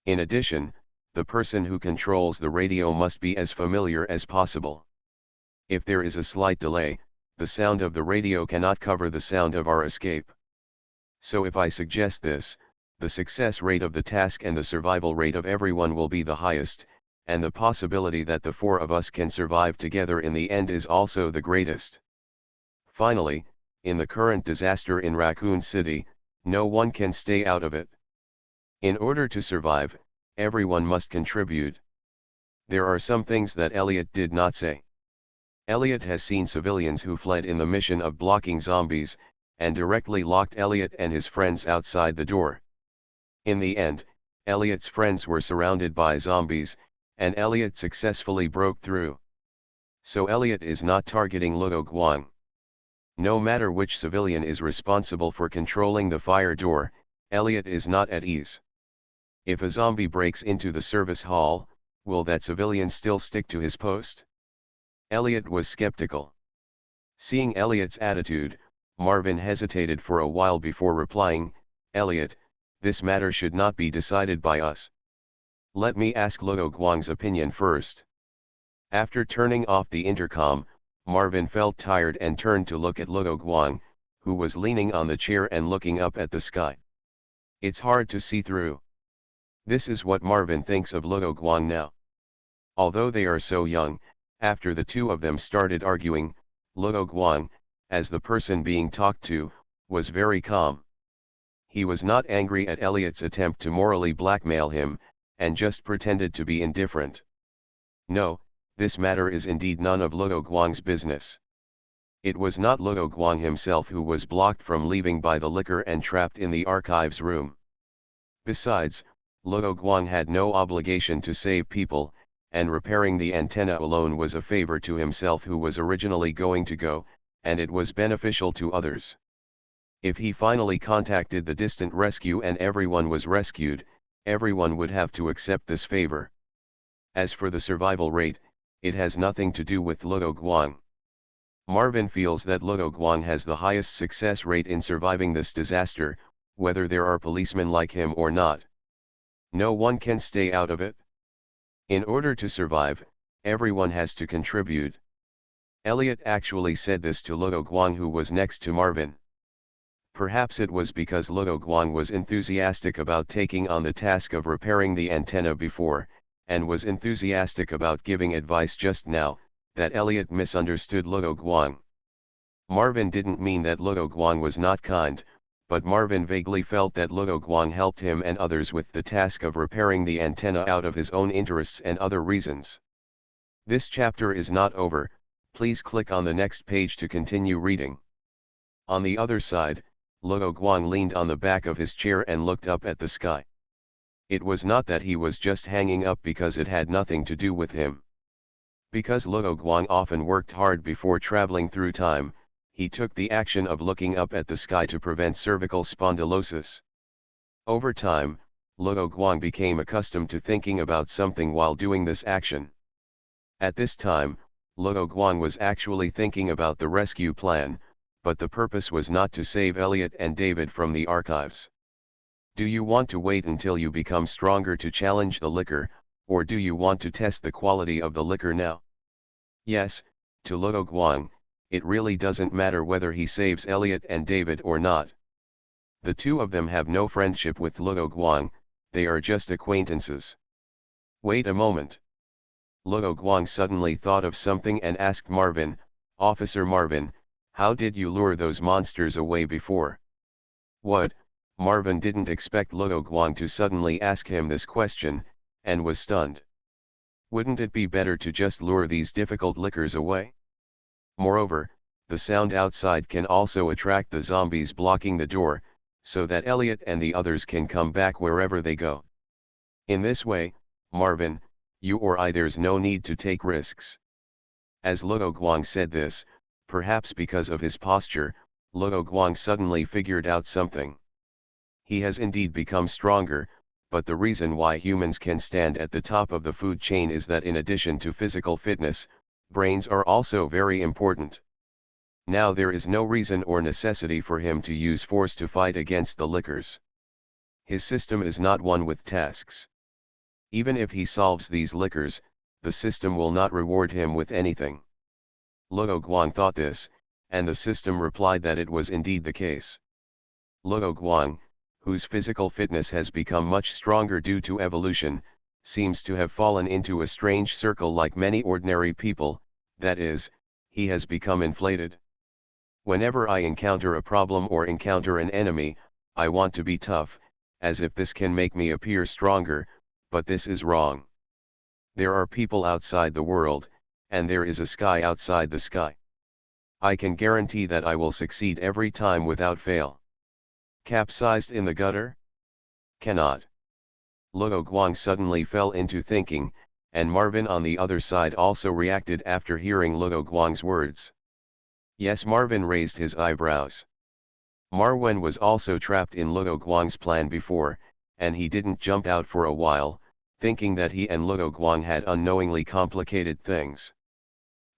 In addition, the person who controls the radio must be as familiar as possible. If there is a slight delay, the sound of the radio cannot cover the sound of our escape. So if I suggest this, the success rate of the task and the survival rate of everyone will be the highest, and the possibility that the four of us can survive together in the end is also the greatest. Finally, in the current disaster in Raccoon City, no one can stay out of it. In order to survive, everyone must contribute. There are some things that Elliot did not say. Elliot has seen civilians who fled in the mission of blocking zombies, and directly locked Elliot and his friends outside the door. In the end, Elliot's friends were surrounded by zombies, and Elliot successfully broke through. So Elliot is not targeting Luo Guang. No matter which civilian is responsible for controlling the fire door, Elliot is not at ease. If a zombie breaks into the service hall, will that civilian still stick to his post? Elliot was skeptical. Seeing Elliot's attitude, Marvin hesitated for a while before replying, Elliot, this matter should not be decided by us. Let me ask Luo Guang's opinion first. After turning off the intercom, Marvin felt tired and turned to look at Luo Guang, who was leaning on the chair and looking up at the sky. It's hard to see through. This is what Marvin thinks of Luo Guang now. Although they are so young, after the two of them started arguing, Luo Guang, as the person being talked to, was very calm. He was not angry at Elliot's attempt to morally blackmail him, and just pretended to be indifferent. No, this matter is indeed none of Luo Guang's business. It was not Luo Guang himself who was blocked from leaving by the liquor and trapped in the archives room. Besides, Luo Guang had no obligation to save people, and repairing the antenna alone was a favor to himself who was originally going to go, and it was beneficial to others. If he finally contacted the distant rescue and everyone was rescued, everyone would have to accept this favor. As for the survival rate, it has nothing to do with Luo Guang. Marvin feels that Luo Guang has the highest success rate in surviving this disaster, whether there are policemen like him or not. No one can stay out of it. In order to survive, everyone has to contribute. Elliot actually said this to Luo Guang, who was next to Marvin. Perhaps it was because Luo Guang was enthusiastic about taking on the task of repairing the antenna before, and was enthusiastic about giving advice just now, that Elliot misunderstood Luo Guang. Marvin didn't mean that Luo Guang was not kind, but Marvin vaguely felt that Luo Guang helped him and others with the task of repairing the antenna out of his own interests and other reasons. This chapter is not over, please click on the next page to continue reading. On the other side, Luo Guang leaned on the back of his chair and looked up at the sky. It was not that he was just hanging up because it had nothing to do with him. Because Luo Guang often worked hard before traveling through time, he took the action of looking up at the sky to prevent cervical spondylosis. Over time, Luo Guang became accustomed to thinking about something while doing this action. At this time, Luo Guang was actually thinking about the rescue plan, but the purpose was not to save Elliot and David from the archives. Do you want to wait until you become stronger to challenge the liquor, or do you want to test the quality of the liquor now? Yes, to Luo Guang, it really doesn't matter whether he saves Elliot and David or not. The two of them have no friendship with Luo Guang, they are just acquaintances. Wait a moment. Luo Guang suddenly thought of something and asked Marvin, "Officer Marvin, how did you lure those monsters away before?" What? Marvin didn't expect Luo Guang to suddenly ask him this question, and was stunned. Wouldn't it be better to just lure these difficult liquors away? Moreover, the sound outside can also attract the zombies blocking the door, so that Elliot and the others can come back wherever they go. In this way, Marvin, you or I, there's no need to take risks. As Luo Guang said this, perhaps because of his posture, Luo Guang suddenly figured out something. He has indeed become stronger, but the reason why humans can stand at the top of the food chain is that in addition to physical fitness, brains are also very important. Now there is no reason or necessity for him to use force to fight against the liquors. His system is not one with tasks. Even if he solves these liquors, the system will not reward him with anything. Luo Guang thought this, and the system replied that it was indeed the case. Luo Guang, whose physical fitness has become much stronger due to evolution, seems to have fallen into a strange circle like many ordinary people, that is, he has become inflated. Whenever I encounter a problem or encounter an enemy, I want to be tough, as if this can make me appear stronger, but this is wrong. There are people outside the world, and there is a sky outside the sky. I can guarantee that I will succeed every time without fail. Capsized in the gutter? Cannot. Luo Guang suddenly fell into thinking, and Marvin on the other side also reacted after hearing Luo Guang's words. Yes, Marvin raised his eyebrows. Marwen was also trapped in Luo Guang's plan before, and he didn't jump out for a while, thinking that he and Luo Guang had unknowingly complicated things.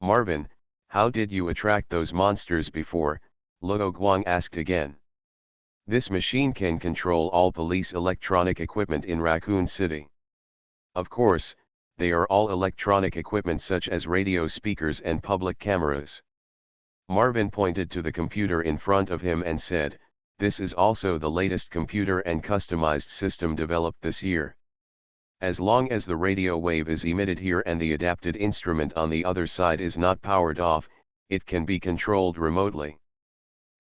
Marvin, how did you attract those monsters before? Luo Guang asked again. This machine can control all police electronic equipment in Raccoon City. Of course, they are all electronic equipment such as radio speakers and public cameras. Marvin pointed to the computer in front of him and said, "This is also the latest computer and customized system developed this year. As long as the radio wave is emitted here and the adapted instrument on the other side is not powered off, it can be controlled remotely.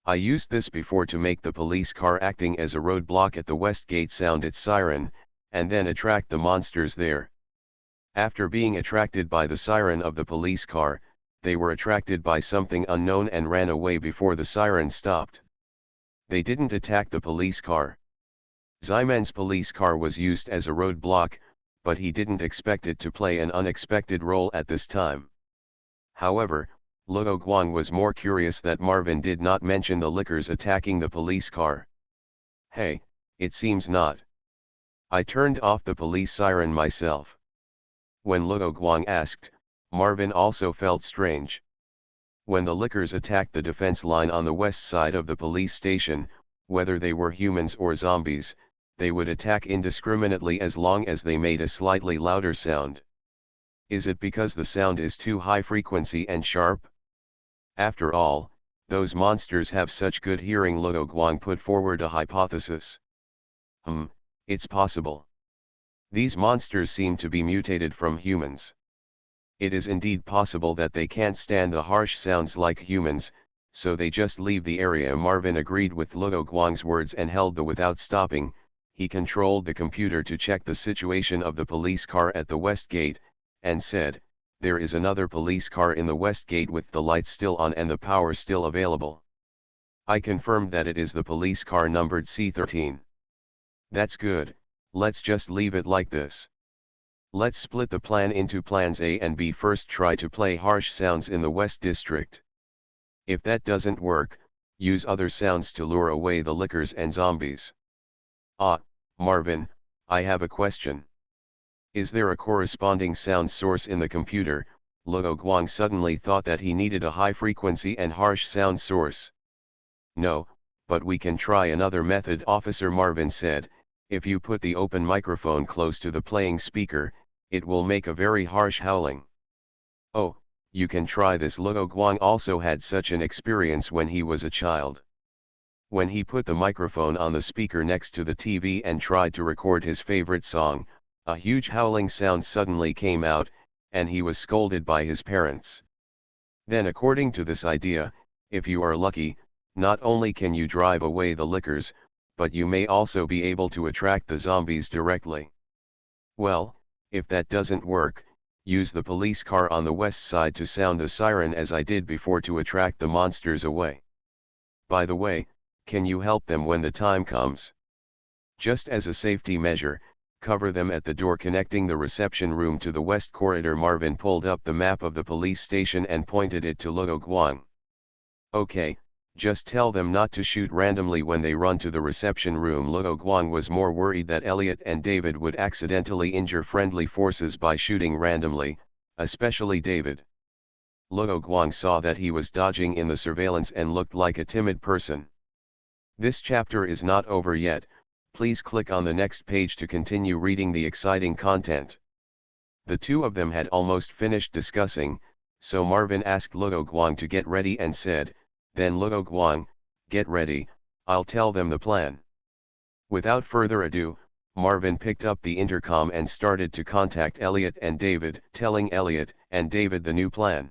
I used this before to make the police car acting as a roadblock at the west gate sound its siren, and then attract the monsters there. After being attracted by the siren of the police car, they were attracted by something unknown and ran away before the siren stopped. They didn't attack the police car. Ximen's police car was used as a roadblock, but he didn't expect it to play an unexpected role at this time. However, Luo Guang was more curious that Marvin did not mention the liquors attacking the police car. Hey, it seems not. I turned off the police siren myself. When Luo Guang asked, Marvin also felt strange. When the liquors attacked the defense line on the west side of the police station, whether they were humans or zombies, they would attack indiscriminately as long as they made a slightly louder sound. Is it because the sound is too high frequency and sharp? After all, those monsters have such good hearing. Luo Guang put forward a hypothesis. It's possible. These monsters seem to be mutated from humans. It is indeed possible that they can't stand the harsh sounds like humans, so they just leave the area. Marvin agreed with Luo Guang's words and held the without stopping. He controlled the computer to check the situation of the police car at the west gate, and said, "There is another police car in the west gate with the lights still on and the power still available." I confirmed that it is the police car numbered C13. "That's good, let's just leave it like this. Let's split the plan into plans A and B. First try to play harsh sounds in the West District. If that doesn't work, use other sounds to lure away the lickers and zombies." "Ah, Marvin, I have a question. Is there a corresponding sound source in the computer?" Luo Guang suddenly thought that he needed a high frequency and harsh sound source. "No, but we can try another method," Officer Marvin said. "If you put the open microphone close to the playing speaker, it will make a very harsh howling." "Oh, you can try this." Luo Guang also had such an experience when he was a child. When he put the microphone on the speaker next to the TV and tried to record his favorite song, a huge howling sound suddenly came out, and he was scolded by his parents. Then, according to this idea, if you are lucky, not only can you drive away the lickers, but you may also be able to attract the zombies directly. Well, if that doesn't work, use the police car on the west side to sound the siren as I did before to attract the monsters away. By the way, can you help them when the time comes? Just as a safety measure, cover them at the door connecting the reception room to the west corridor. Marvin pulled up the map of the police station and pointed it to Luo Guang. "Okay, just tell them not to shoot randomly when they run to the reception room." Luo Guang was more worried that Elliot and David would accidentally injure friendly forces by shooting randomly, especially David. Luo Guang saw that he was dodging in the surveillance and looked like a timid person. This chapter is not over yet. Please click on the next page to continue reading the exciting content. The two of them had almost finished discussing, so Marvin asked Luo Guang to get ready and said, "Then Luo Guang, get ready, I'll tell them the plan." Without further ado, Marvin picked up the intercom and started to contact Elliot and David, telling Elliot and David the new plan.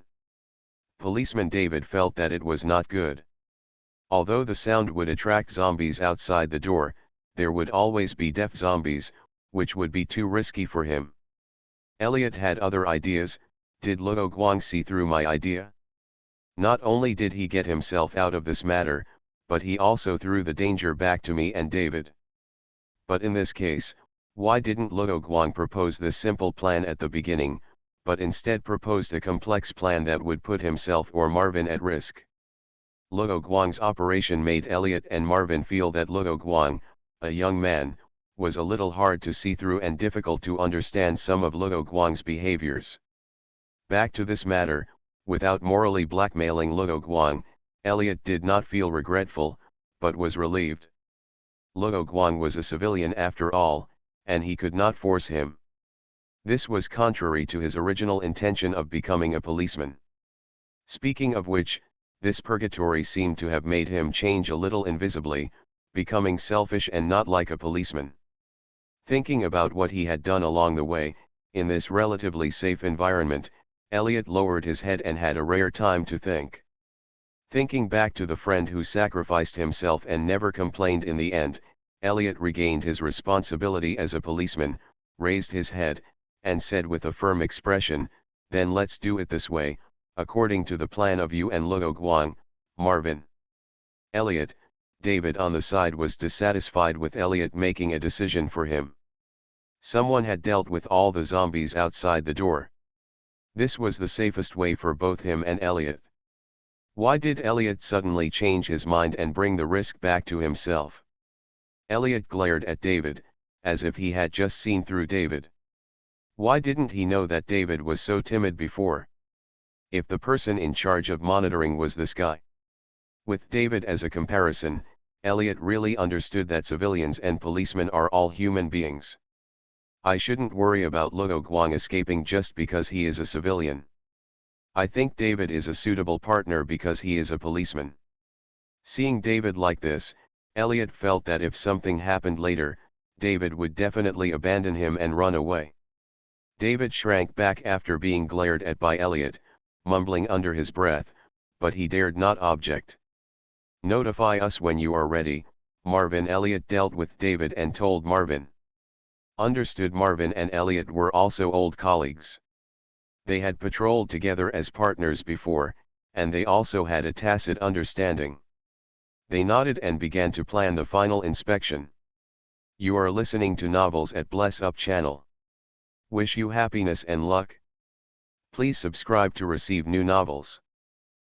Policeman David felt that it was not good. Although the sound would attract zombies outside the door, there would always be deaf zombies, which would be too risky for him. Elliot had other ideas. Did Luo Guang see through my idea? Not only did he get himself out of this matter, but he also threw the danger back to me and David. But in this case, why didn't Luo Guang propose this simple plan at the beginning, but instead proposed a complex plan that would put himself or Marvin at risk? Luo Guang's operation made Elliot and Marvin feel that Luo Guang, a young man, was a little hard to see through and difficult to understand some of Luo Guang's behaviors. Back to this matter, without morally blackmailing Luo Guang, Elliot did not feel regretful, but was relieved. Luo Guang was a civilian after all, and he could not force him. This was contrary to his original intention of becoming a policeman. Speaking of which, this purgatory seemed to have made him change a little invisibly, becoming selfish and not like a policeman. Thinking about what he had done along the way, in this relatively safe environment, Elliot lowered his head and had a rare time to think. Thinking back to the friend who sacrificed himself and never complained in the end, Elliot regained his responsibility as a policeman, raised his head, and said with a firm expression, "Then let's do it this way, according to the plan of you and Luo Guang, Marvin." Elliot, David on the side was dissatisfied with Elliot making a decision for him. Someone had dealt with all the zombies outside the door. This was the safest way for both him and Elliot. Why did Elliot suddenly change his mind and bring the risk back to himself? Elliot glared at David, as if he had just seen through David. Why didn't he know that David was so timid before? If the person in charge of monitoring was this guy. With David as a comparison, Elliot really understood that civilians and policemen are all human beings. I shouldn't worry about Luo Guang escaping just because he is a civilian. I think David is a suitable partner because he is a policeman. Seeing David like this, Elliot felt that if something happened later, David would definitely abandon him and run away. David shrank back after being glared at by Elliot, mumbling under his breath, but he dared not object. "Notify us when you are ready, Marvin." Elliot dealt with David and told Marvin. Understood. Marvin and Elliot were also old colleagues. They had patrolled together as partners before, and they also had a tacit understanding. They nodded and began to plan the final inspection. You are listening to Novels at Bless Up channel. Wish you happiness and luck. Please subscribe to receive new novels.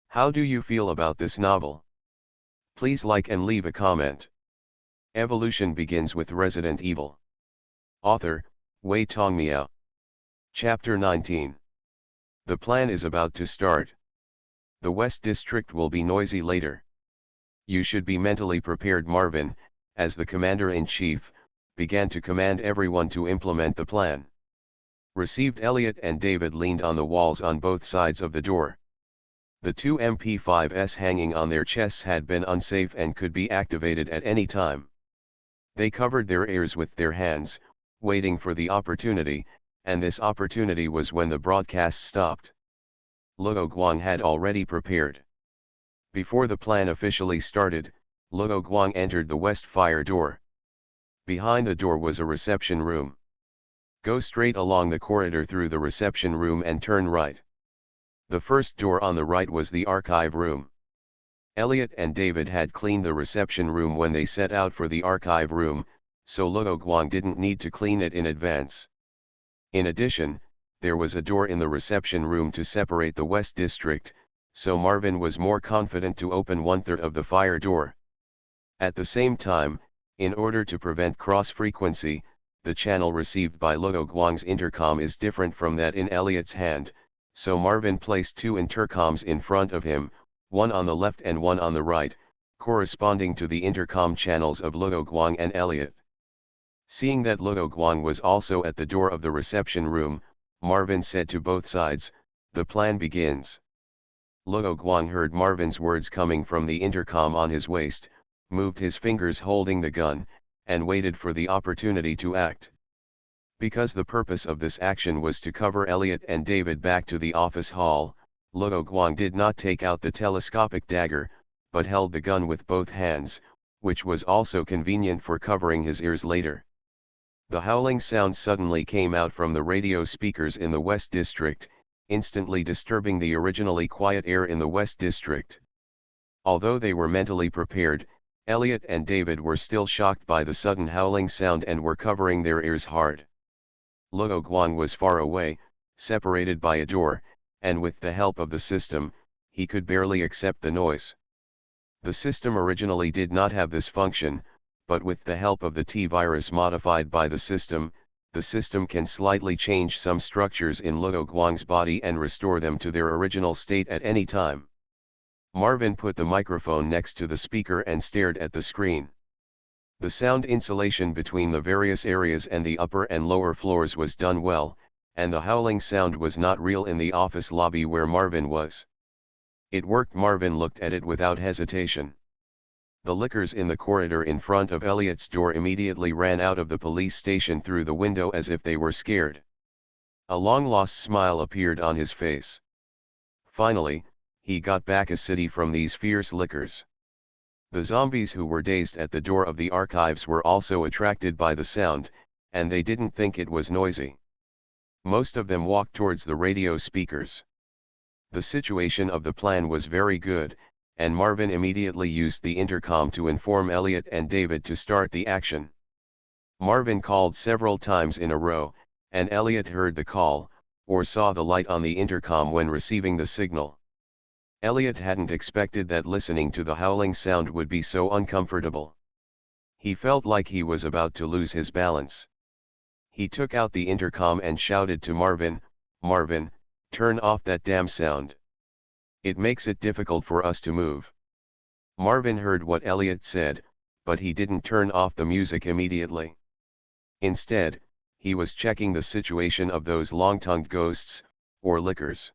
How do you feel about this novel? Please like and leave a comment. Evolution begins with Resident Evil. Author, Wei Tongmiao. Chapter 19. The plan is about to start. The West District will be noisy later. You should be mentally prepared. Marvin, as the commander-in-chief, began to command everyone to implement the plan. Received. Elliot and David leaned on the walls on both sides of the door. The two MP5s hanging on their chests had been unsafe and could be activated at any time. They covered their ears with their hands, waiting for the opportunity, and this opportunity was when the broadcast stopped. Luo Guang had already prepared. Before the plan officially started, Luo Guang entered the west fire door. Behind the door was a reception room. Go straight along the corridor through the reception room and turn right. The first door on the right was the archive room. Elliot and David had cleaned the reception room when they set out for the archive room, so Luo Guang didn't need to clean it in advance. In addition, there was a door in the reception room to separate the West District, so Marvin was more confident to open 1/3 of the fire door. At the same time, in order to prevent cross-frequency, the channel received by Luo Guang's intercom is different from that in Elliot's hand, so Marvin placed two intercoms in front of him, one on the left and one on the right, corresponding to the intercom channels of Luo Guang and Elliot. Seeing that Luo Guang was also at the door of the reception room, Marvin said to both sides, "The plan begins." Luo Guang heard Marvin's words coming from the intercom on his waist, moved his fingers holding the gun, and waited for the opportunity to act. Because the purpose of this action was to cover Elliot and David back to the office hall, Luo Guang did not take out the telescopic dagger, but held the gun with both hands, which was also convenient for covering his ears later. The howling sound suddenly came out from the radio speakers in the West District, instantly disturbing the originally quiet air in the West District. Although they were mentally prepared, Elliot and David were still shocked by the sudden howling sound and were covering their ears hard. Luo Guang was far away, separated by a door, and with the help of the system, he could barely accept the noise. The system originally did not have this function, but with the help of the T-virus modified by the system can slightly change some structures in Luo Guang's body and restore them to their original state at any time. Marvin put the microphone next to the speaker and stared at the screen. The sound insulation between the various areas and the upper and lower floors was done well, and the howling sound was not real in the office lobby where Marvin was. It worked. Marvin looked at it without hesitation. The lickers in the corridor in front of Elliot's door immediately ran out of the police station through the window as if they were scared. A long-lost smile appeared on his face. Finally, he got back a city from these fierce lickers. The zombies who were dazed at the door of the archives were also attracted by the sound, and they didn't think it was noisy. Most of them walked towards the radio speakers. The situation of the plan was very good, and Marvin immediately used the intercom to inform Elliot and David to start the action. Marvin called several times in a row, and Elliot heard the call, or saw the light on the intercom when receiving the signal. Elliot hadn't expected that listening to the howling sound would be so uncomfortable. He felt like he was about to lose his balance. He took out the intercom and shouted to Marvin, "Marvin, turn off that damn sound. It makes it difficult for us to move." Marvin heard what Elliot said, but he didn't turn off the music immediately. Instead, he was checking the situation of those long-tongued ghosts, or lickers.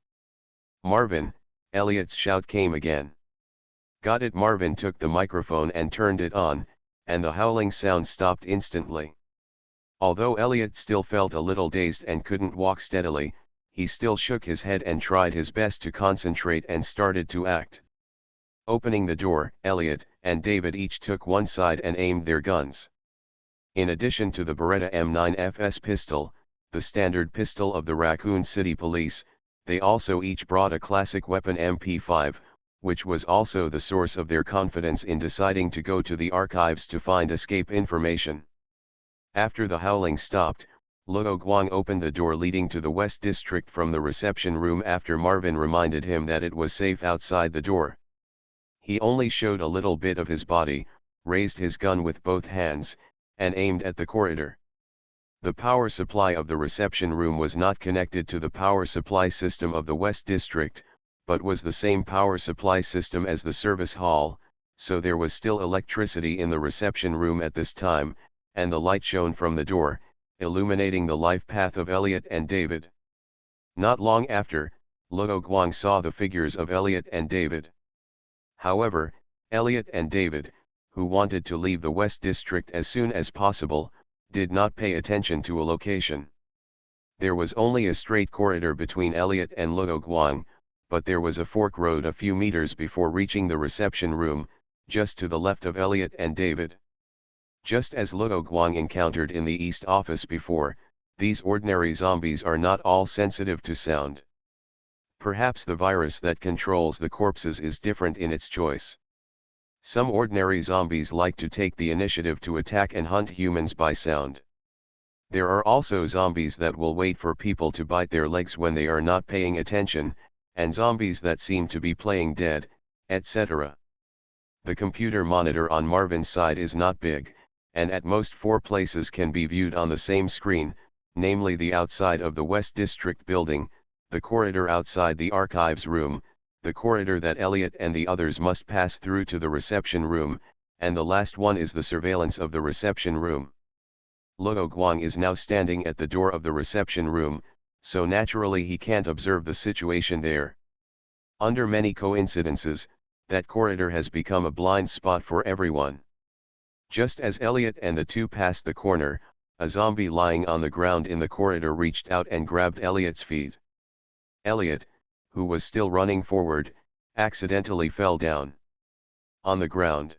"Marvin," Elliot's shout came again. "Got it." Marvin took the microphone and turned it on, and the howling sound stopped instantly. Although Elliot still felt a little dazed and couldn't walk steadily, he still shook his head and tried his best to concentrate and started to act. Opening the door, Elliot and David each took one side and aimed their guns. In addition to the Beretta M9FS pistol, the standard pistol of the Raccoon City Police, they also each brought a classic weapon MP5, which was also the source of their confidence in deciding to go to the archives to find escape information. After the howling stopped, Luo Guang opened the door leading to the West District from the reception room after Marvin reminded him that it was safe outside the door. He only showed a little bit of his body, raised his gun with both hands, and aimed at the corridor. The power supply of the reception room was not connected to the power supply system of the West District, but was the same power supply system as the service hall, so there was still electricity in the reception room at this time, and the light shone from the door, illuminating the life path of Elliot and David. Not long after, Luo Guang saw the figures of Elliot and David. However, Elliot and David, who wanted to leave the West District as soon as possible, did not pay attention to a location. There was only a straight corridor between Elliot and Luo Guang, but there was a fork road a few meters before reaching the reception room, just to the left of Elliot and David. Just as Luo Guang encountered in the East Office before, these ordinary zombies are not all sensitive to sound. Perhaps the virus that controls the corpses is different in its choice. Some ordinary zombies like to take the initiative to attack and hunt humans by sound. There are also zombies that will wait for people to bite their legs when they are not paying attention, and zombies that seem to be playing dead, etc. The computer monitor on Marvin's side is not big, and at most 4 places can be viewed on the same screen, namely the outside of the West District building, the corridor outside the archives room, the corridor that Elliot and the others must pass through to the reception room, and the last one is the surveillance of the reception room. Luo Guang is now standing at the door of the reception room, so naturally he can't observe the situation there. Under many coincidences, that corridor has become a blind spot for everyone. Just as Elliot and the two passed the corner, a zombie lying on the ground in the corridor reached out and grabbed Elliot's feet. Elliot, who was still running forward, accidentally fell down on the ground.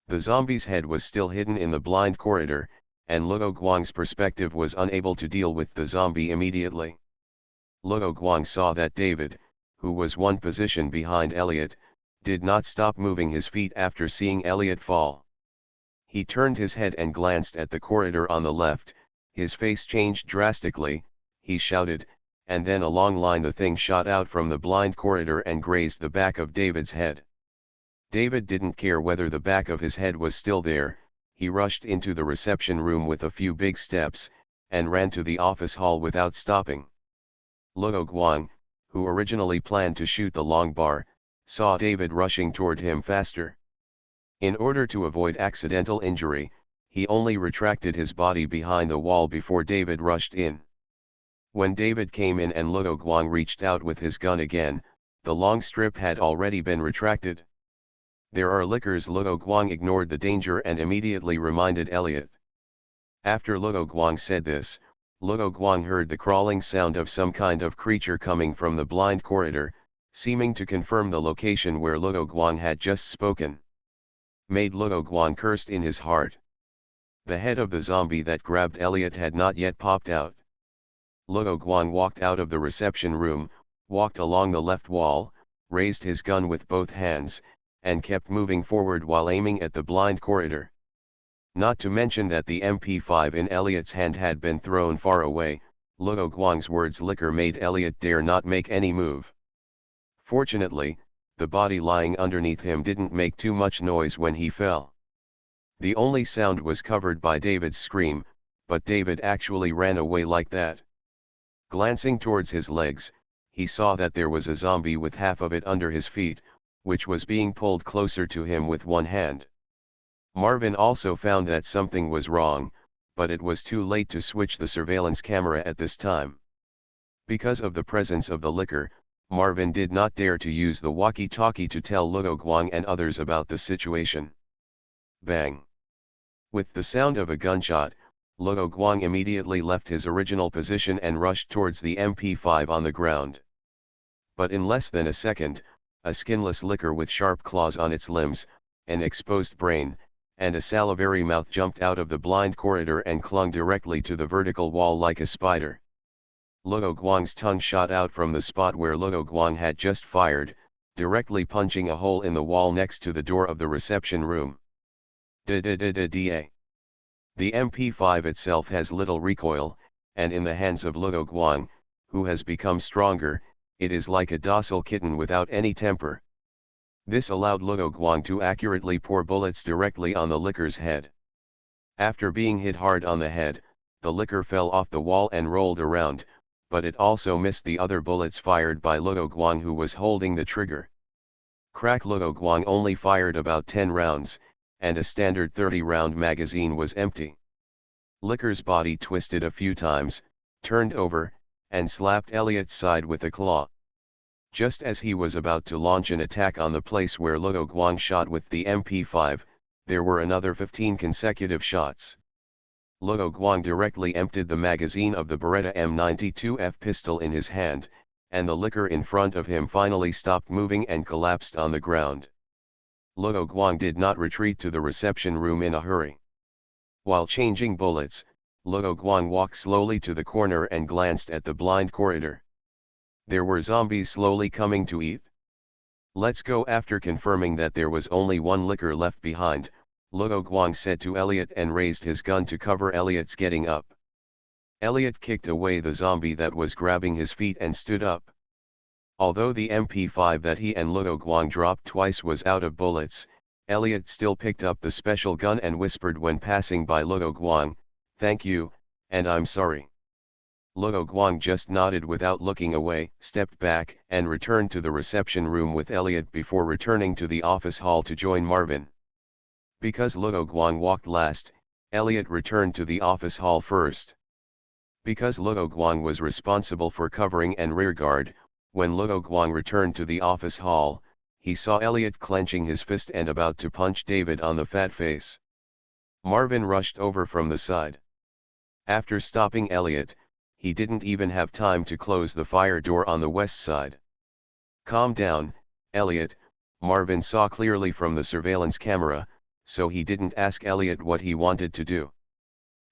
The zombie's head was still hidden in the blind corridor, and Luo Guang's perspective was unable to deal with the zombie immediately. Luo Guang saw that David, who was one position behind Elliot, did not stop moving his feet after seeing Elliot fall. He turned his head and glanced at the corridor on the left, his face changed drastically, he shouted, and then a long line the thing shot out from the blind corridor and grazed the back of David's head. David didn't care whether the back of his head was still there, he rushed into the reception room with a few big steps, and ran to the office hall without stopping. Luo Guang, who originally planned to shoot the long bar, saw David rushing toward him faster. In order to avoid accidental injury, he only retracted his body behind the wall before David rushed in. When David came in and Luo Guang reached out with his gun again, the long strip had already been retracted. "There are lickers." Luo Guang ignored the danger and immediately reminded Elliot. After Luo Guang said this, Luo Guang heard the crawling sound of some kind of creature coming from the blind corridor, seeming to confirm the location where Luo Guang had just spoken. Made Luo Guang cursed in his heart. The head of the zombie that grabbed Elliot had not yet popped out. Luo Guang walked out of the reception room, walked along the left wall, raised his gun with both hands, and kept moving forward while aiming at the blind corridor. Not to mention that the MP5 in Elliot's hand had been thrown far away, Luo Guang's words liquor made Elliot dare not make any move. Fortunately, the body lying underneath him didn't make too much noise when he fell. The only sound was covered by David's scream, but David actually ran away like that. Glancing towards his legs, he saw that there was a zombie with half of it under his feet, which was being pulled closer to him with one hand. Marvin also found that something was wrong, but it was too late to switch the surveillance camera at this time. Because of the presence of the liquor, Marvin did not dare to use the walkie-talkie to tell Luo Guang and others about the situation. Bang! With the sound of a gunshot, Luo Guang immediately left his original position and rushed towards the MP5 on the ground. But in less than a second, a skinless licker with sharp claws on its limbs, an exposed brain, and a salivary mouth jumped out of the blind corridor and clung directly to the vertical wall like a spider. Luo Guang's tongue shot out from the spot where Luo Guang had just fired, directly punching a hole in the wall next to the door of the reception room. Da-da-da-da-da. The MP5 itself has little recoil, and in the hands of Luo Guang, who has become stronger, it is like a docile kitten without any temper. This allowed Luo Guang to accurately pour bullets directly on the licker's head. After being hit hard on the head, the licker fell off the wall and rolled around, but it also missed the other bullets fired by Luo Guang, who was holding the trigger. Crack. Luo Guang only fired about 10 rounds, and a standard 30-round magazine was empty. Licker's body twisted a few times, turned over, and slapped Elliot's side with a claw. Just as he was about to launch an attack on the place where Luo Guang shot with the MP5, there were another 15 consecutive shots. Luo Guang directly emptied the magazine of the Beretta M92F pistol in his hand, and the licker in front of him finally stopped moving and collapsed on the ground. Luo Guang did not retreat to the reception room in a hurry. While changing bullets, Luo Guang walked slowly to the corner and glanced at the blind corridor. There were zombies slowly coming to eat. Let's go. After confirming that there was only one licker left behind, Luo Guang said to Elliot and raised his gun to cover Elliot's getting up. Elliot kicked away the zombie that was grabbing his feet and stood up. Although the MP5 that he and Luo Guang dropped twice was out of bullets, Elliot still picked up the special gun and whispered when passing by Luo Guang, "Thank you, and I'm sorry." Luo Guang just nodded without looking away, stepped back, and returned to the reception room with Elliot before returning to the office hall to join Marvin. Because Luo Guang walked last, Elliot returned to the office hall first. Because Luo Guang was responsible for covering and rearguard, when Luo Guang returned to the office hall, he saw Elliot clenching his fist and about to punch David on the fat face. Marvin rushed over from the side. After stopping Elliot, he didn't even have time to close the fire door on the west side. "Calm down, Elliot," Marvin saw clearly from the surveillance camera, so he didn't ask Elliot what he wanted to do.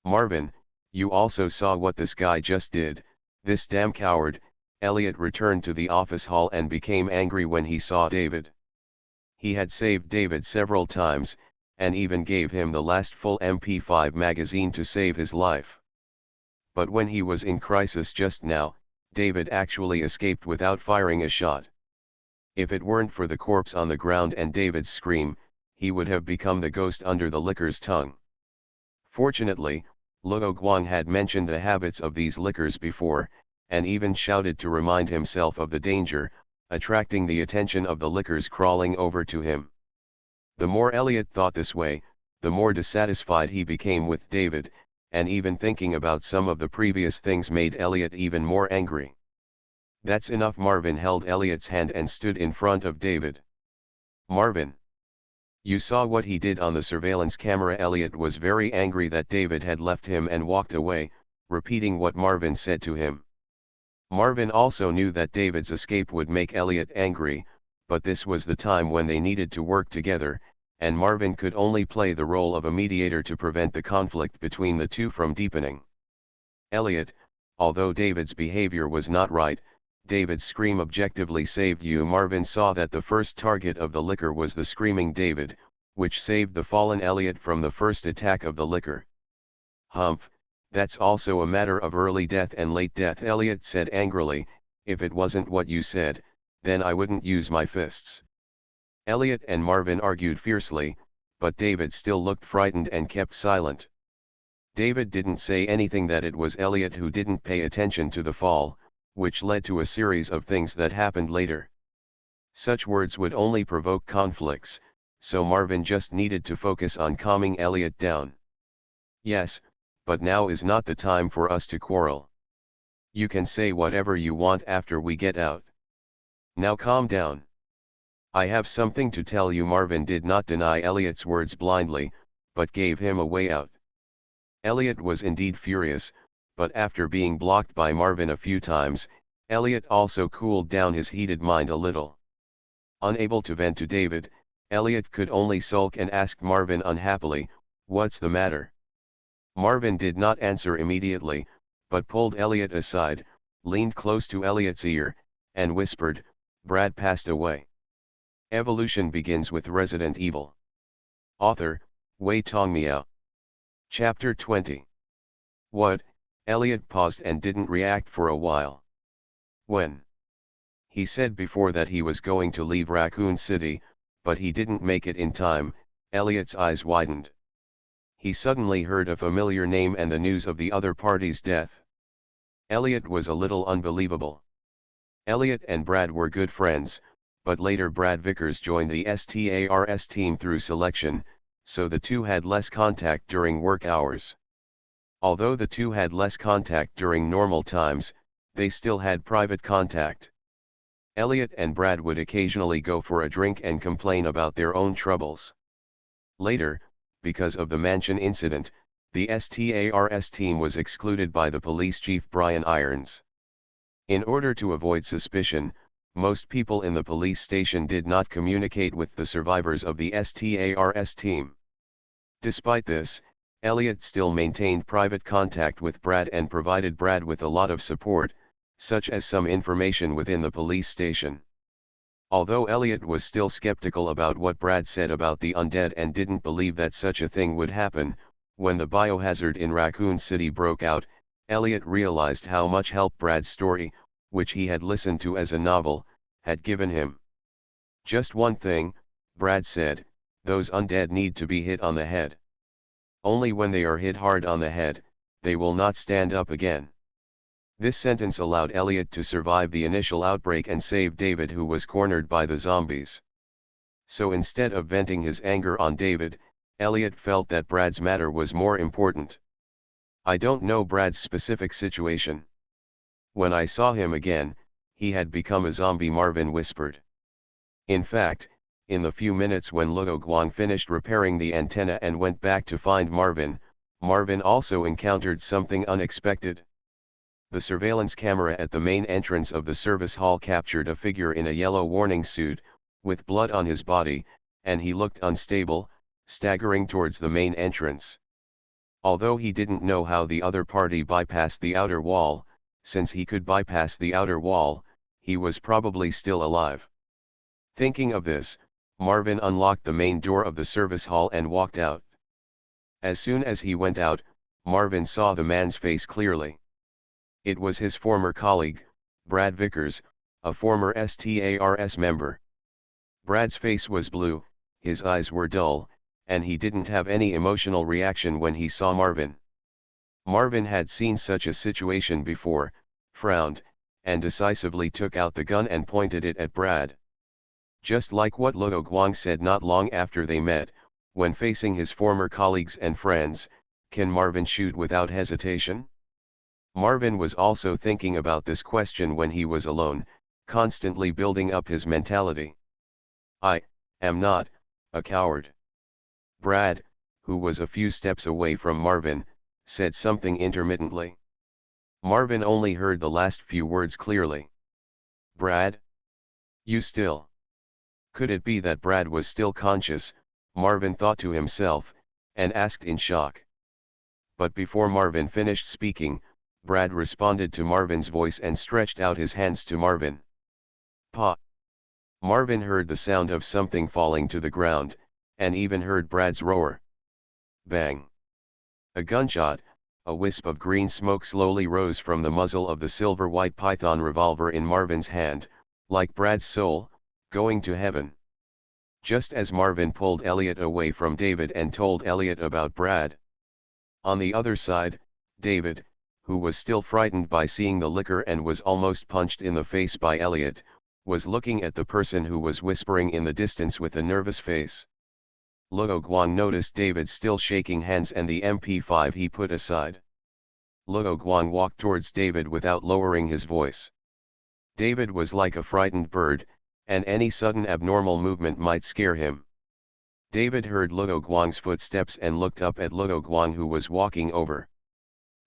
"Marvin, you also saw what this guy just did, this damn coward." Elliot returned to the office hall and became angry when he saw David. He had saved David several times, and even gave him the last full MP5 magazine to save his life. But when he was in crisis just now, David actually escaped without firing a shot. If it weren't for the corpse on the ground and David's scream, he would have become the ghost under the licker's tongue. Fortunately, Luo Guang had mentioned the habits of these lickers before, and even shouted to remind himself of the danger, attracting the attention of the lickers crawling over to him. The more Elliot thought this way, the more dissatisfied he became with David, and even thinking about some of the previous things made Elliot even more angry. "That's enough." Marvin held Elliot's hand and stood in front of David. "Marvin, you saw what he did on the surveillance camera." Elliot was very angry that David had left him and walked away, repeating what Marvin said to him. Marvin also knew that David's escape would make Elliot angry, but this was the time when they needed to work together, and Marvin could only play the role of a mediator to prevent the conflict between the two from deepening. "Elliot, although David's behavior was not right, David's scream objectively saved you." Marvin saw that the first target of the licker was the screaming David, which saved the fallen Elliot from the first attack of the licker. "Humph, that's also a matter of early death and late death," Elliot said angrily. "If it wasn't what you said, then I wouldn't use my fists." Elliot and Marvin argued fiercely, but David still looked frightened and kept silent. David didn't say anything that it was Elliot who didn't pay attention to the fall, which led to a series of things that happened later. Such words would only provoke conflicts, so Marvin just needed to focus on calming Elliot down. "Yes, but now is not the time for us to quarrel. You can say whatever you want after we get out. Now calm down. I have something to tell you." Marvin did not deny Elliot's words blindly, but gave him a way out. Elliot was indeed furious, but after being blocked by Marvin a few times, Elliot also cooled down his heated mind a little. Unable to vent to David, Elliot could only sulk and ask Marvin unhappily, "What's the matter?" Marvin did not answer immediately, but pulled Elliot aside, leaned close to Elliot's ear, and whispered, "Brad passed away." Evolution begins with Resident Evil. Author, Wei Tong Miao. Chapter 20. What? Elliot paused and didn't react for a while. When? He said before that he was going to leave Raccoon City, but he didn't make it in time. Elliot's eyes widened. He suddenly heard a familiar name and the news of the other party's death. Elliot was a little unbelievable. Elliot and Brad were good friends, but later Brad Vickers joined the STARS team through selection, so the two had less contact during work hours. Although the two had less contact during normal times, they still had private contact. Elliot and Brad would occasionally go for a drink and complain about their own troubles. Later, because of the mansion incident, the STARS team was excluded by the police chief Brian Irons. In order to avoid suspicion, most people in the police station did not communicate with the survivors of the STARS team. Despite this, Elliot still maintained private contact with Brad and provided Brad with a lot of support, such as some information within the police station. Although Elliot was still skeptical about what Brad said about the undead and didn't believe that such a thing would happen, when the biohazard in Raccoon City broke out, Elliot realized how much help Brad's story, which he had listened to as a novel, had given him. "Just one thing," Brad said, "those undead need to be hit on the head. Only when they are hit hard on the head, they will not stand up again." This sentence allowed Elliot to survive the initial outbreak and save David, who was cornered by the zombies. So instead of venting his anger on David, Elliot felt that Brad's matter was more important. "I don't know Brad's specific situation. When I saw him again, he had become a zombie," Marvin whispered. In fact, in the few minutes when Luo Guang finished repairing the antenna and went back to find Marvin, Marvin also encountered something unexpected. The surveillance camera at the main entrance of the service hall captured a figure in a yellow warning suit, with blood on his body, and he looked unstable, staggering towards the main entrance. Although he didn't know how the other party bypassed the outer wall, since he could bypass the outer wall, he was probably still alive. Thinking of this, Marvin unlocked the main door of the service hall and walked out. As soon as he went out, Marvin saw the man's face clearly. It was his former colleague, Brad Vickers, a former STARS member. Brad's face was blue, his eyes were dull, and he didn't have any emotional reaction when he saw Marvin. Marvin had seen such a situation before, frowned, and decisively took out the gun and pointed it at Brad. Just like what Luo Guang said not long after they met, when facing his former colleagues and friends, can Marvin shoot without hesitation? Marvin was also thinking about this question when he was alone, constantly building up his mentality. "I am not a coward." Brad, who was a few steps away from Marvin, said something intermittently. Marvin only heard the last few words clearly. "Brad? You still?" Could it be that Brad was still conscious, Marvin thought to himself, and asked in shock. But before Marvin finished speaking, Brad responded to Marvin's voice and stretched out his hands to Marvin. "Pa!" Marvin heard the sound of something falling to the ground, and even heard Brad's roar. Bang! A gunshot, a wisp of green smoke slowly rose from the muzzle of the silver-white python revolver in Marvin's hand, like Brad's soul, going to heaven. Just as Marvin pulled Elliot away from David and told Elliot about Brad. On the other side, David, who was still frightened by seeing the liquor and was almost punched in the face by Elliot, was looking at the person who was whispering in the distance with a nervous face. Luo Guang noticed David still shaking hands and the MP5 he put aside. Luo Guang walked towards David without lowering his voice. David was like a frightened bird, and any sudden abnormal movement might scare him. David heard Luo Guang's footsteps and looked up at Luo Guang, who was walking over.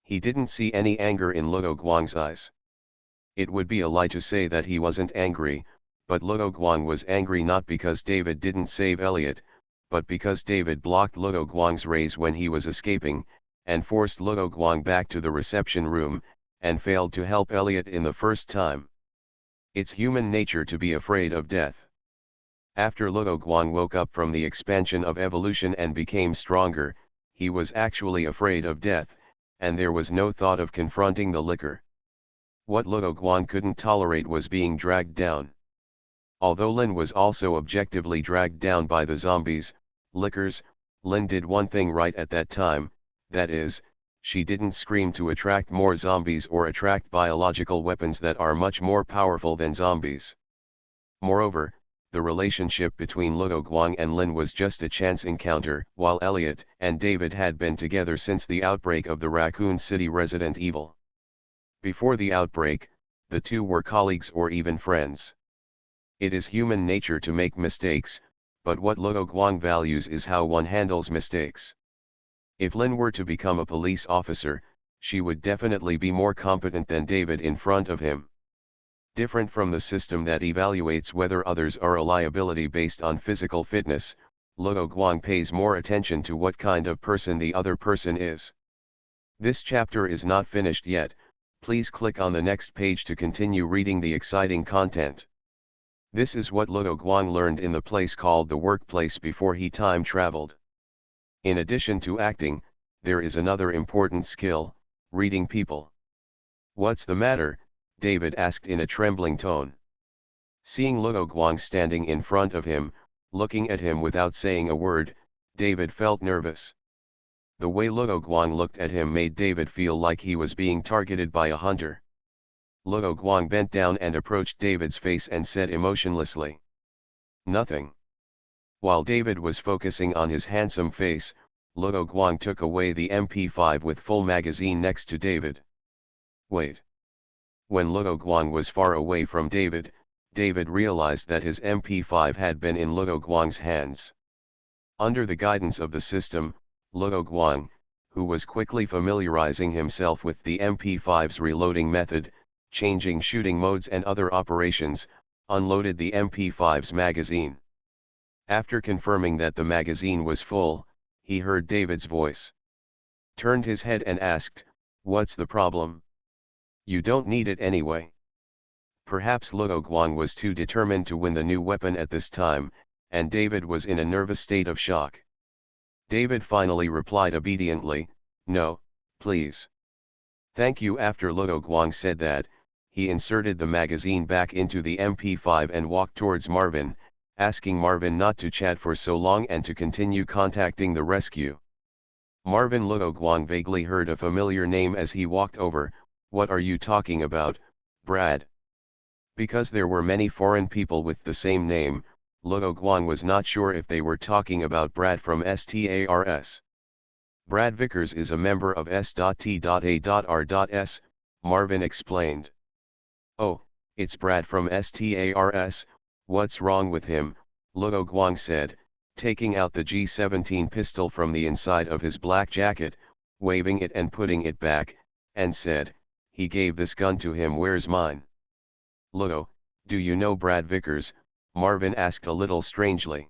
He didn't see any anger in Luo Guang's eyes. It would be a lie to say that he wasn't angry, but Luo Guang was angry not because David didn't save Elliot, but because David blocked Luo Guang's rays when he was escaping, and forced Luo Guang back to the reception room, and failed to help Elliot in the first time. It's human nature to be afraid of death. After Luo Guang woke up from the expansion of evolution and became stronger, he was actually afraid of death, and there was no thought of confronting the licker. What Luo Guang couldn't tolerate was being dragged down. Although Lin was also objectively dragged down by the zombies, lickers, Lin did one thing right at that time, that is, she didn't scream to attract more zombies or attract biological weapons that are much more powerful than zombies. Moreover, the relationship between Luo Guang and Lin was just a chance encounter, while Elliot and David had been together since the outbreak of the Raccoon City Resident Evil. Before the outbreak, the two were colleagues or even friends. It is human nature to make mistakes, but what Luo Guang values is how one handles mistakes. If Lin were to become a police officer, she would definitely be more competent than David in front of him. Different from the system that evaluates whether others are a liability based on physical fitness, Luo Guang pays more attention to what kind of person the other person is. This chapter is not finished yet, please click on the next page to continue reading the exciting content. This is what Luo Guang learned in the place called the workplace before he time traveled. In addition to acting, there is another important skill, reading people. "What's the matter?" David asked in a trembling tone. Seeing Luo Guang standing in front of him, looking at him without saying a word, David felt nervous. The way Luo Guang looked at him made David feel like he was being targeted by a hunter. Luo Guang bent down and approached David's face and said emotionlessly, "Nothing." While David was focusing on his handsome face, Luo Guang took away the MP5 with full magazine next to David. "Wait." When Luo Guang was far away from David, David realized that his MP5 had been in Luo Guang's hands. Under the guidance of the system, Luo Guang, who was quickly familiarizing himself with the MP5's reloading method, changing shooting modes and other operations, unloaded the MP5's magazine. After confirming that the magazine was full, he heard David's voice. Turned his head and asked, "What's the problem?" "You don't need it anyway." Perhaps Luo Guang was too determined to win the new weapon at this time, and David was in a nervous state of shock. David finally replied obediently, "No, please." "Thank you." After Luo Guang said that, he inserted the magazine back into the MP5 and walked towards Marvin, asking Marvin not to chat for so long and to continue contacting the rescue. Marvin Luo Guang vaguely heard a familiar name as he walked over. "What are you talking about, Brad?" Because there were many foreign people with the same name, Luo Guang was not sure if they were talking about Brad from STARS. "Brad Vickers is a member of S.T.A.R.S, Marvin explained. "Oh, it's Brad from STARS, what's wrong with him?" Luo Guang said, taking out the G17 pistol from the inside of his black jacket, waving it and putting it back, and said, "He gave this gun to him, where's mine?" "Luo, do you know Brad Vickers?" Marvin asked a little strangely.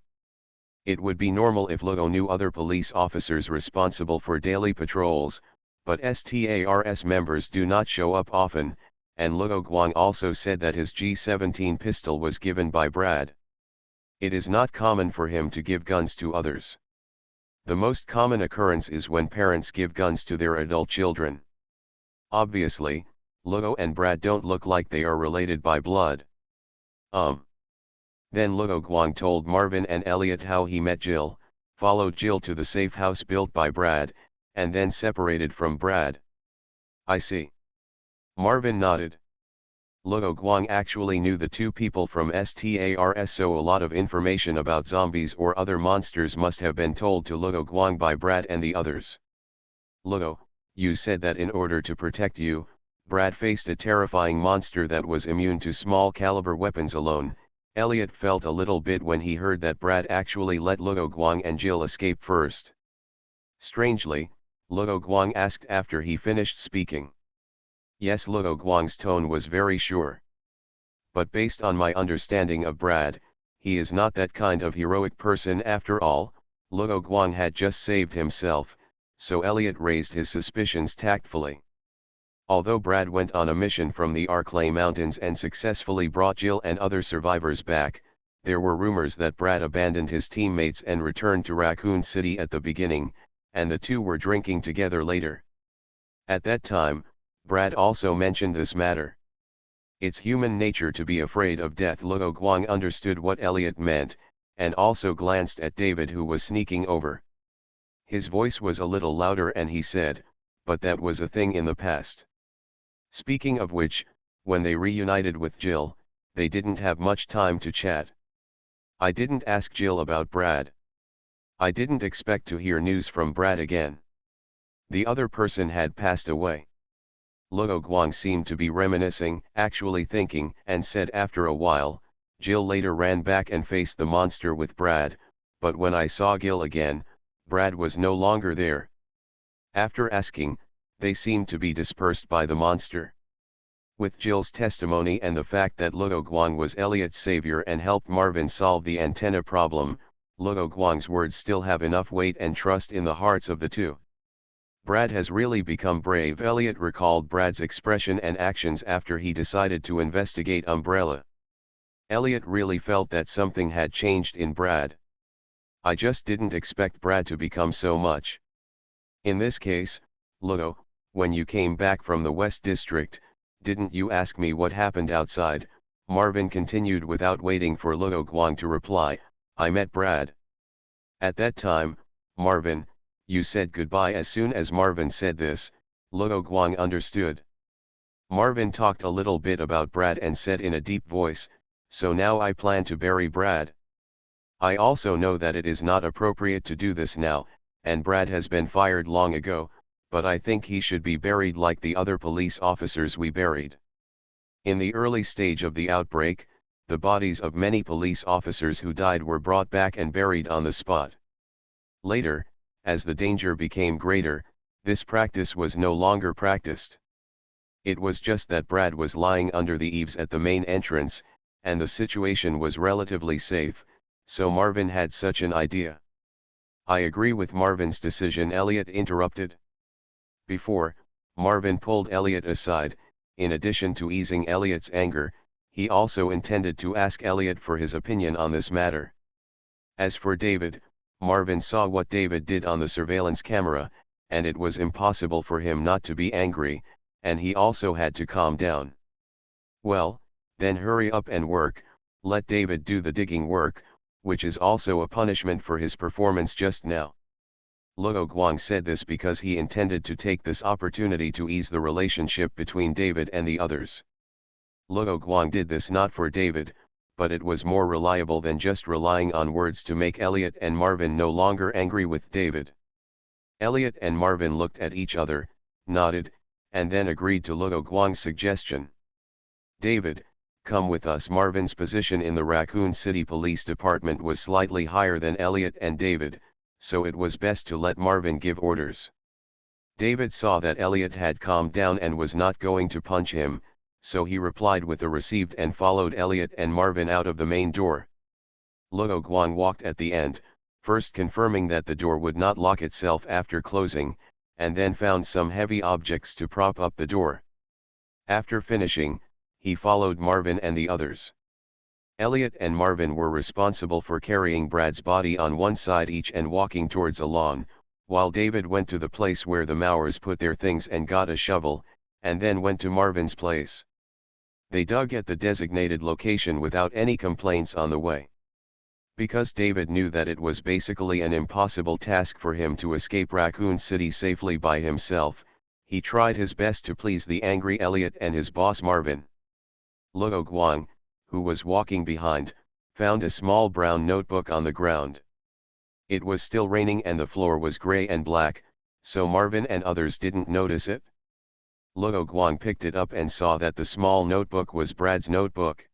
It would be normal if Luo knew other police officers responsible for daily patrols, but STARS members do not show up often, and Luo Guang also said that his G17 pistol was given by Brad. It is not common for him to give guns to others. The most common occurrence is when parents give guns to their adult children. Obviously, Luo and Brad don't look like they are related by blood. Then Luo Guang told Marvin and Elliot how he met Jill, followed Jill to the safe house built by Brad, and then separated from Brad. "I see." Marvin nodded. Luo Guang actually knew the two people from STARS, so a lot of information about zombies or other monsters must have been told to Luo Guang by Brad and the others. "Luo, you said that in order to protect you, Brad faced a terrifying monster that was immune to small caliber weapons alone, Elliot felt a little bit when he heard that Brad actually let Luo Guang and Jill escape first. Strangely, Luo Guang asked after he finished speaking. Yes, Luo Guang's tone was very sure. But based on my understanding of Brad, he is not that kind of heroic person after all. Luo Guang had just saved himself, so Elliot raised his suspicions tactfully. Although Brad went on a mission from the Arklay Mountains and successfully brought Jill and other survivors back, there were rumors that Brad abandoned his teammates and returned to Raccoon City at the beginning, and the two were drinking together later. At that time, Brad also mentioned this matter. It's human nature to be afraid of death. Luo Guang understood what Elliot meant, and also glanced at David, who was sneaking over. His voice was a little louder and he said, "But that was a thing in the past." Speaking of which, when they reunited with Jill, they didn't have much time to chat. I didn't ask Jill about Brad. I didn't expect to hear news from Brad again. The other person had passed away. Luo Guang seemed to be reminiscing, actually thinking, and said after a while, Jill later ran back and faced the monster with Brad, but when I saw Gil again, Brad was no longer there. After asking, they seemed to be dispersed by the monster. With Jill's testimony and the fact that Luo Guang was Elliot's savior and helped Marvin solve the antenna problem, Luo Guang's words still have enough weight and trust in the hearts of the two. Brad has really become brave. Elliot recalled Brad's expression and actions after he decided to investigate Umbrella. Elliot really felt that something had changed in Brad. I just didn't expect Brad to become so much. In this case, Luo, when you came back from the West District, didn't you ask me what happened outside? Marvin continued without waiting for Luo Guang to reply. I met Brad. At that time, Marvin, you said goodbye. As soon as Marvin said this, Luo Guang understood. Marvin talked a little bit about Brad and said in a deep voice, so now I plan to bury Brad. I also know that it is not appropriate to do this now, and Brad has been fired long ago, but I think he should be buried like the other police officers we buried. In the early stage of the outbreak, the bodies of many police officers who died were brought back and buried on the spot. Later, as the danger became greater, this practice was no longer practiced. It was just that Brad was lying under the eaves at the main entrance, and the situation was relatively safe, so Marvin had such an idea. I agree with Marvin's decision, Elliot interrupted. Before Marvin pulled Elliot aside, in addition to easing Elliot's anger, he also intended to ask Elliot for his opinion on this matter. As for David, Marvin saw what David did on the surveillance camera, and it was impossible for him not to be angry, and he also had to calm down. Well, then hurry up and work, let David do the digging work, which is also a punishment for his performance just now. Luo Guang said this because he intended to take this opportunity to ease the relationship between David and the others. Luo Guang did this not for David, but it was more reliable than just relying on words to make Elliot and Marvin no longer angry with David. Elliot and Marvin looked at each other, nodded, and then agreed to Luo Guang's suggestion. David, come with us. Marvin's position in the Raccoon City Police Department was slightly higher than Elliot and David, so it was best to let Marvin give orders. David saw that Elliot had calmed down and was not going to punch him, so he replied with a received and followed Elliot and Marvin out of the main door. Luo Guang walked at the end, first confirming that the door would not lock itself after closing, and then found some heavy objects to prop up the door. After finishing, he followed Marvin and the others. Elliot and Marvin were responsible for carrying Brad's body on one side each and walking towards a lawn, while David went to the place where the Mowers put their things and got a shovel, and then went to Marvin's place. They dug at the designated location without any complaints on the way. Because David knew that it was basically an impossible task for him to escape Raccoon City safely by himself, he tried his best to please the angry Elliot and his boss Marvin. Luo Guang, who was walking behind, found a small brown notebook on the ground. It was still raining and the floor was gray and black, so Marvin and others didn't notice it. Luo Guang picked it up and saw that the small notebook was Brad's notebook.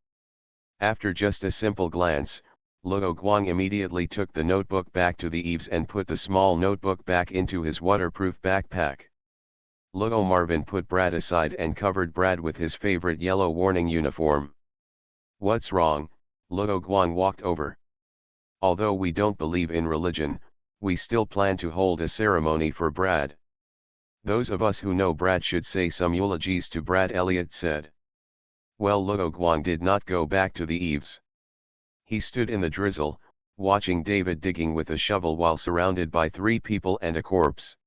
After just a simple glance, Luo Guang immediately took the notebook back to the eaves and put the small notebook back into his waterproof backpack. Luo Marvin put Brad aside and covered Brad with his favorite yellow warning uniform. "What's wrong?" Luo Guang walked over. "Although we don't believe in religion, we still plan to hold a ceremony for Brad. Those of us who know Brad should say some eulogies to Brad," Elliot said. Well, Luo Guang did not go back to the eaves. He stood in the drizzle, watching David digging with a shovel while surrounded by 3 people and a corpse.